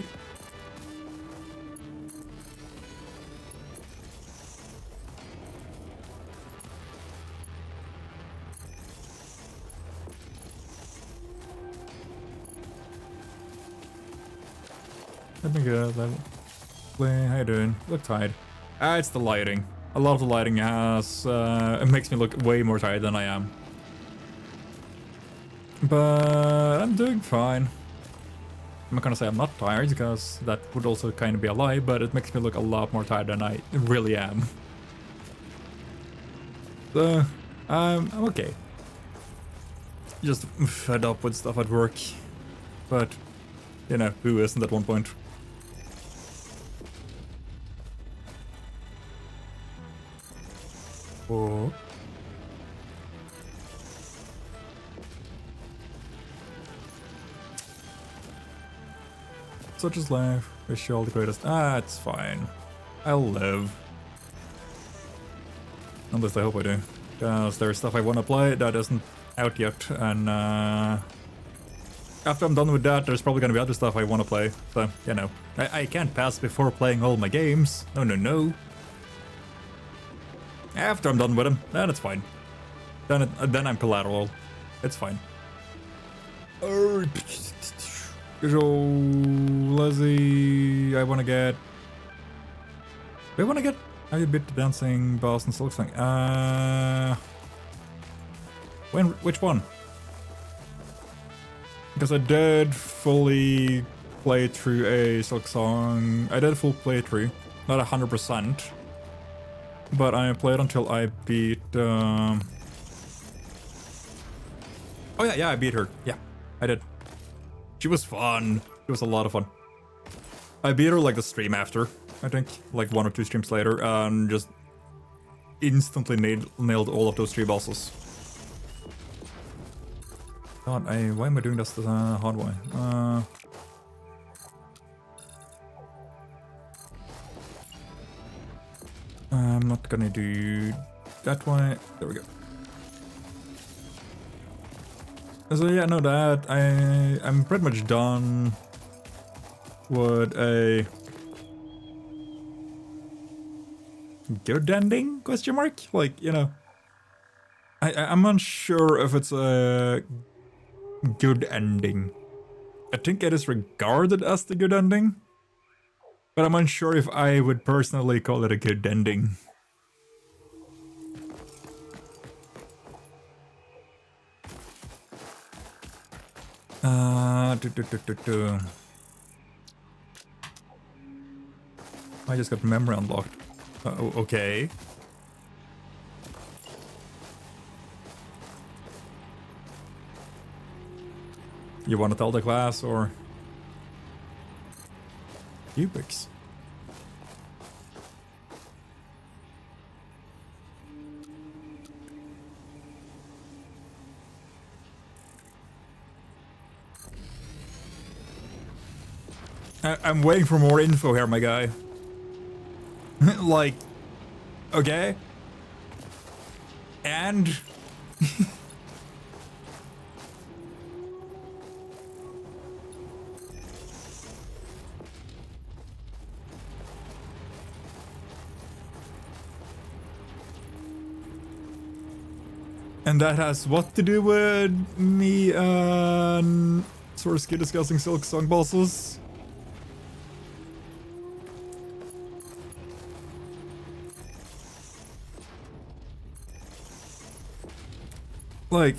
Let me go. Play. How you doing? Look tired. Ah, it's the lighting. I love the lighting as it makes me look way more tired than I am. But I'm doing fine. I'm not gonna say I'm not tired because that would also kind of be a lie, but it makes me look a lot more tired than I really am. So, I'm okay. Just fed up with stuff at work. But, you know, who isn't at one point? Oh. Such is life. Wish you all the greatest. Ah, it's fine. I'll live. At least I hope I do. Because there's stuff I want to play that isn't out yet. And after I'm done with that, there's probably going to be other stuff I want to play. So, you know. I can't pass before playing all my games. No, no, no. After I'm done with them, then it's fine. Then I'm collateral. It's fine. So, Leslie, I want to get... Do I want to get... How you beat the dancing boss and silk thing? Which one? Because I did fully play through a silk song. I did a full playthrough, not 100%. But I played until I beat... Oh yeah, I beat her. Yeah, I did. She was fun. It was a lot of fun. I beat her like the stream after, I think. Like 1 or 2 streams later, and just... instantly nailed all of those 3 bosses. God, why am I doing this the hard way? I'm not gonna do that way. There we go. So yeah, no, that I'm pretty much done with a good ending? Question mark? Like, you know, I'm unsure if it's a good ending. I think it is regarded as the good ending, but I'm unsure if I would personally call it a good ending. I just got memory unlocked. Okay. You want to tell the class or? Cubics. I'm waiting for more info here, my guy. Like, okay. And? And that has what to do with me and Sorsky discussing Silk Song bosses? Like,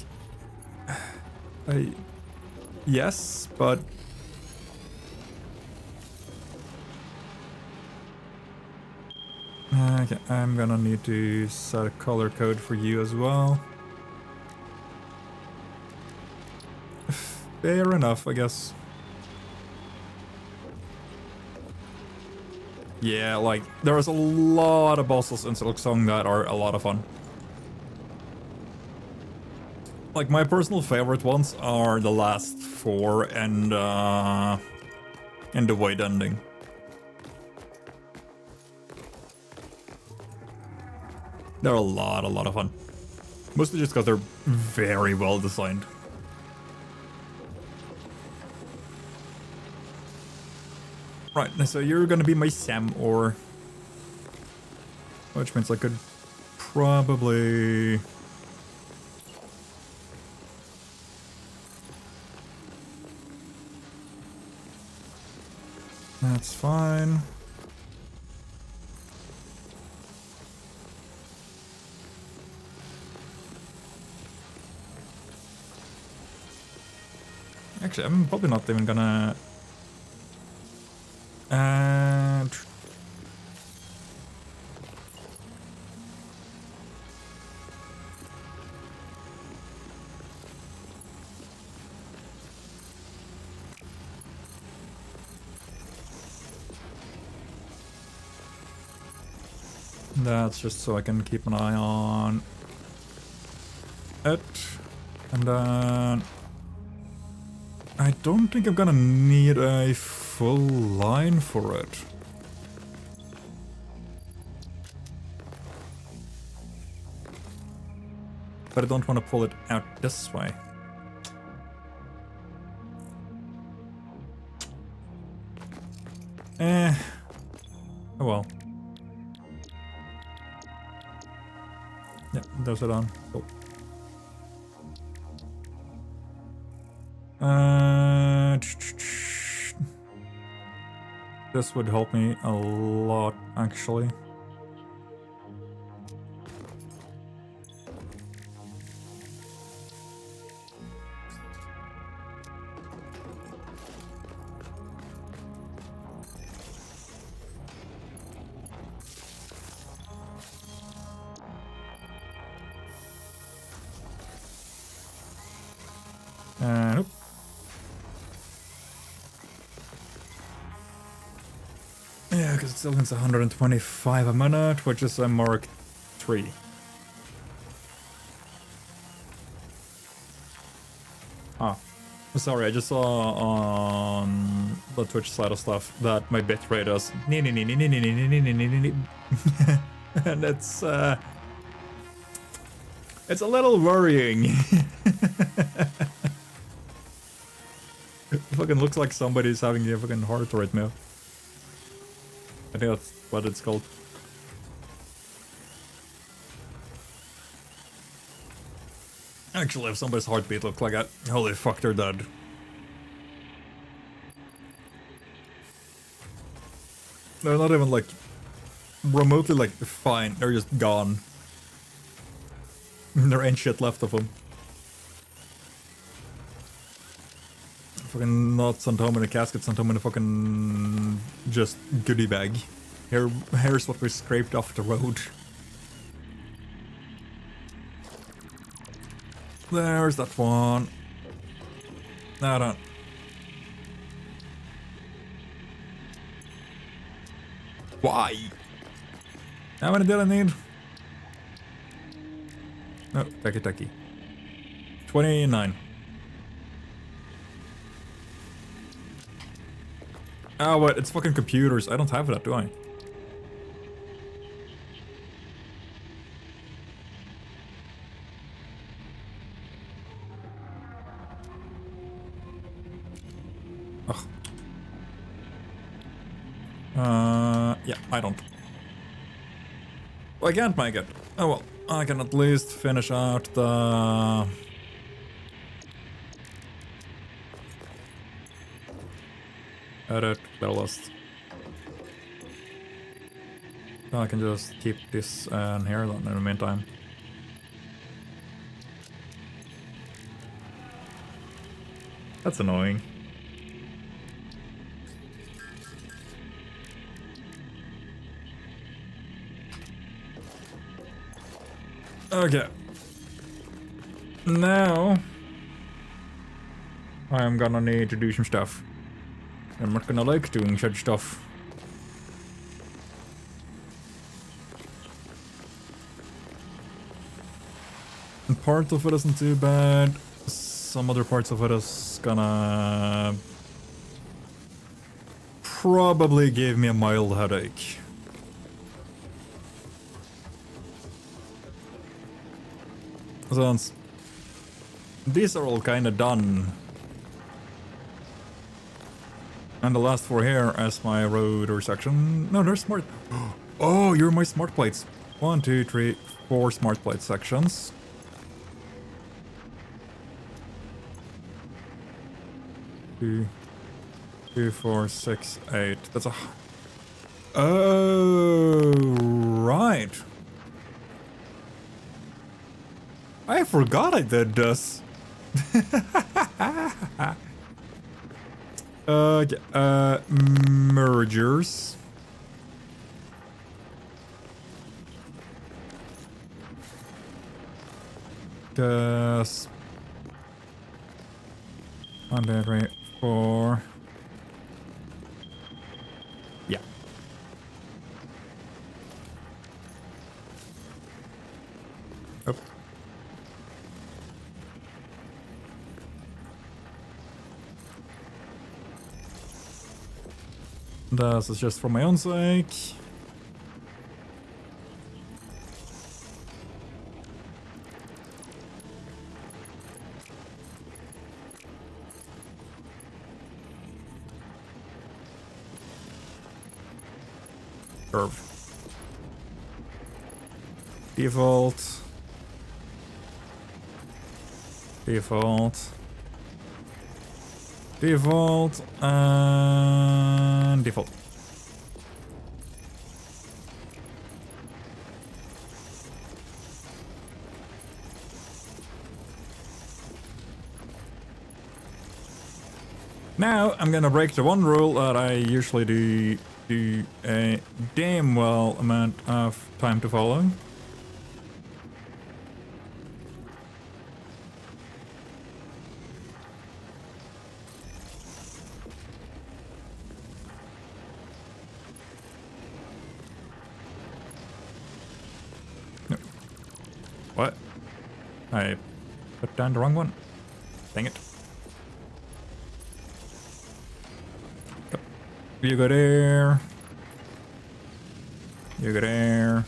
yes, but okay, I'm gonna need to set a color code for you as well. Fair enough, I guess. Yeah, like, there's a lot of bosses in Silk Song that are a lot of fun. Like, my personal favorite ones are the last 4 and the Void ending. They're a lot of fun. Mostly just because they're very well designed. Right, so you're gonna be my Sam, or... Which means I could probably... That's fine. Actually, I'm probably not even gonna... That's just so I can keep an eye on it. And then... I don't think I'm gonna need a full line for it. But I don't want to pull it out this way. Oh well. Yeah, those are done. Cool. This would help me a lot, actually. Nope. Yeah, because it still needs 125 a minute, which is a Mark 3. Ah. Sorry, I just saw on the Twitch side of stuff that my bitrate is and it's a little worrying. It fucking looks like somebody's having a fucking heart rate now. I think that's what it's called. Actually, if somebody's heartbeat looked like that, holy fuck, they're dead. They're not even like remotely like fine, they're just gone. There ain't shit left of them. Fucking not sent home in a casket, sent home in a fucking just goodie bag. Here's what we scraped off the road. There's that one. Now done. Why? How many did I need? No, taki. 29. Oh, what? It's fucking computers. I don't have that, do I? Ugh. Yeah, I don't. I can't make it. Oh well, I can at least finish out the... Edit playlist. So I can just keep this in here then in the meantime. That's annoying. Okay. Now I'm gonna need to do some stuff. I'm not gonna like doing such stuff. And part of it isn't too bad. Some other parts of it is gonna probably give me a mild headache. Since these are all kinda done. And the last 4 here as my rotor section. No, they're smart. Oh, you're my smart plates. 1, 2, 3, 4 smart plate sections. Two, 4, 6, 8. That's a... Oh, right. I forgot I did this. Mergers. Just 1, 2, 3, 4. Yeah. Oh. This is just for my own sake. Curve. Default. Default. Default. And default. Now I'm gonna break the one rule that I usually do a damn well amount of time to follow. No, I put down the wrong one. Dang it. You go there. You go there.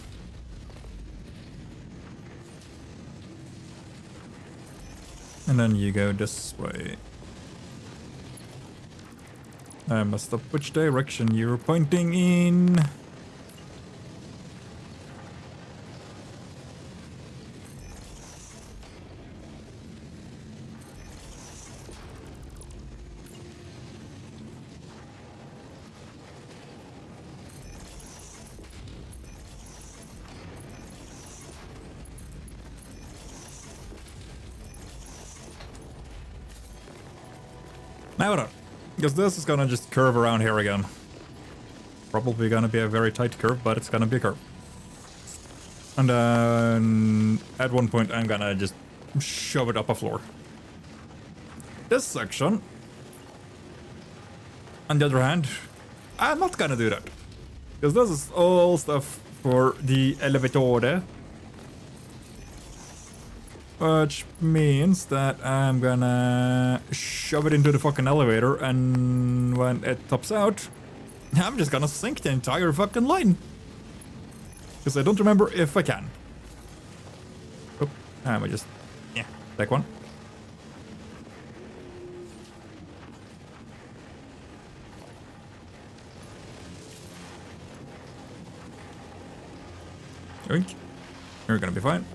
And then you go this way. I messed up which direction you're pointing in. Now what? Because this is gonna just curve around here again. Probably gonna be a very tight curve, but it's gonna be a curve. And then at one point I'm gonna just shove it up a floor. This section, on the other hand, I'm not gonna do that. Because this is all stuff for the elevator. Which means that I'm gonna shove it into the fucking elevator, and when it tops out, I'm just gonna sink the entire fucking line. Because I don't remember if I can. Oh, I might just, yeah, take one. Yoink. You're gonna be fine.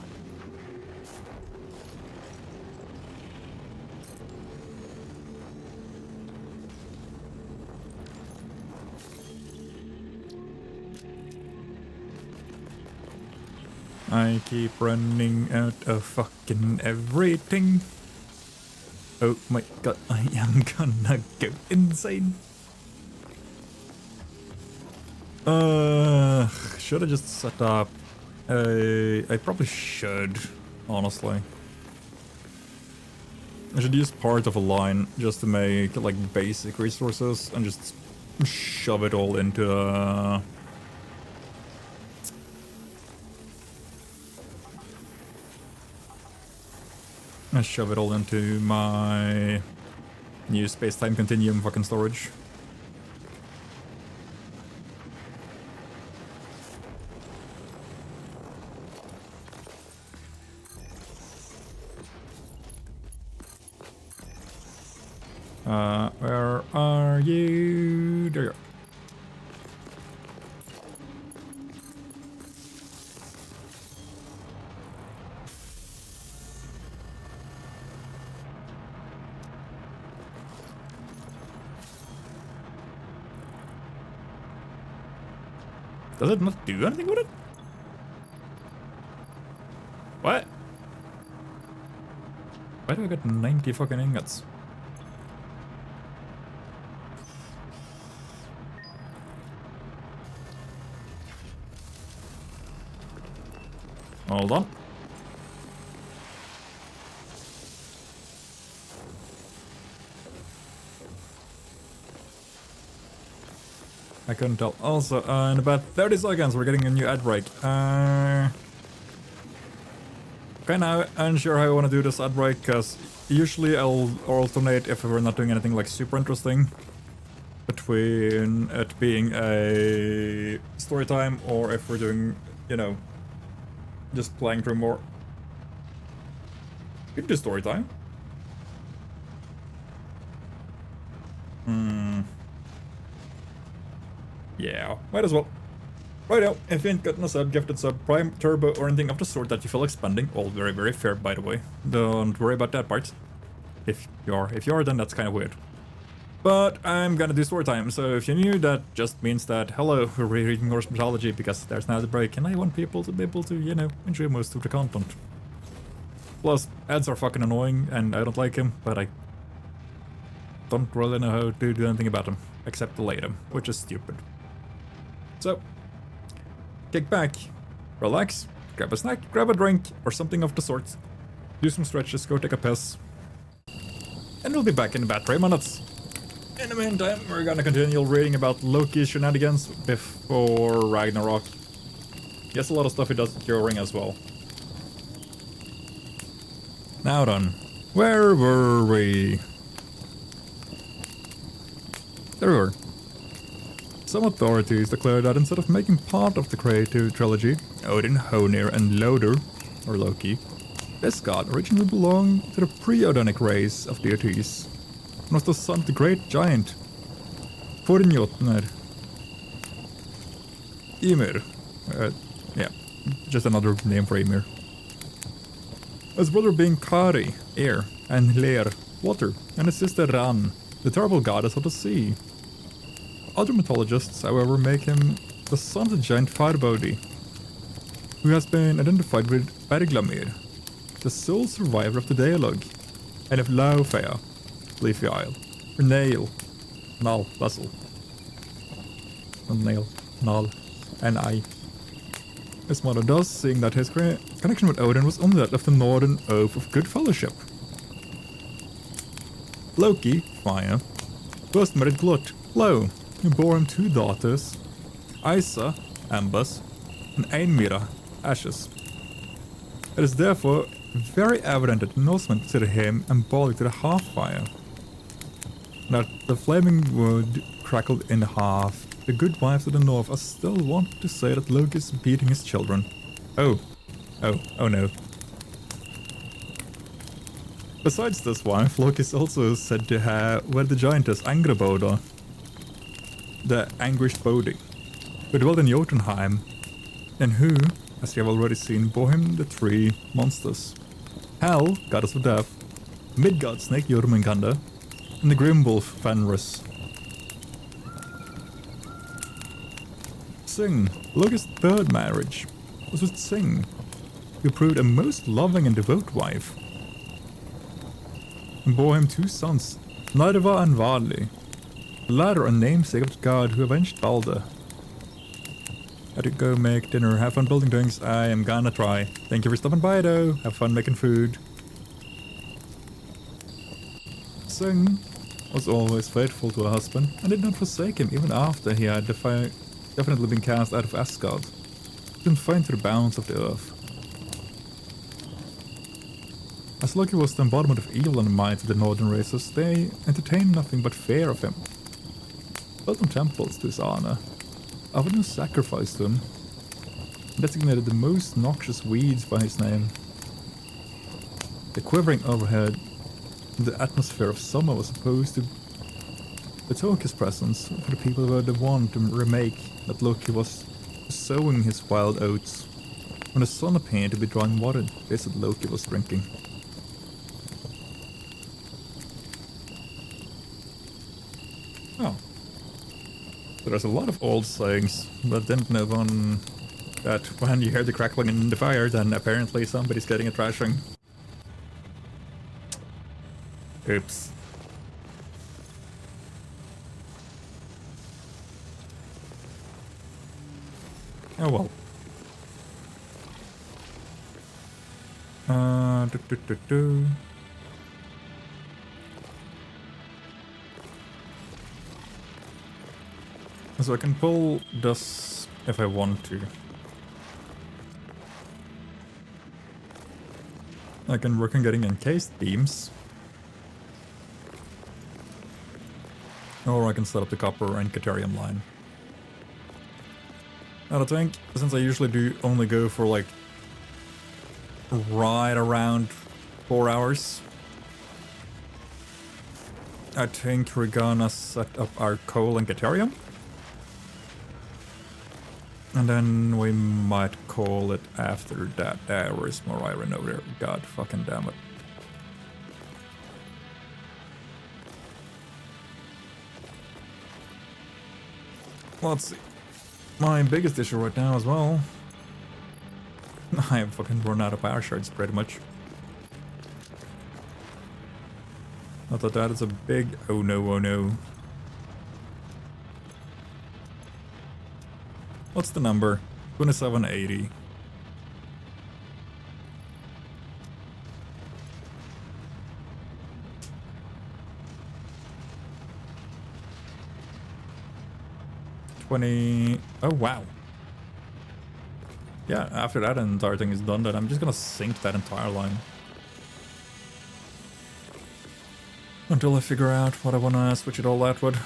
I keep running out of fucking everything. Oh my god, I am gonna go insane. Should I just set up? I probably should, honestly. I should use part of a line just to make like basic resources and just shove it all into I shove it all into my new space-time continuum fucking storage. Where are you? There you are. Does it not do anything with it? What? Why do I get 90 fucking ingots? Hold on. I couldn't tell. Also, in about 30 seconds, we're getting a new ad break. Okay, now unsure how I want to do this ad break, because usually I'll alternate if we're not doing anything like super interesting between it being a story time or if we're doing, you know, just playing through more. We can do story time. Yeah, might as well. Right now, if you ain't gotten a sub, gifted sub, prime, turbo, or anything of the sort that you feel like spending, all very, very fair, by the way. Don't worry about that part. If you are, then that's kind of weird. But I'm gonna do story time, so if you're new, that just means that, hello, we're reading Norse mythology because there's now the break, and I want people to be able to, you know, enjoy most of the content. Plus, ads are fucking annoying, and I don't like them, but I don't really know how to do anything about them, except delay them, which is stupid. So, kick back, relax, grab a snack, grab a drink, or something of the sort. Do some stretches, go take a piss. And we'll be back in about 3 minutes. In the meantime, we're gonna continue reading about Loki's shenanigans before Ragnarok. Yes, a lot of stuff he does during as well. Now then, where were we? There we were. Some authorities declare that instead of making part of the creative trilogy, Odin, Honir, and Loder, or Loki, this god originally belonged to the pre-Odinic race of deities, and was the son of the great giant Fornjotnir. Ymir. Yeah, just another name for Ymir. His brother being Kari, air, and Ler, water, and his sister Ran, the terrible goddess of the sea. Other mythologists, however, make him the son of the giant Farbodi, who has been identified with Berglamir, the sole survivor of the dialogue, and of Laufea, Leafy Isle, or Nail, Nal, vessel. Not Nail, Nal, N-I. His mother does sing that his connection with Odin was only that of the Northern Oath of Good Fellowship. Loki, Fire, first married Glut, Lo, who bore him 2 daughters, Isa, Ambus, and Einmira, Ashes. It is therefore very evident that the Norsemen consider him embodied to the half-fire. That the flaming wood crackled in half, the good wives of the north are still wanting to say that Loki is beating his children. Oh no. Besides this wife, Loki is also said to have wed the giantess Angrboda, the anguished Bodhi, who dwelled in Jotunheim, and who, as we have already seen, bore him the 3 monsters. Hel, goddess of death, Midgard snake Jormungandr, and the grim wolf Fenris. Sing, Loki's 3rd marriage, was with Sing, who proved a most loving and devout wife, and bore him 2 sons, Nidva and Vali, the latter a namesake of the god who avenged Balder. Had to go make dinner, have fun building things, I am gonna try. Thank you for stopping by though, have fun making food. Sing was always faithful to her husband, and did not forsake him even after he had definitely been cast out of Asgard, confined to the bounds of the earth. As Loki was the embodiment of evil in the minds of the northern races, they entertained nothing but fear of him. Built them temples to his honor, offered no sacrifice to him, and designated the most noxious weeds by his name. The quivering overhead in the atmosphere of summer was supposed to betoken his presence for the people who were the one to remake that Loki was sowing his wild oats. When the sun appeared to be drawing water, they said Loki was drinking. Oh. So there's a lot of old sayings, but didn't know one that when you hear the crackling in the fire, then apparently somebody's getting a thrashing. Oops. Oh well. Do. So I can pull this if I want to. I can work on getting encased beams. Or I can set up the copper and Caterium line. And I think, since I usually do only go for like right around 4 hours, I think we're gonna set up our coal and Caterium. And then we might call it after that. There is more iron over there. God fucking damn it. Let's see. My biggest issue right now as well. I have fucking run out of power shards pretty much. I thought that is a big oh no, oh no. What's the number? 2780. Oh wow. Yeah, after that entire thing is done, then I'm just gonna sink that entire line. Until I figure out what I wanna switch it all out with.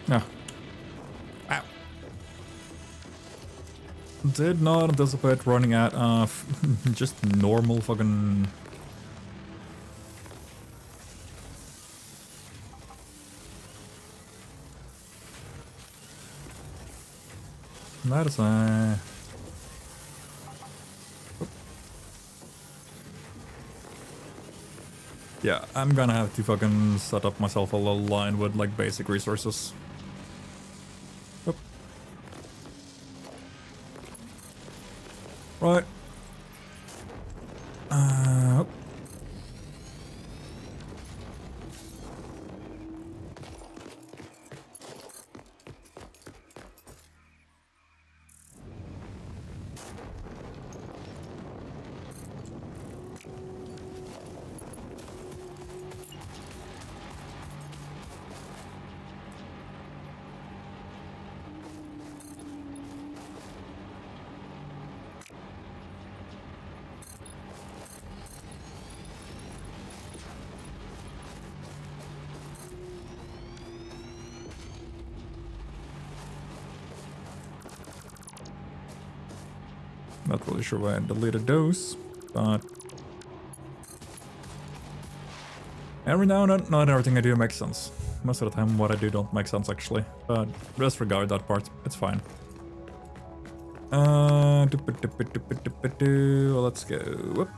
No. Ow. Did not anticipate running out of just normal fucking... That is yeah, I'm gonna have to fucking set up myself a little line with like basic resources. Oop. Right. Oop. Not really sure why I deleted those, but every now and then, not everything I do makes sense. Most of the time what I do don't make sense actually, but disregard that part, it's fine. Let's go. Whoop.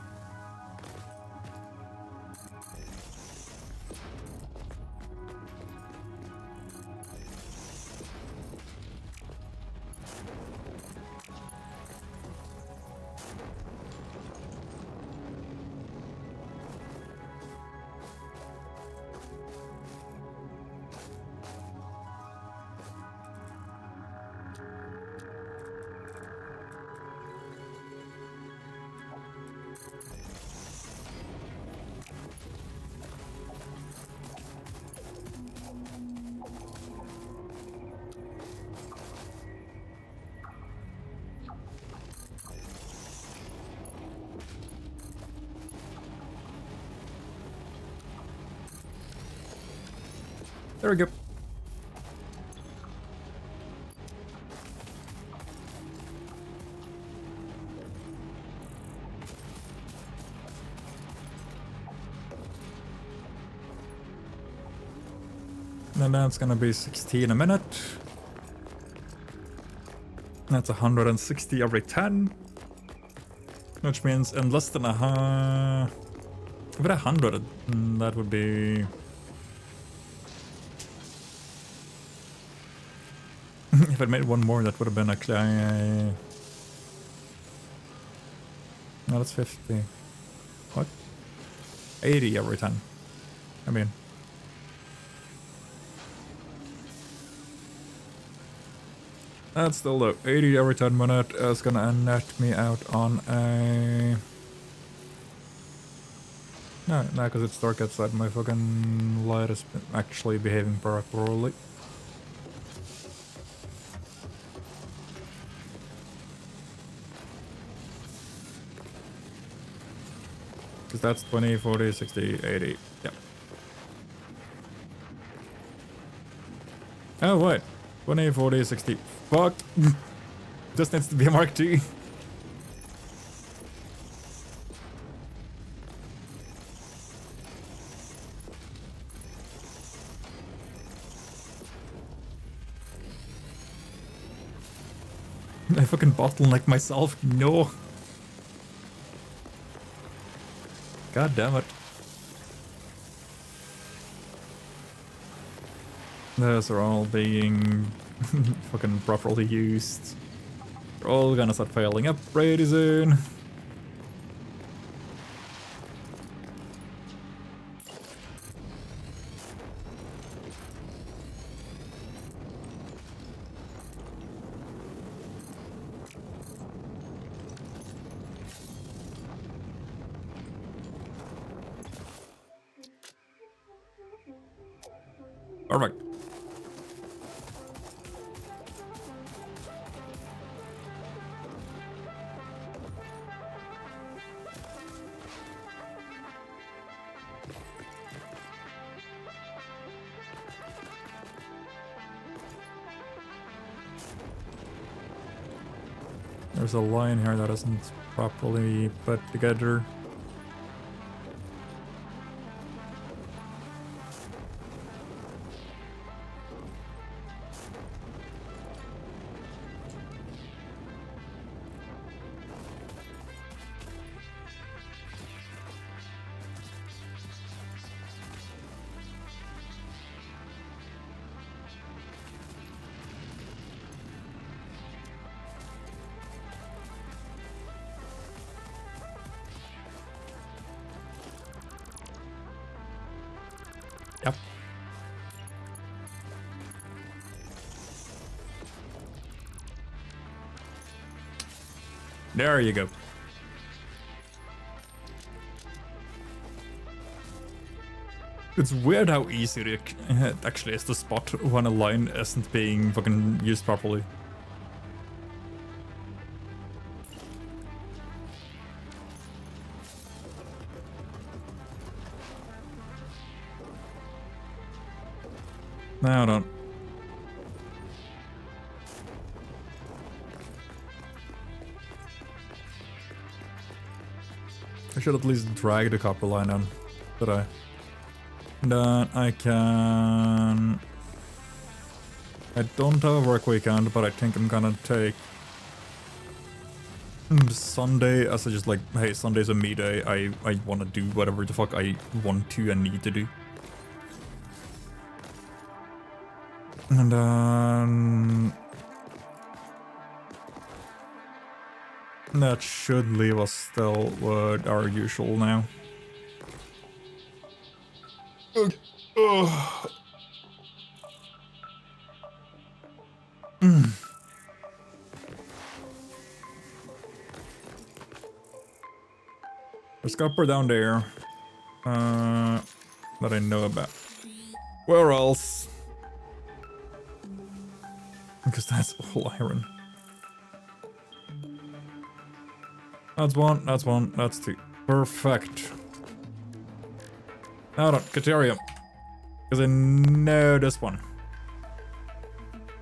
There we go. And that's gonna be 16 a minute. That's 160 every 10. Which means in less than if it 100, that would be... If I made one more, that would have been actually... No, that's 50. What? 80 every 10. I mean... That's still low. 80 every 10 minute is gonna net me out on a... No, because it's dark outside. My fucking light is actually behaving properly. Because that's 20, 40, 60, 80. Yep. Oh, wait. 20, 40, 60. Fuck! This needs to be a Mark II. I fucking bottleneck myself. No. God damn it. Those are all being fucking properly used. They're all gonna start failing up pretty soon. Perfect. There's a line here that isn't properly put together. Yep. There you go. It's weird how easy it actually is to spot when a line isn't being fucking used properly. No, I don't. I should at least drag the copper line on, but then I can... I don't have a work weekend, but I think I'm gonna take Sunday as just like, hey, Sunday's a me day. I wanna do whatever the fuck I want to and need to do. And then... that should leave us still with our usual now. Okay. There's copper down there that I know about. Where else? Because that's all iron. That's one, that's two. Perfect. Hold on, Caterium. Because I know this one.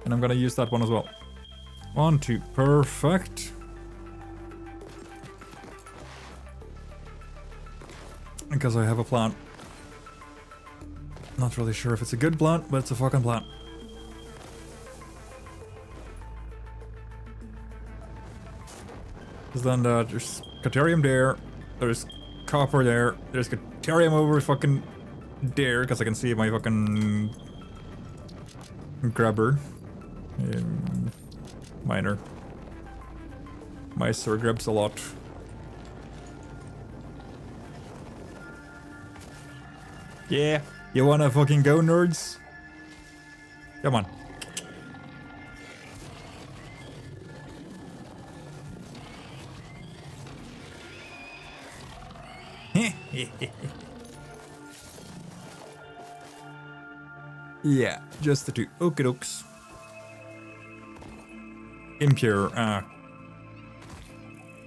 And I'm gonna use that one as well. 1, 2, perfect. Because I have a plan. Not really sure if it's a good plan, but it's a fucking plan. Because then there's Caterium there, there's copper there, there's Caterium over fucking there, because I can see my fucking grabber. Miner. My sword grabs a lot. Yeah, you wanna fucking go, nerds? Come on. Yeah, just the two. Okie dokes. Impure,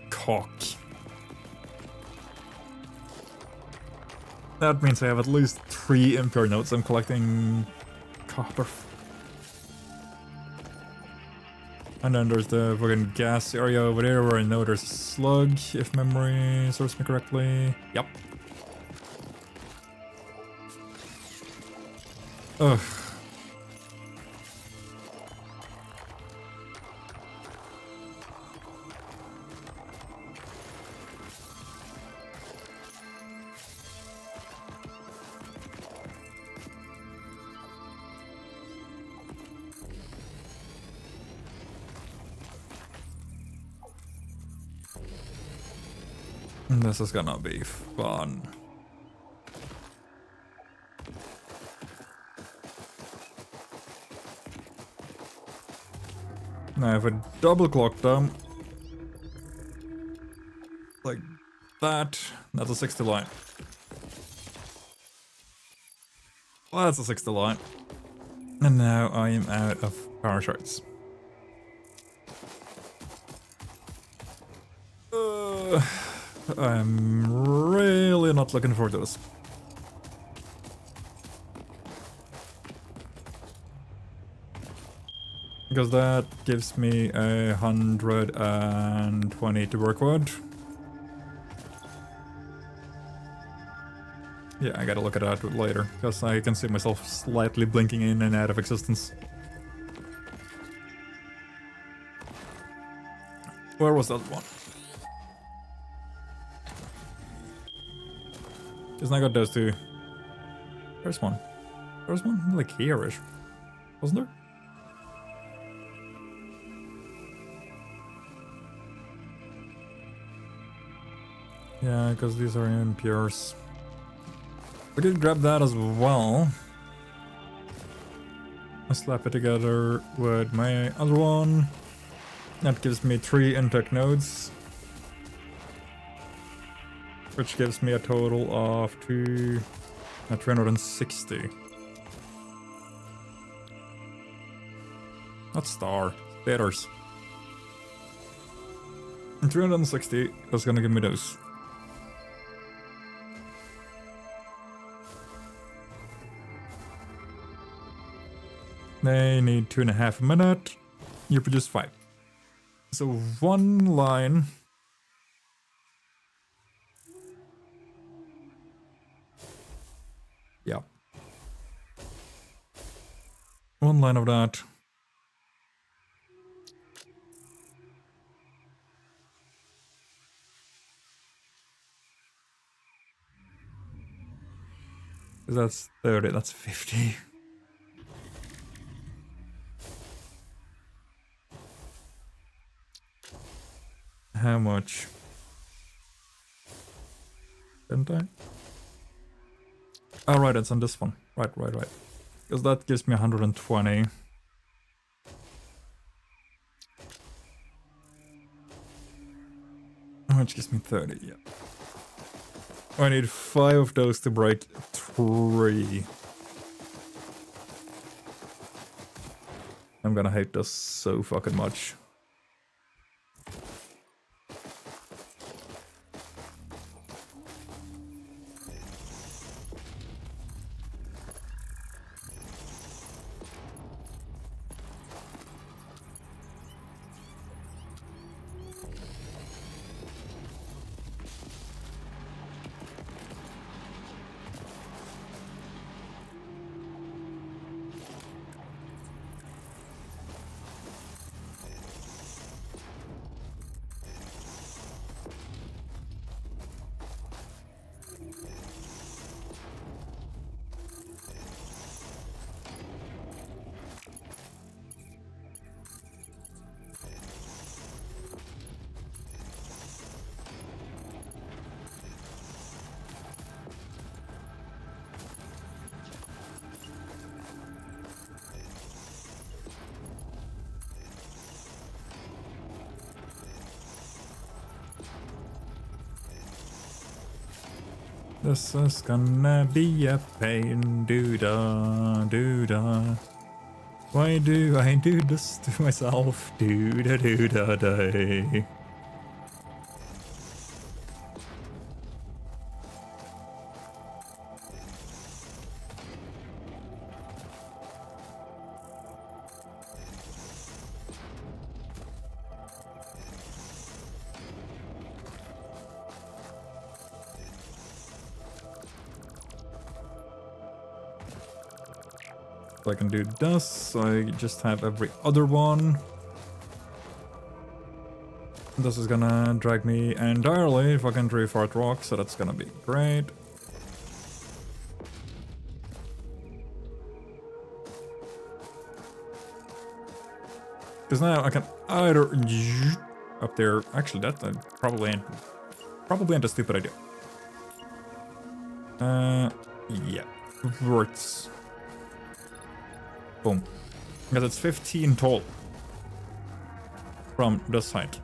cock. That means I have at least 3 impure notes. I'm collecting copper. And then there's the fucking gas area over there where I know there's a slug, if memory serves me correctly. Yep. Ugh. This is gonna be fun. Now if I double clock them like that, that's a 60 line. Well, that's a 60 line. And now I am out of power shards. I'm really not looking forward to this. Because that gives me 120 to work with. Yeah, I gotta look at that later, because I can see myself slightly blinking in and out of existence. Where was that one? Because I got those two. There's one. There's one like here-ish. Wasn't there? Yeah, because these are impures. We did grab that as well. I slap it together with my other one. That gives me 3 intake nodes. Which gives me a total of 360. Not star, letters. And 360 is gonna give me those. They need 2.5 minutes. You produce 5. So 1 line. Yeah. 1 line of that. That's 30, that's 50. How much? Didn't I? Oh, right, it's on this one. Right. Because that gives me 120. Which gives me 30, yeah. I need 5 of those to break 3. I'm gonna hate this so fucking much. This is gonna be a pain, doo-da, doo-da. Why do I do this to myself? Doo-da, doo-da, day. So I can do this, I just have every other one. This is gonna drag me entirely fucking through Fart Rock, so that's gonna be great. Because now I can either up there. Actually, that probably ain't a stupid idea. Yeah, works. Boom. Because it's 15 tall from this height.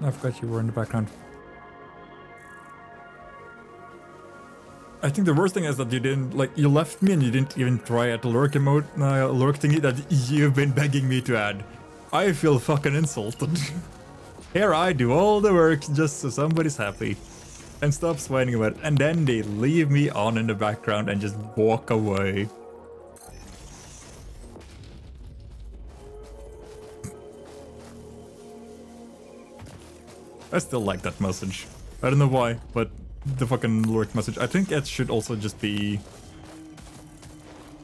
I forgot you were in the background. I think the worst thing is that you didn't, like, you left me and you didn't even try at the lurk emote, lurk thingy that you've been begging me to add. I feel fucking insulted. Here I do all the work just so somebody's happy. And stops whining about it, and then they leave me on in the background and just walk away. I still like that message. I don't know why, but the fucking lurk message. I think it should also just be...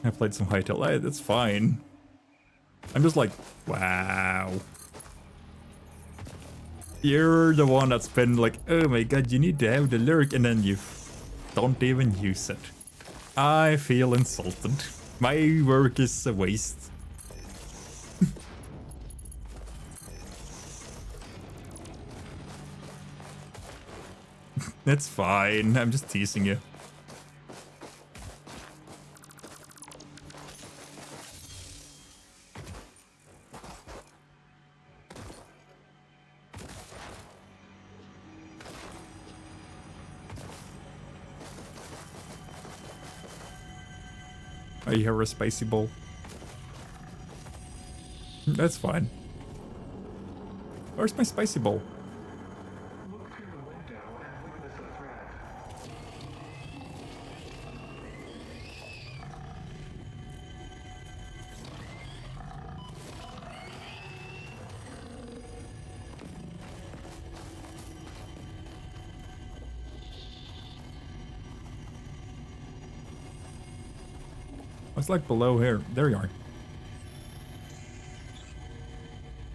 I played some Hytale. It's fine. I'm just like, wow. You're the one that's been like, oh my god, you need to have the lurk, and then you don't even use it. I feel insulted. My work is a waste. It's fine, I'm just teasing you. I hear a spicy bowl. That's fine. Where's my spicy bowl? Look through the window and witness a threat. It's like below here. There you are.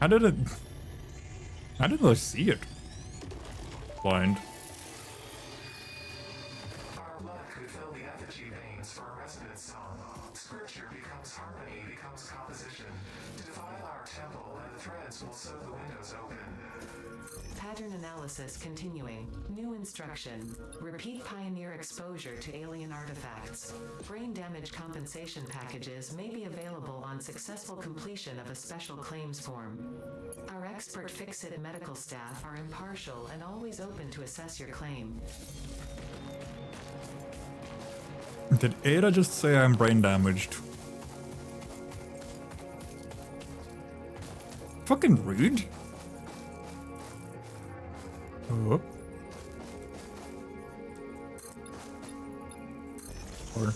How did it... How did I see it? Blind. Our blood could fill the effigy veins for a resonance song. Scripture becomes harmony, becomes composition. Defile our temple, and the threads will sew the windows open. Pattern analysis continuing. New instruction. Repeat Pioneer exposure to alien artifacts. Brain damage compensation packages may be available on successful completion of a special claims form. Our expert Fix-It medical staff are impartial and always open to assess your claim. Did Ada just say I'm brain damaged? Fucking rude. Oh. Or...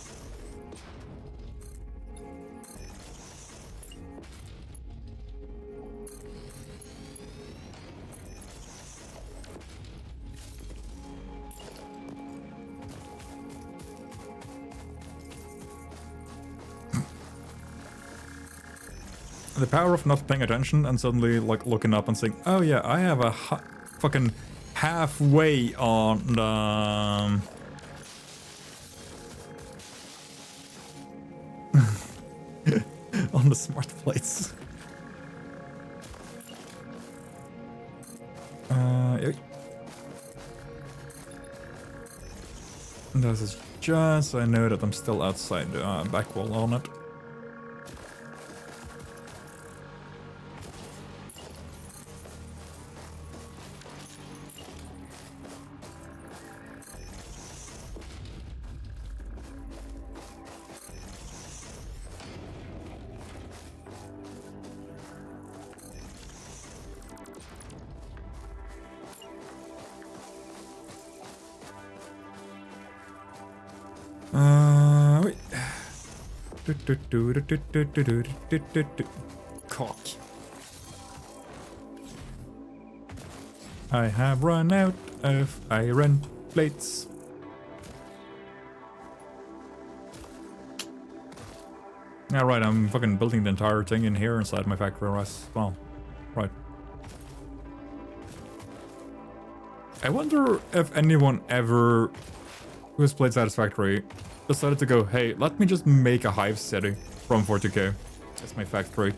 The power of not paying attention and suddenly like looking up and saying, oh yeah, I have a fucking halfway on the... on the smart plates. This is just so I know that I'm still outside the back wall on it. Wait. Cock. I have run out of iron plates. Yeah, right, I'm fucking building the entire thing in here inside my factory as well. Right. I wonder if anyone ever who's played Satisfactory decided to go, hey, let me just make a hive city from 40k. That's my factory.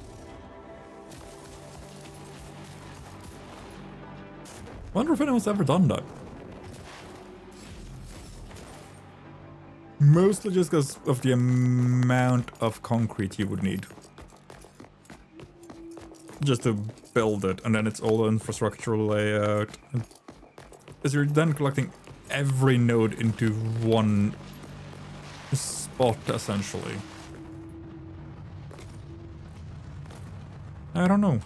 Wonder if anyone's ever done that. Mostly just because of the amount of concrete you would need. just to build it, and then it's all infrastructural layout. Because you're then collecting every node into one spot, essentially. I don't know.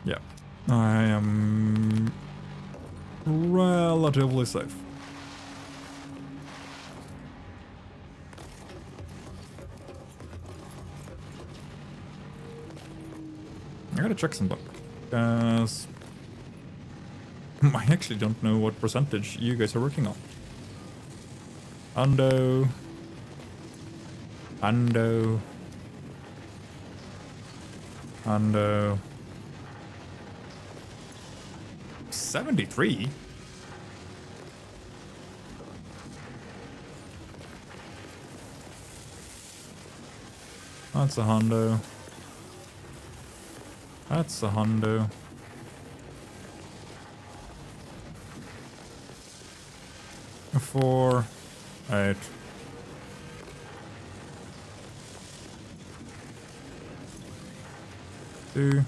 Yeah. I am relatively safe. I gotta check something. Because I actually don't know what percentage you guys are working on. Ando. 73? That's a hundo. That's a hundo. A 4, 8. Two,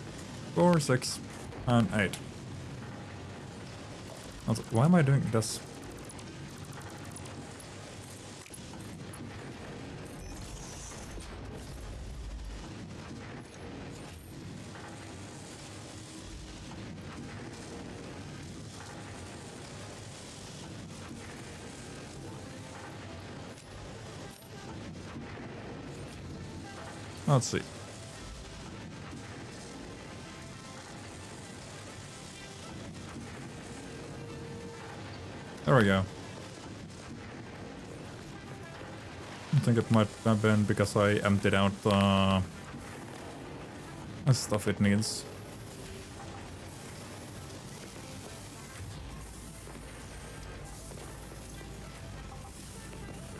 4, 6, and 8. Also, why am I doing this? Let's see. There we go. I think it might have been because I emptied out the stuff it needs.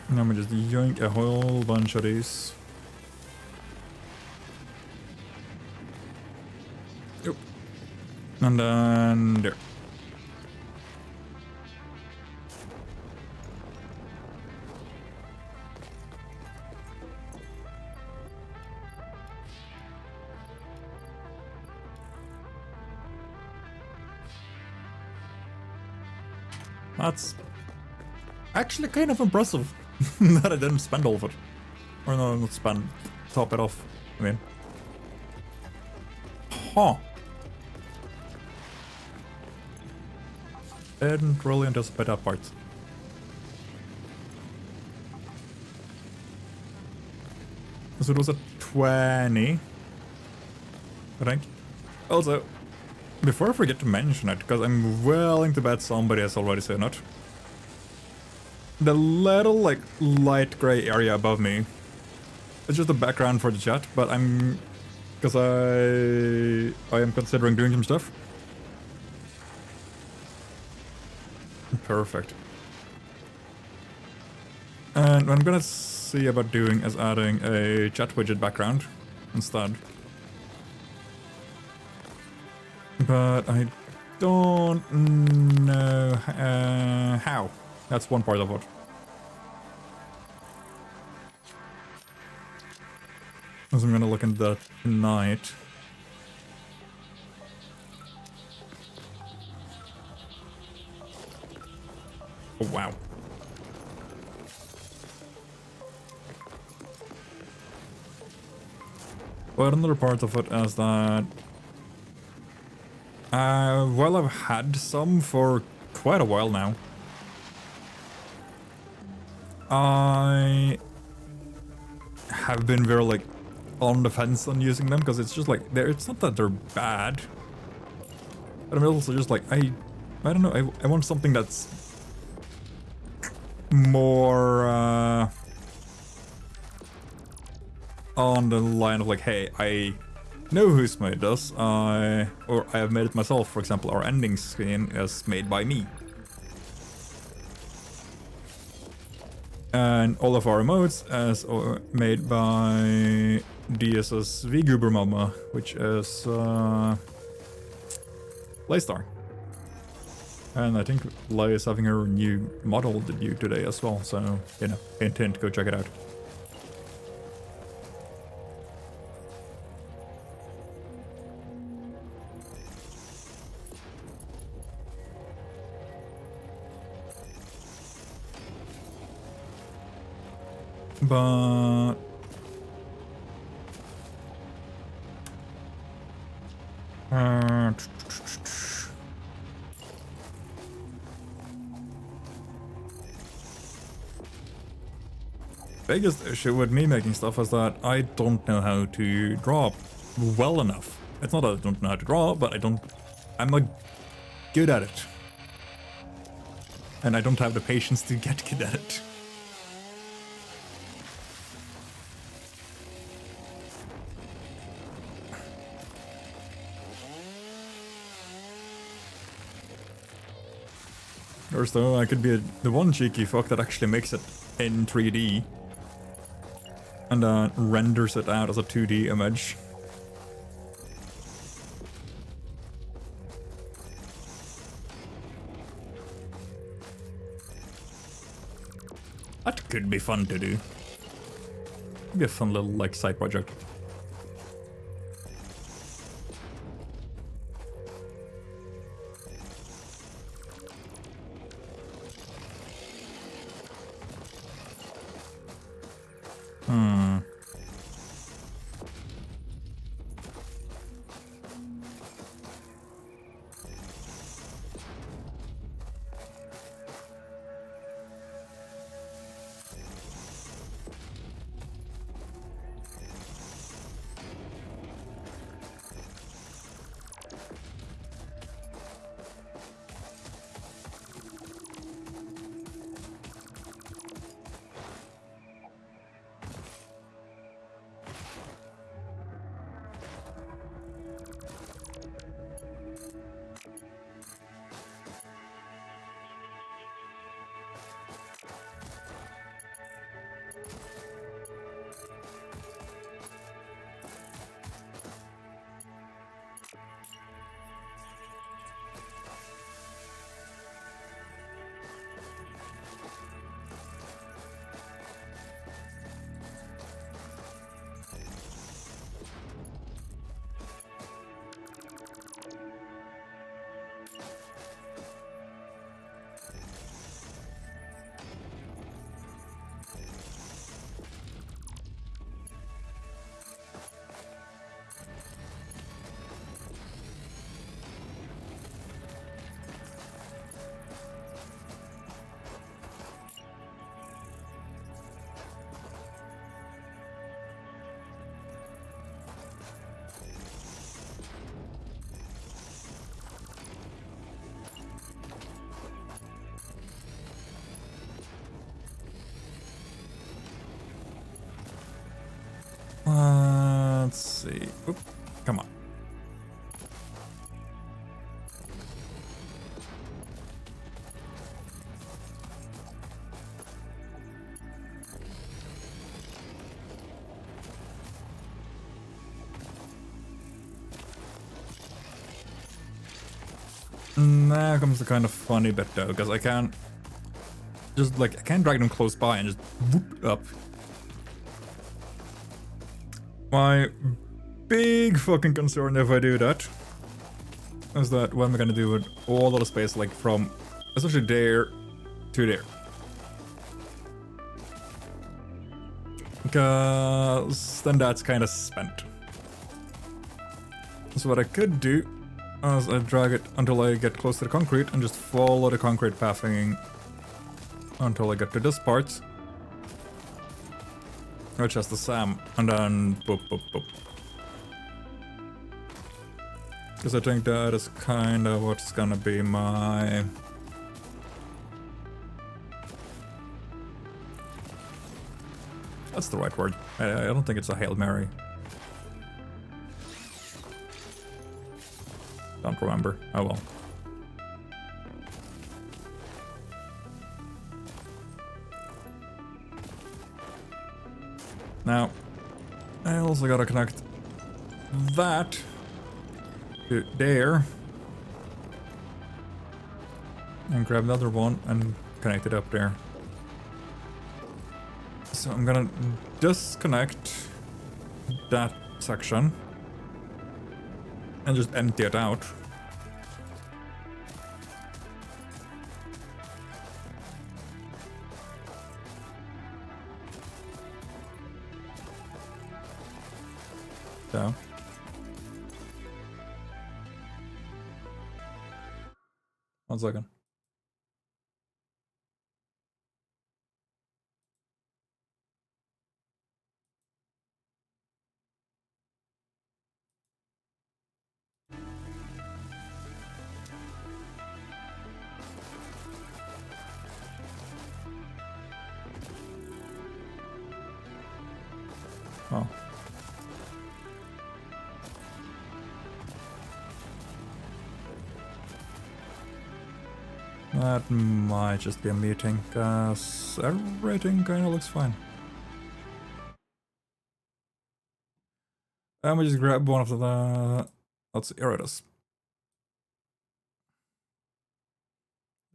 And I'm just yoink a whole bunch of these. Yep. And then there. That's actually kind of impressive that I didn't spend all of it. Or no, not spend, top it off, I mean. Huh. Didn't really anticipate that part. So it was a 20, I think. Also, before I forget to mention it, because I'm willing to bet somebody has already seen it. The little, like, light gray area above me. It's just a background for the chat, but I'm... Because I am considering doing some stuff. Perfect. And what I'm gonna see about doing is adding a chat widget background instead. But I don't know how. That's one part of it. So I'm gonna look into that tonight. Oh, wow. But another part of it is that well, I've had some for quite a while now. I have been very, like, on the fence on using them, because it's just like, it's not that they're bad. But I'm also just like, I don't know, I want something that's more on the line of like, hey, I know who's made this, or I have made it myself. For example, our ending screen is made by me. And all of our emotes is made by DSS VGubermama, which is Playstar. And I think Lai is having her new model debut today as well, so, you know, hint hint, go check it out. But... biggest issue with me making stuff is that I don't know how to draw well enough. It's not that I don't know how to draw, but I'm not good at it. And I don't have the patience to get good at it. Or so I could be the one cheeky fuck that actually makes it in 3D and renders it out as a 2D image. That could be fun to do. Could be a fun little like side project. Let's see. Oop, come on. Now comes the kind of funny bit though, because I can't just like I can't drag them close by and just whoop up. My big fucking concern if I do that is that what am I gonna do with all of the space, like from essentially there to there? Because then that's kind of spent. So what I could do is I drag it until I get close to the concrete and just follow the concrete pathing until I get to this part. Which has the SAM, and then boop, boop, boop. Because I think that is kind of what's gonna be my... That's the right word. I don't think it's a Hail Mary. Don't remember. Oh well. Now, I also gotta connect that to there. And grab the other one and connect it up there. So I'm gonna disconnect that section and just empty it out. So. 1 second. Oh. That might just be a meeting, cause everything kinda looks fine. And we just grab one of the... Let's see, here it is.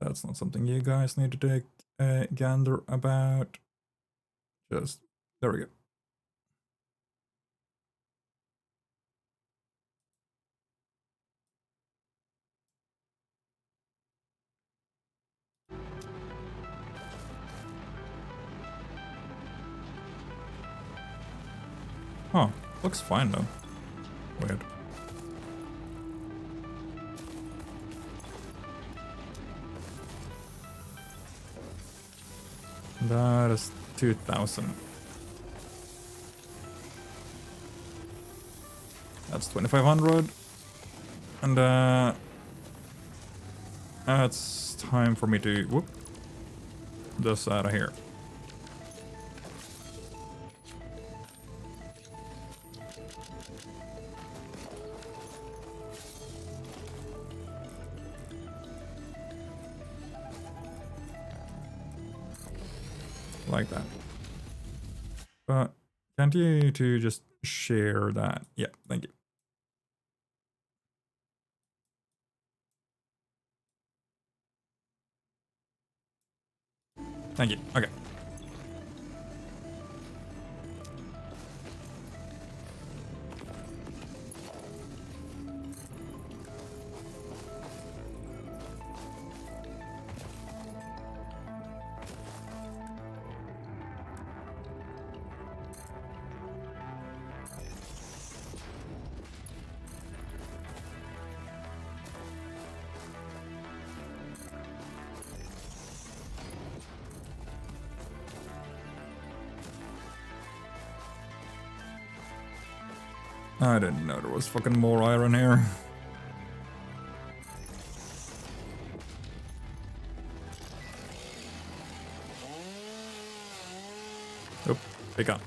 That's not something you guys need to take a gander about. Just... There we go. Huh, looks fine though. Weird. That is 2,000. That's 2,500. And it's time for me to whoop this out of here. Like that. But can't you two just share that? Yeah, thank you. Thank you. Okay. I didn't know there was fucking more iron here. Oop, pick up.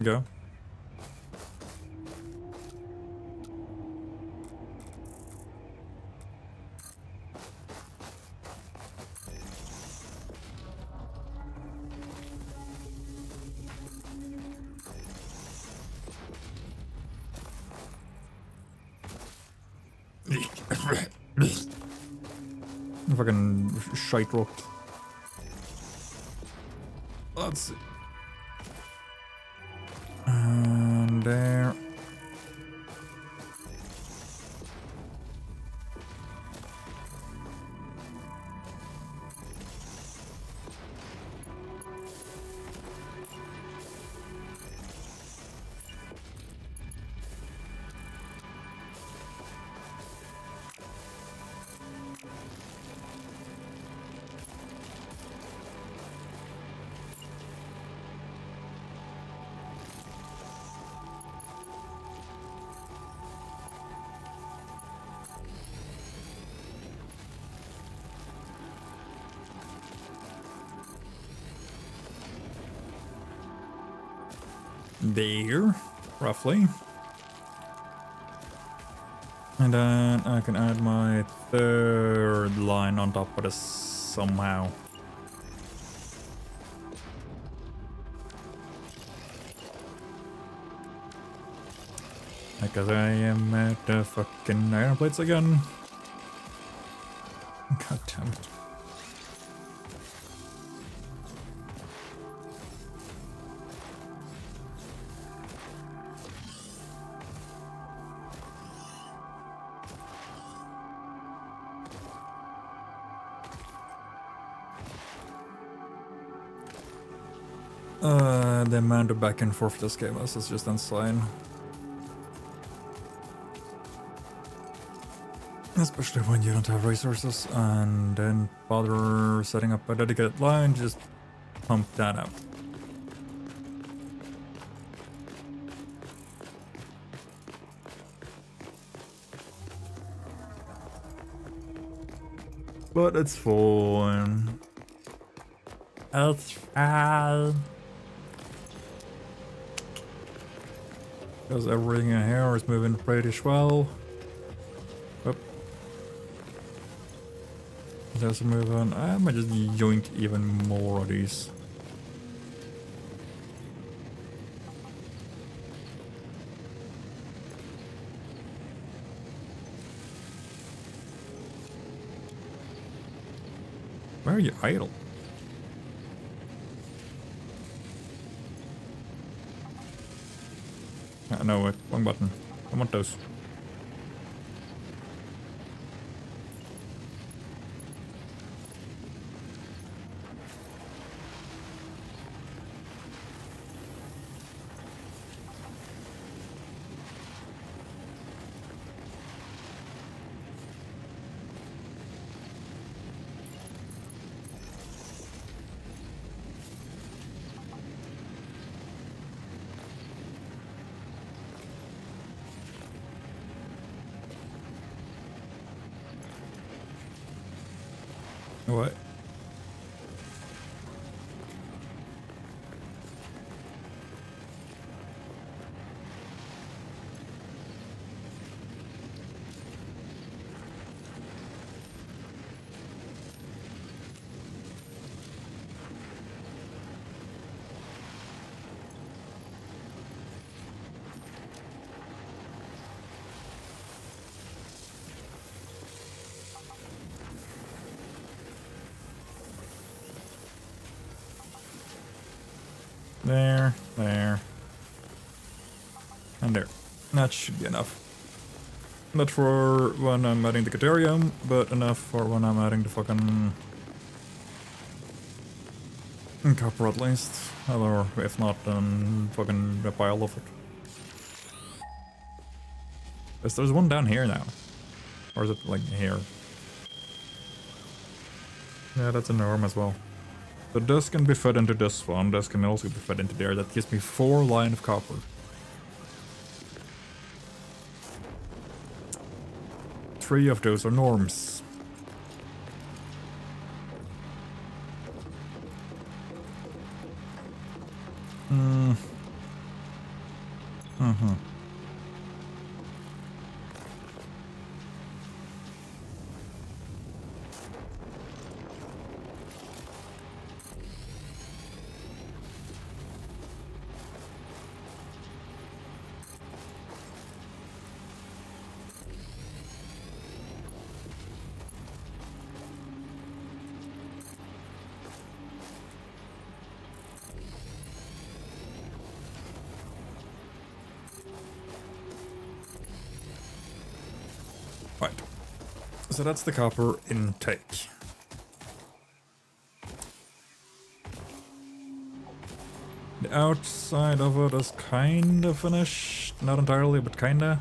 Go. Fucking shite rocked. Let's see. And there. there, roughly. And then I can add my third line on top of this somehow. Because I am at the fucking iron plates again. God damn it. The amount of back and forth this game is just insane. Especially when you don't have resources and then bother setting up a dedicated line, just pump that out. But it's fun. It's fun. Because everything in here is moving pretty well. Oop. There's a move on. I might just yoink even more of these. Why are you idle? No, wait, wrong button. I want those. What? There, there. And there. That should be enough. Not for when I'm adding the Caterium, but enough for when I'm adding the fucking copper at least. Or if not, then fucking a pile of it. Because there's one down here now. Or is it like here? Yeah, that's an arm as well. So this can be fed into this one, this can also be fed into there. That gives me 4 line of copper. Three of those are norms. Right. So that's the copper intake. The outside of it is kind of finished. Not entirely, but kinda.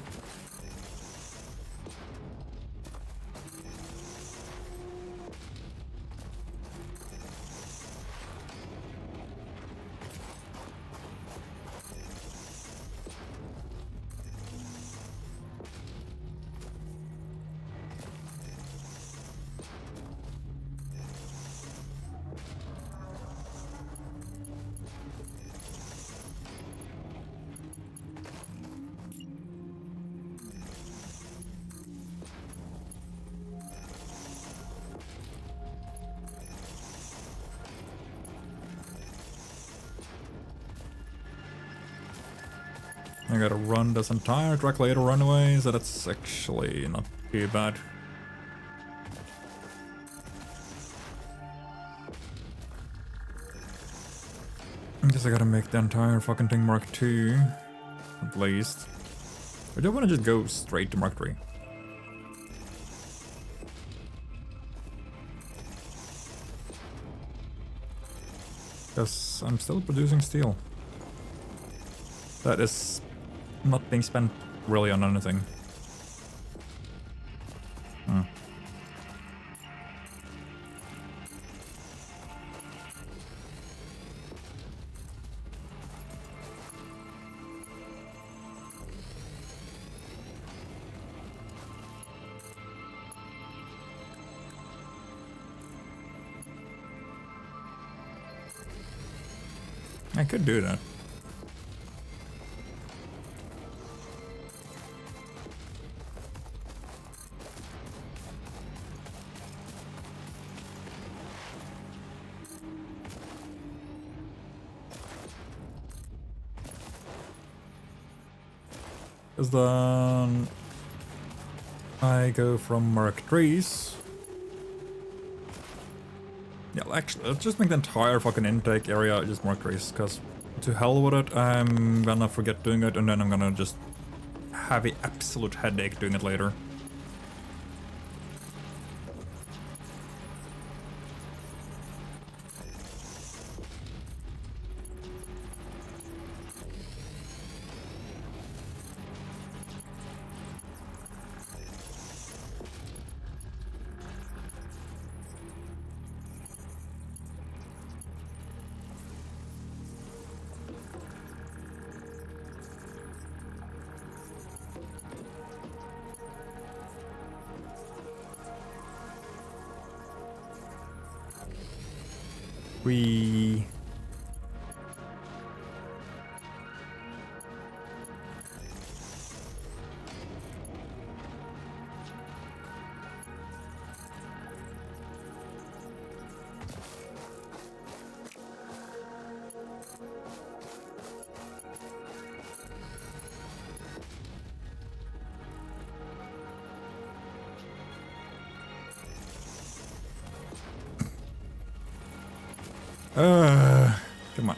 I gotta run this entire track later anyway, so that's actually not too bad. I guess I gotta make the entire fucking thing Mark II, at least. I don't want to just go straight to Mark III. Because I'm still producing steel. That is not being spent really on anything. Hmm. I could do that. Because then I go from Mark III's. Yeah, actually, let's just make the entire fucking intake area just Mark III's, because to hell with it, I'm gonna forget doing it, and then I'm gonna just have an absolute headache doing it later. We... come on.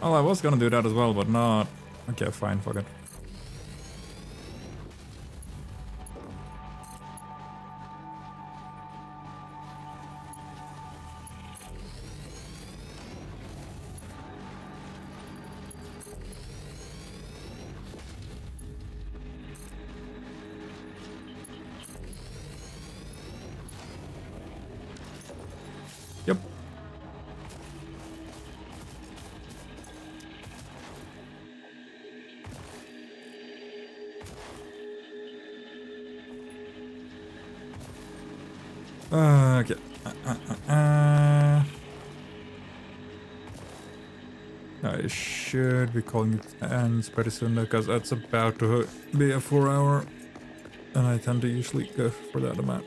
Oh, I was gonna do that as well, but not. Okay, fine, fuck it. Yep. Okay. I should be calling it ends pretty soon because it's about to be a 4-hour, and I tend to usually go for that amount.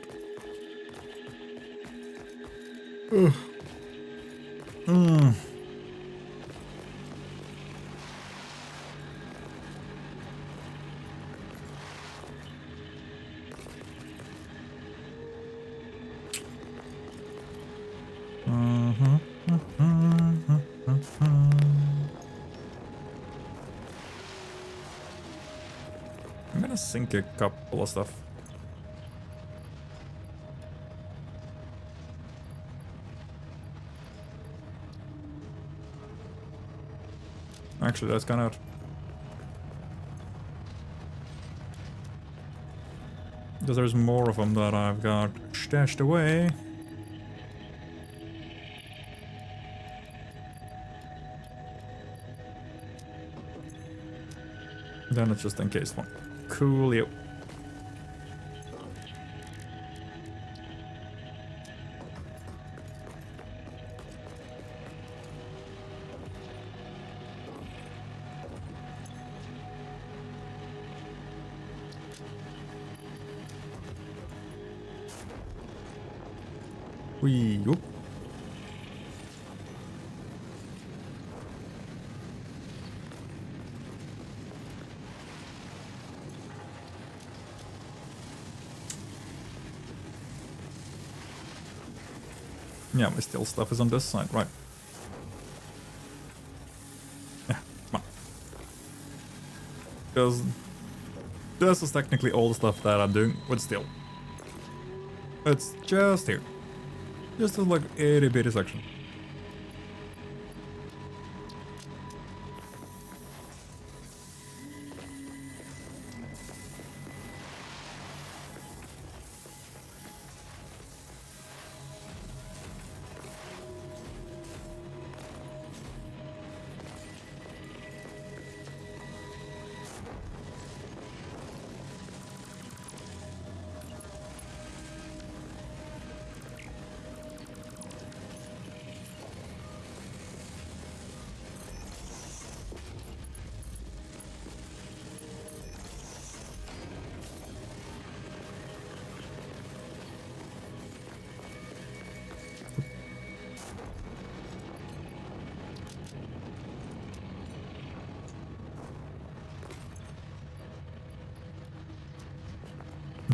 Ugh. I'm gonna sink a couple of stuff. Actually, that's gone out. Because there's more of them that I've got stashed away. Then it's just in case one. Coolio. Wee, whoop. Yeah, my steel stuff is on this side, right. Yeah, come on. Because this is technically all the stuff that I'm doing with steel. It's just here. Just a like itty bitty section.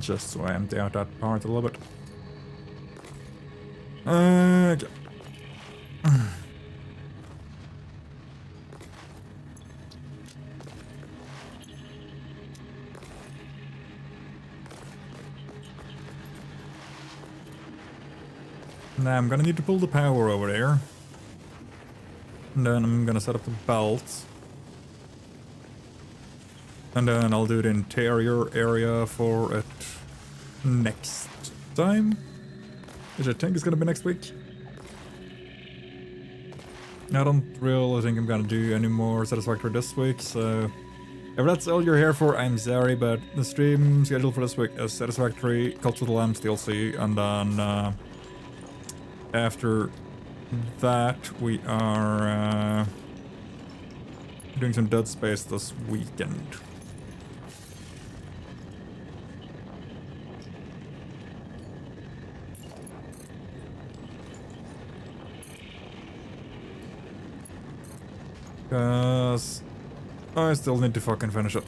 Just so I empty out that part a little bit. Okay. Now I'm gonna need to pull the power over there. And then I'm gonna set up the belt. And then I'll do the interior area for it next time. Which I think is gonna be next week. I don't really think I'm gonna do any more Satisfactory this week, so if that's all you're here for, I'm sorry, but the stream schedule for this week is Satisfactory, Cult of the Lambs DLC, and then after that we are doing some Dead Space this weekend. Cause I still need to fucking finish it.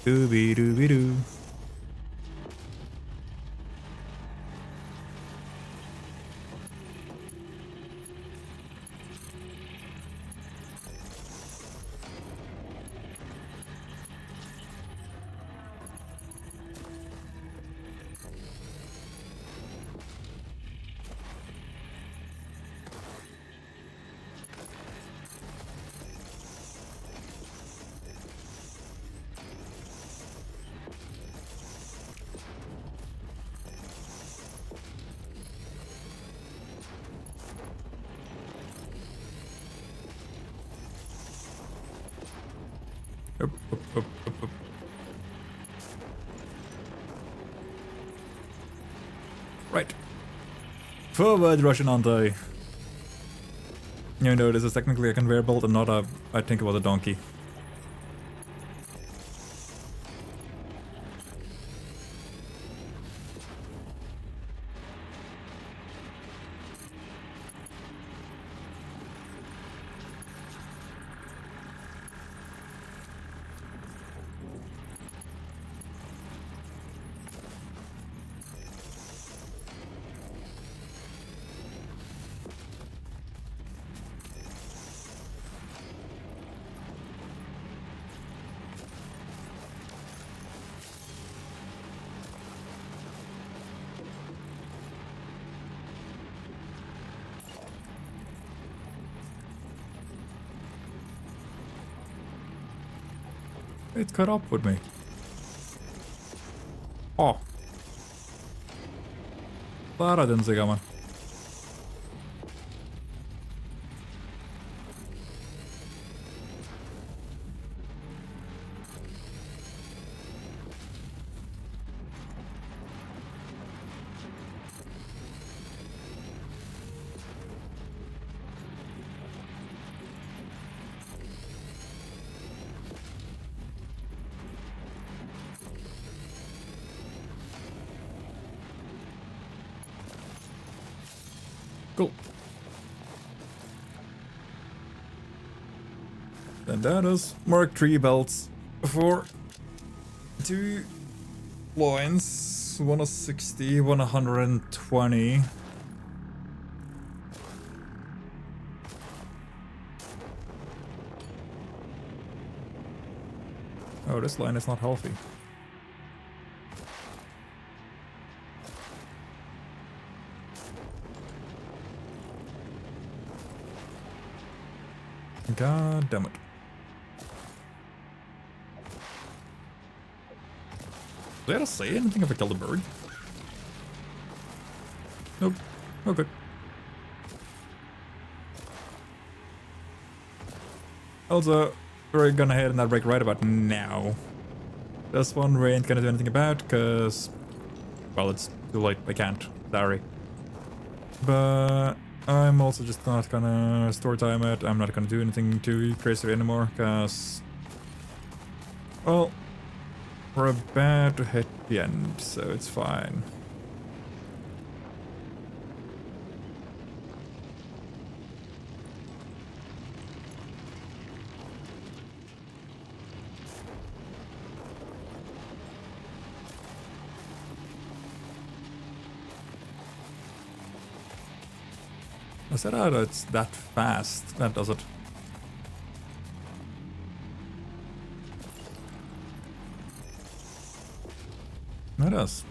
Doo-be-doo-be-doo. Up, up, up, up, up. Right. Forward, Russian anti. Even though this is technically a conveyor belt and not a... I think it was a donkey. It caught up with me. Oh. Där är den så gammal. Cool. And that is Mark III belts for 2 lines, one of 60, one 120. Oh, this line is not healthy. God damn it. Did I say anything if I killed a bird? Nope. Okay. Also, we're gonna head in that break right about now. This one we ain't gonna do anything about, because... well, it's too late. I can't. Sorry. But... I'm also just not gonna store time it. I'm not gonna do anything too crazy anymore, because... well... we're about to hit the end, so it's fine. I said that it's that fast. That does it. It does.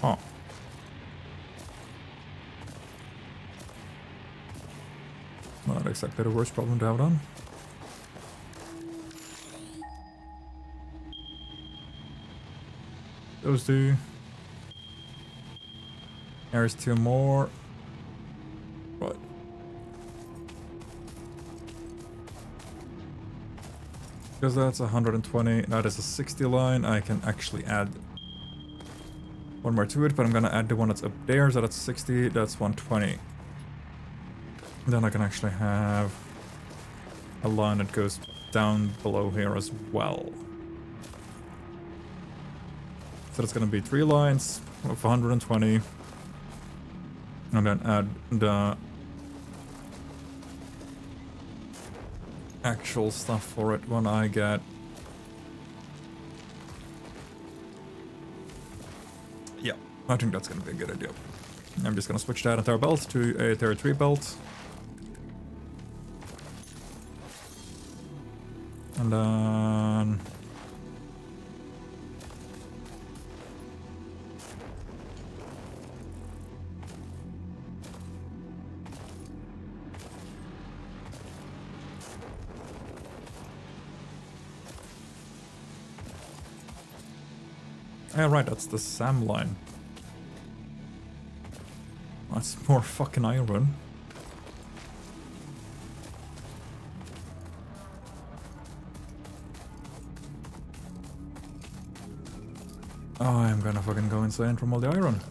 Oh. Not exactly the worst problem to have done. Those two. There's 2 more. What? Because that's 120. That is a 60 line. I can actually add 1 more to it, but I'm gonna add the one that's up there. So that's 60. That's 120. Then I can actually have a line that goes down below here as well. So that's gonna be 3 lines of 120. And then add the actual stuff for it when I get... yeah, I think that's gonna be a good idea. I'm just gonna switch that entire belt to a tier 3 belt. And then... yeah, right, that's the SAM line. That's more fucking iron. I'm gonna fucking go insane from all the iron.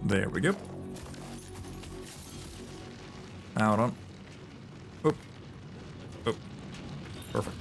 There we go. Hold on. Oop. Oop. Perfect.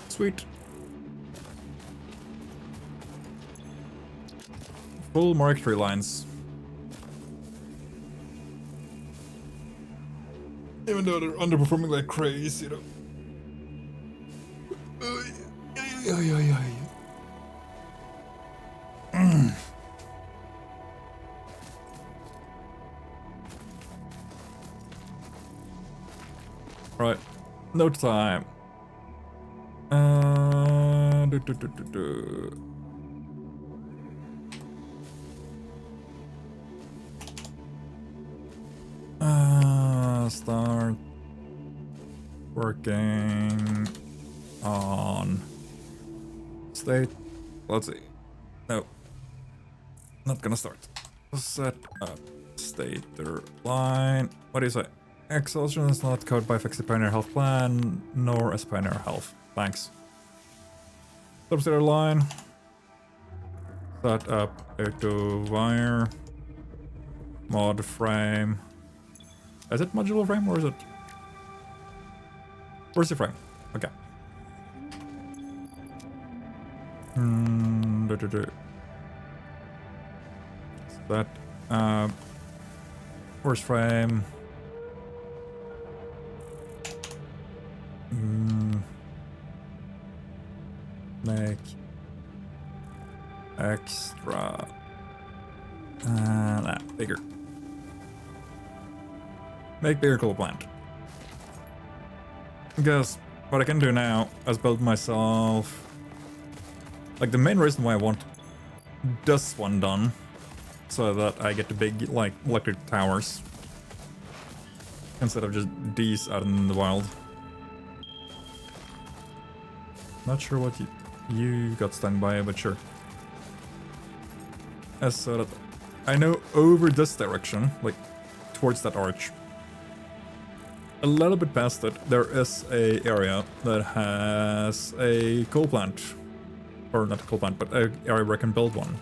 Sweet. Full Mark III lines. Even though they're underperforming like crazy, you know. Right. No time. Do, do, do, do, do. Start working on state. Let's see. No, not gonna start. Set up stator line. What do you say? Exhaustion is not covered by fixed Pioneer Health Plan, nor as Pioneer Health. Thanks. Substator line. Set up auto wire. Mod frame. Is it modular frame or is it? Where's the frame? Okay. That where's frame? Make extra bigger. Make bigger coal plant. Because what I can do now is build myself. Like the main reason why I want this one done, so that I get the big like electric towers instead of just these out in the wild. Not sure what you got stung by, but sure. As so that I know over this direction, like towards that arch, a little bit past it, there is a area that has a coal plant. Or not a coal plant, but an area where I can build one.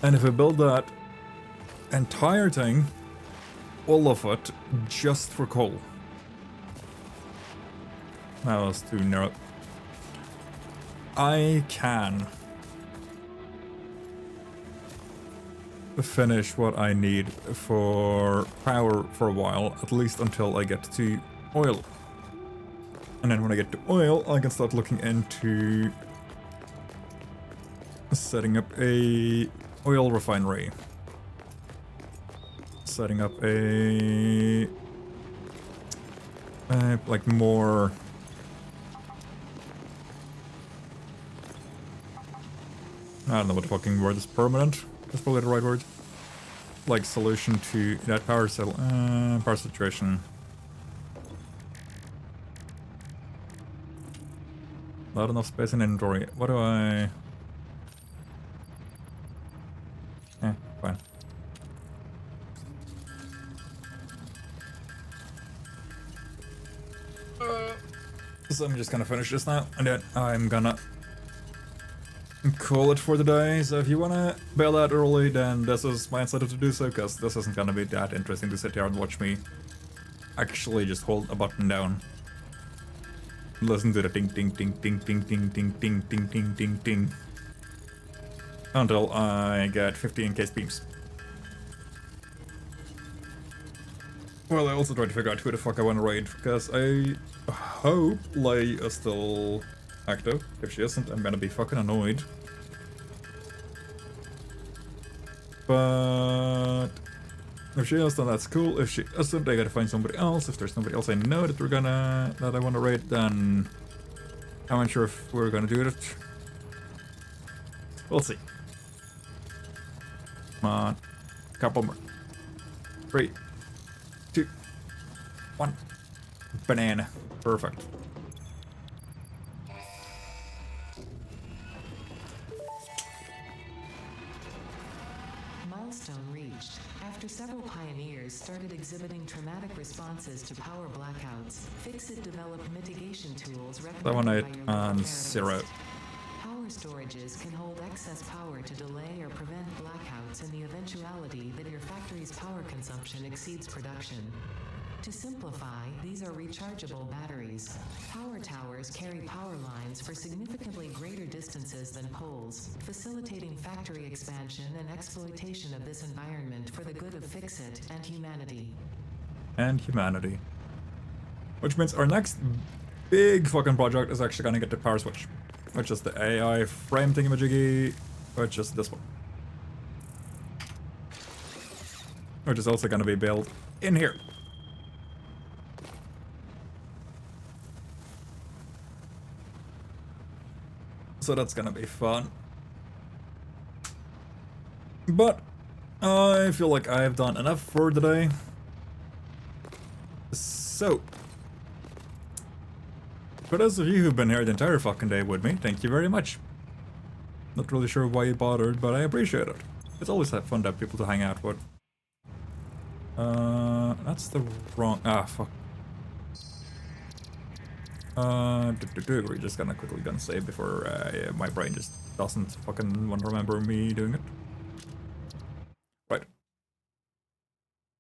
And if I build that entire thing, all of it, just for coal. That was too narrow. I can finish what I need for power for a while, at least until I get to oil. And then when I get to oil, I can start looking into setting up a oil refinery. Setting up a Like more... I don't know what the fucking word is. Permanent? That's probably the right word. Like solution to that power situation. Not enough space in inventory. What do I... fine. So I'm just gonna finish this now, and then I'm gonna call it for the day. So if you wanna bail out early, then this is my incentive to do so, because this isn't gonna be that interesting to sit here and watch me actually just hold a button down. Listen to the ding ding ding ding ding ding ding ding ding ding ding ding until I get 50 encased beams. Well, I also try to figure out who the fuck I want to raid, because I hope Lei is still active. If she isn't, I'm gonna be fucking annoyed. But if she is, then that's cool. If she isn't, I gotta find somebody else. If there's somebody else I know that I want to raid, then I'm not sure if we're gonna do it. We'll see. Come on. Couple more. 3, 2, 1. Banana. Perfect. Milestone reached. After several pioneers started exhibiting traumatic responses to power blackouts, Fixit developed mitigation tools That one recommended I by your on local 0. therapist. Power storages can hold excess power to delay or prevent blackouts in the eventuality that your factory's power consumption exceeds production. To simplify, these are rechargeable batteries. Power towers carry power lines for significantly greater distances than poles, facilitating factory expansion and exploitation of this environment for the good of Fixit and humanity. And humanity. Which means our next big fucking project is actually gonna get the power switch. Which is the AI frame thingamajiggy, which is this one. Which is also gonna be built in here. So that's gonna be fun. But I feel like I've done enough for today. So, for those of you who've been here the entire fucking day with me, thank you very much. Not really sure why you bothered, but I appreciate it. It's always fun to have people to hang out with. That's the wrong... Ah, fuck. We're just gonna save before my brain just doesn't fucking want to remember me doing it. Right.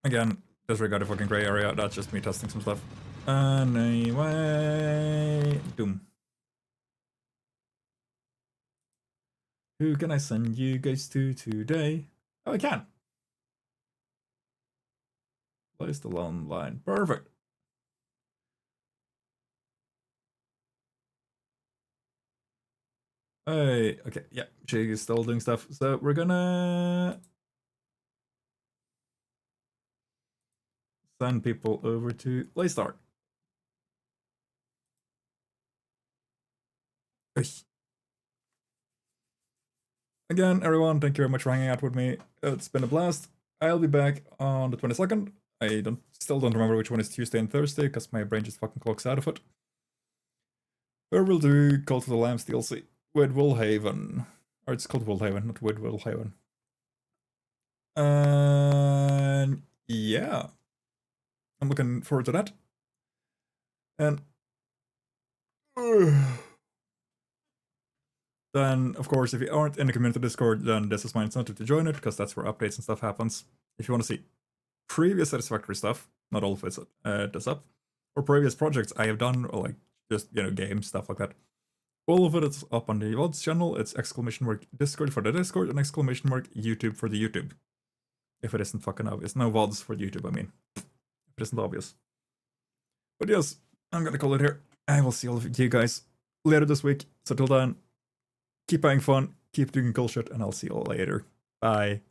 Again, disregard the fucking gray area, that's just me testing some stuff. Anyway... Doom. Who can I send you guys to today? Oh, I can. Place the long line. Perfect. Hey, okay, yeah, she's still doing stuff. So we're gonna send people over to Playstart. Again, everyone, thank you very much for hanging out with me. It's been a blast. I'll be back on the 22nd. I still don't remember which one is Tuesday and Thursday, because my brain just fucking clocks out of it. Or we'll do Cult of the Lambs DLC with Woolhaven. Or it's called Woolhaven, not with Woolhaven. And yeah. I'm looking forward to that. And then, of course, if you aren't in the community Discord, then this is my incentive to join it, because that's where updates and stuff happens. If you want to see previous Satisfactory stuff, not all of it's this up, or previous projects I have done, or like just, you know, games, stuff like that, all of it is up on the VODs channel. It's !Discord for the Discord and ! YouTube for the YouTube. If it isn't fucking obvious. No VODs for YouTube, I mean. If it isn't obvious. But yes, I'm gonna call it here. I will see all of you guys later this week. So till then, keep having fun, keep doing cool shit, and I'll see you all later. Bye.